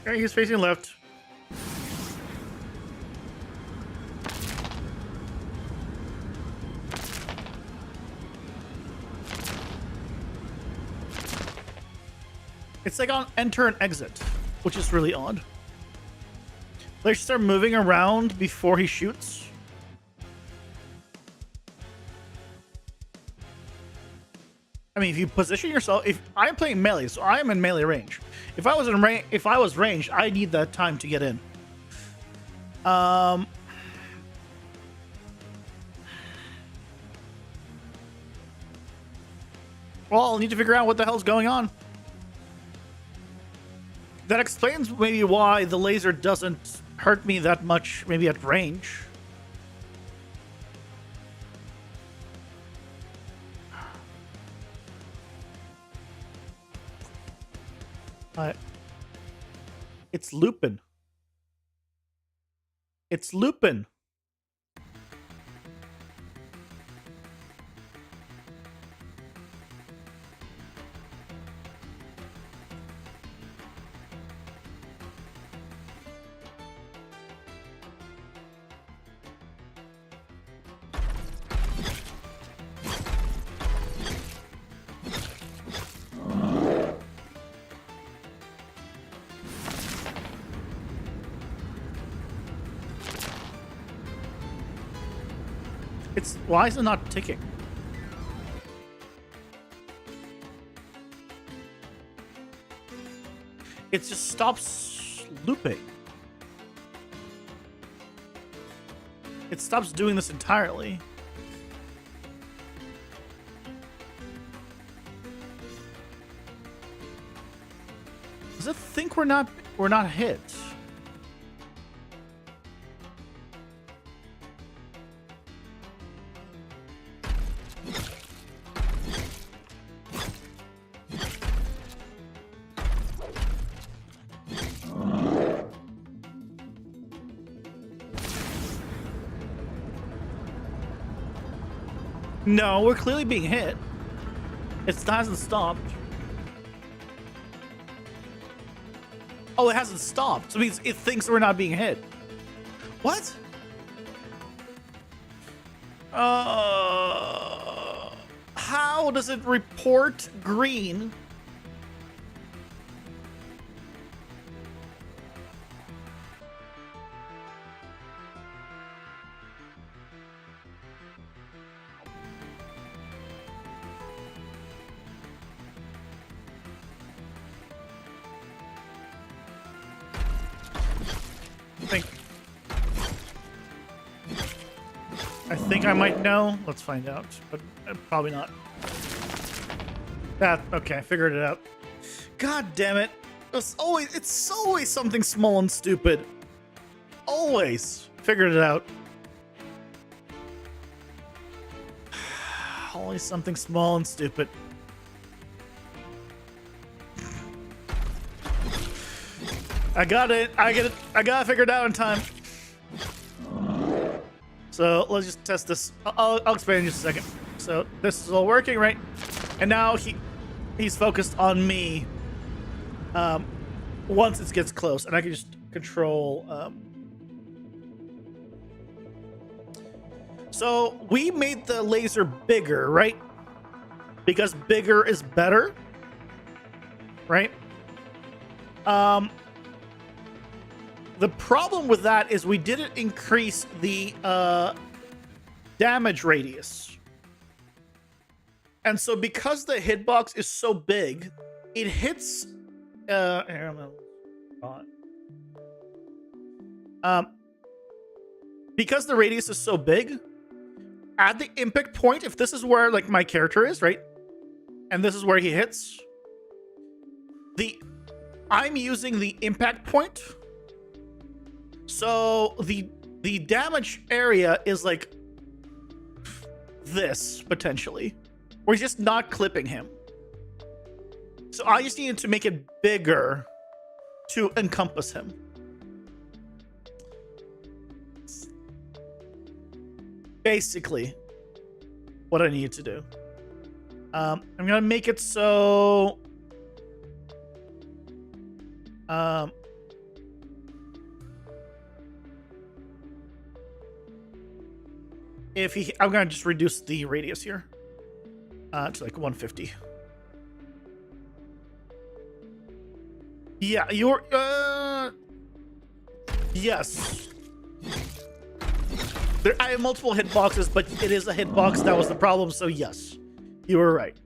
Okay, he's facing left. It's like on enter and exit, which is really odd. They should start moving around before he shoots. I mean, if you position yourself, if I'm playing melee, so I'm in melee range. If I was ranged, I need that time to get in. Well, I'll need to figure out what the hell's going on. That explains maybe why the laser doesn't hurt me that much, maybe at range. It's looping. It's looping. It's why is it not ticking? It just stops looping. It stops doing this entirely. Does it think we're not hit? No, we're clearly being hit. It hasn't stopped. Oh, it hasn't stopped. So it means it thinks we're not being hit. What? How does it report green? I think I might know. Let's find out, but probably not. Okay, figured it out. God damn it. It's always something small and stupid. Always. Figured it out. Always something small and stupid. I got it. I get it. I got it figured out in time. So let's just test this. I'll explain in just a second. So this is all working, right? And now he's focused on me. Once it gets close, and I can just control. So we made the laser bigger, right? Because bigger is better, right? The problem with that is we didn't increase the damage radius. And so because the hitbox is so big, it hits... here, because the radius is so big, at the impact point, if this is where like my character is, right? And this is where he hits, I'm using the impact point. So the damage area is like this, potentially. We're just not clipping him. So I just needed to make it bigger to encompass him. Basically, what I needed to do. I'm gonna make it so... I'm gonna just reduce the radius here to like 150. Yeah, yes. I have multiple hitboxes, but it is a hitbox that was the problem, so yes, you were right.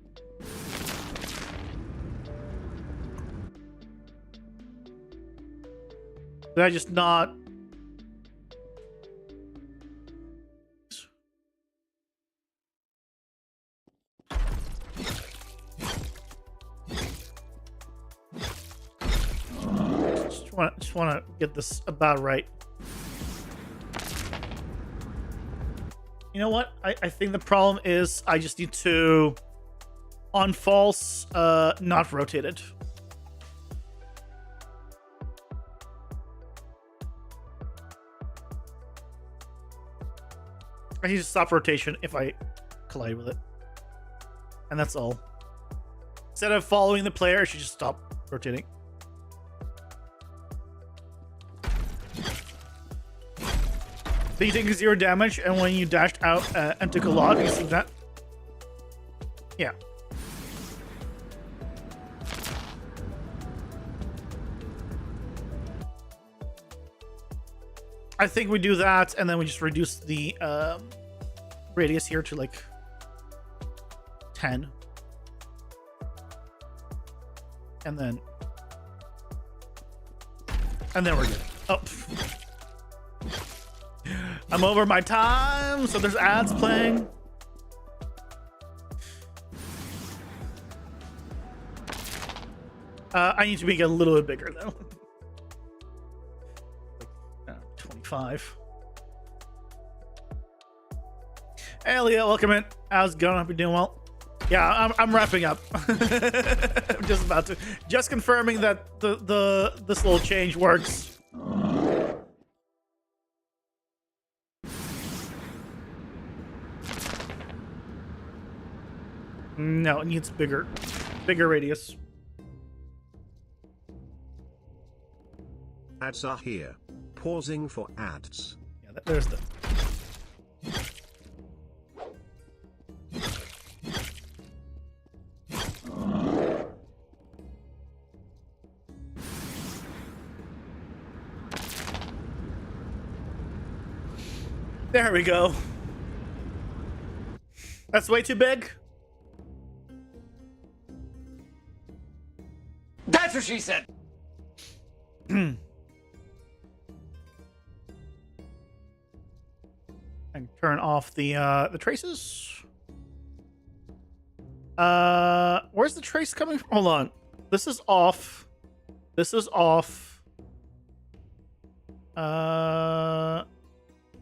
Did I just not... Just want to get this about right. You know what? I think the problem is I just need to on false, not rotated. I need to stop rotation if I collide with it. And that's all. Instead of following the player, I should just stop rotating. So you take 0 damage, and when you dashed out and took a log, you see that? Yeah. I think we do that, and then we just reduce the radius here to like 10. And then we're good. Oh. I'm over my time, so there's ads playing. I need to make it a little bit bigger though. 25. Hey, Leah, welcome in. How's it going? Hope you're doing well. Yeah, I'm wrapping up. I'm just about to. Just confirming that this little change works. No, it needs bigger radius. Ads are here. Pausing for ads. Yeah, there's the. There we go. That's way too big. That's what she said. And turn off the traces. Where's the trace coming from? Hold on. This is off. This is off.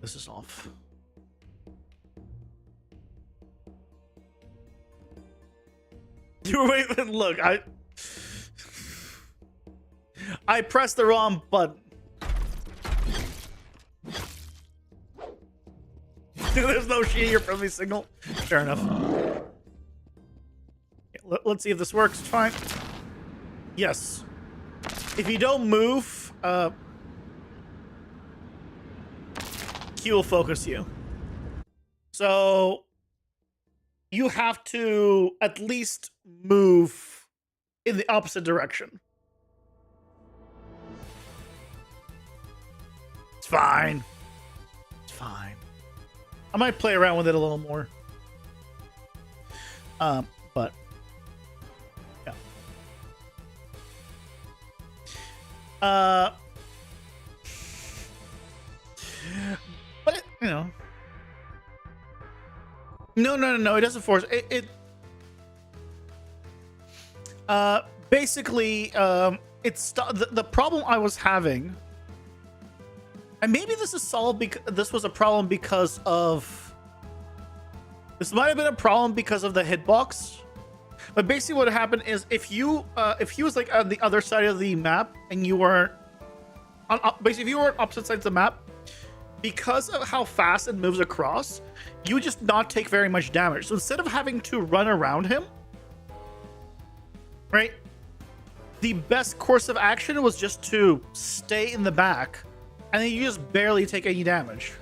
This is off. You wait, look, I pressed the wrong button. There's no sheet from the signal. Fair enough. Yeah, let's see if this works. Fine. Yes. If you don't move, Q will focus you. So you have to at least move in the opposite direction. It's fine. It's fine. I might play around with it a little more. But yeah. But it, you know. No. It doesn't force it. Basically, it's the problem I was having. And maybe this is solved because this was a problem because of. This might have been a problem because of the hitbox. But basically, what happened is if he was like on the other side of the map and you were on basically if you were on opposite sides of the map, because of how fast it moves across, you would just not take very much damage. So instead of having to run around him, right? The best course of action was just to stay in the back. And then you just barely take any damage.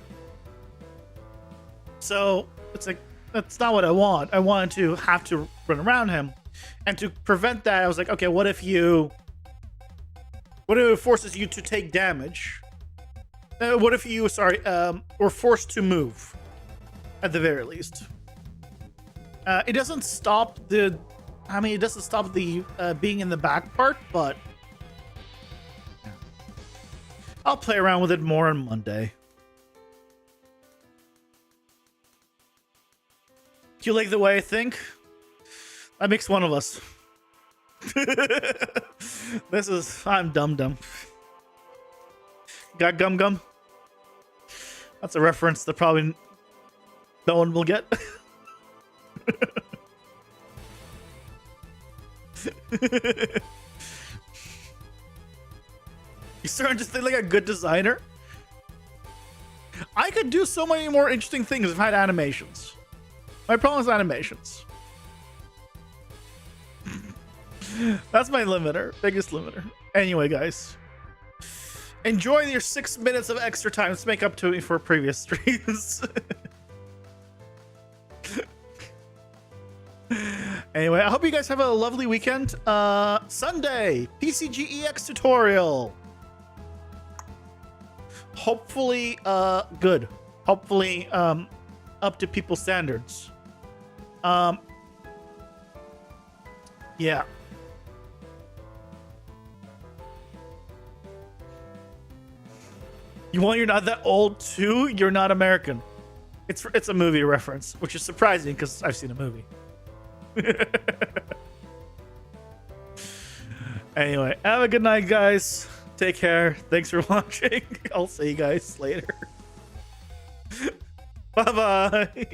So it's like, that's not what I want. I wanted to have to run around him. And to prevent that, I was like, okay, what if it forces you to take damage? What if you, were forced to move? At the very least. It doesn't stop the, it doesn't stop the being in the back part, but I'll play around with it more on Monday. Do you like the way I think? That makes one of us. I'm dumb. Got gum? That's a reference that probably no one will get. You starting to think like a good designer? I could do so many more interesting things if I had animations. My problem is animations. That's my limiter. Biggest limiter. Anyway, guys. Enjoy your 6 minutes of extra time to make up to me for previous streams. Anyway, I hope you guys have a lovely weekend. Sunday, PCGEX tutorial. Hopefully, good. Hopefully, up to people's standards. Yeah. You want You're Not That Old too? You're Not American. It's a movie reference, which is surprising because I've seen a movie. Anyway, have a good night, guys. Take care. Thanks for watching. I'll see you guys later. Bye-bye.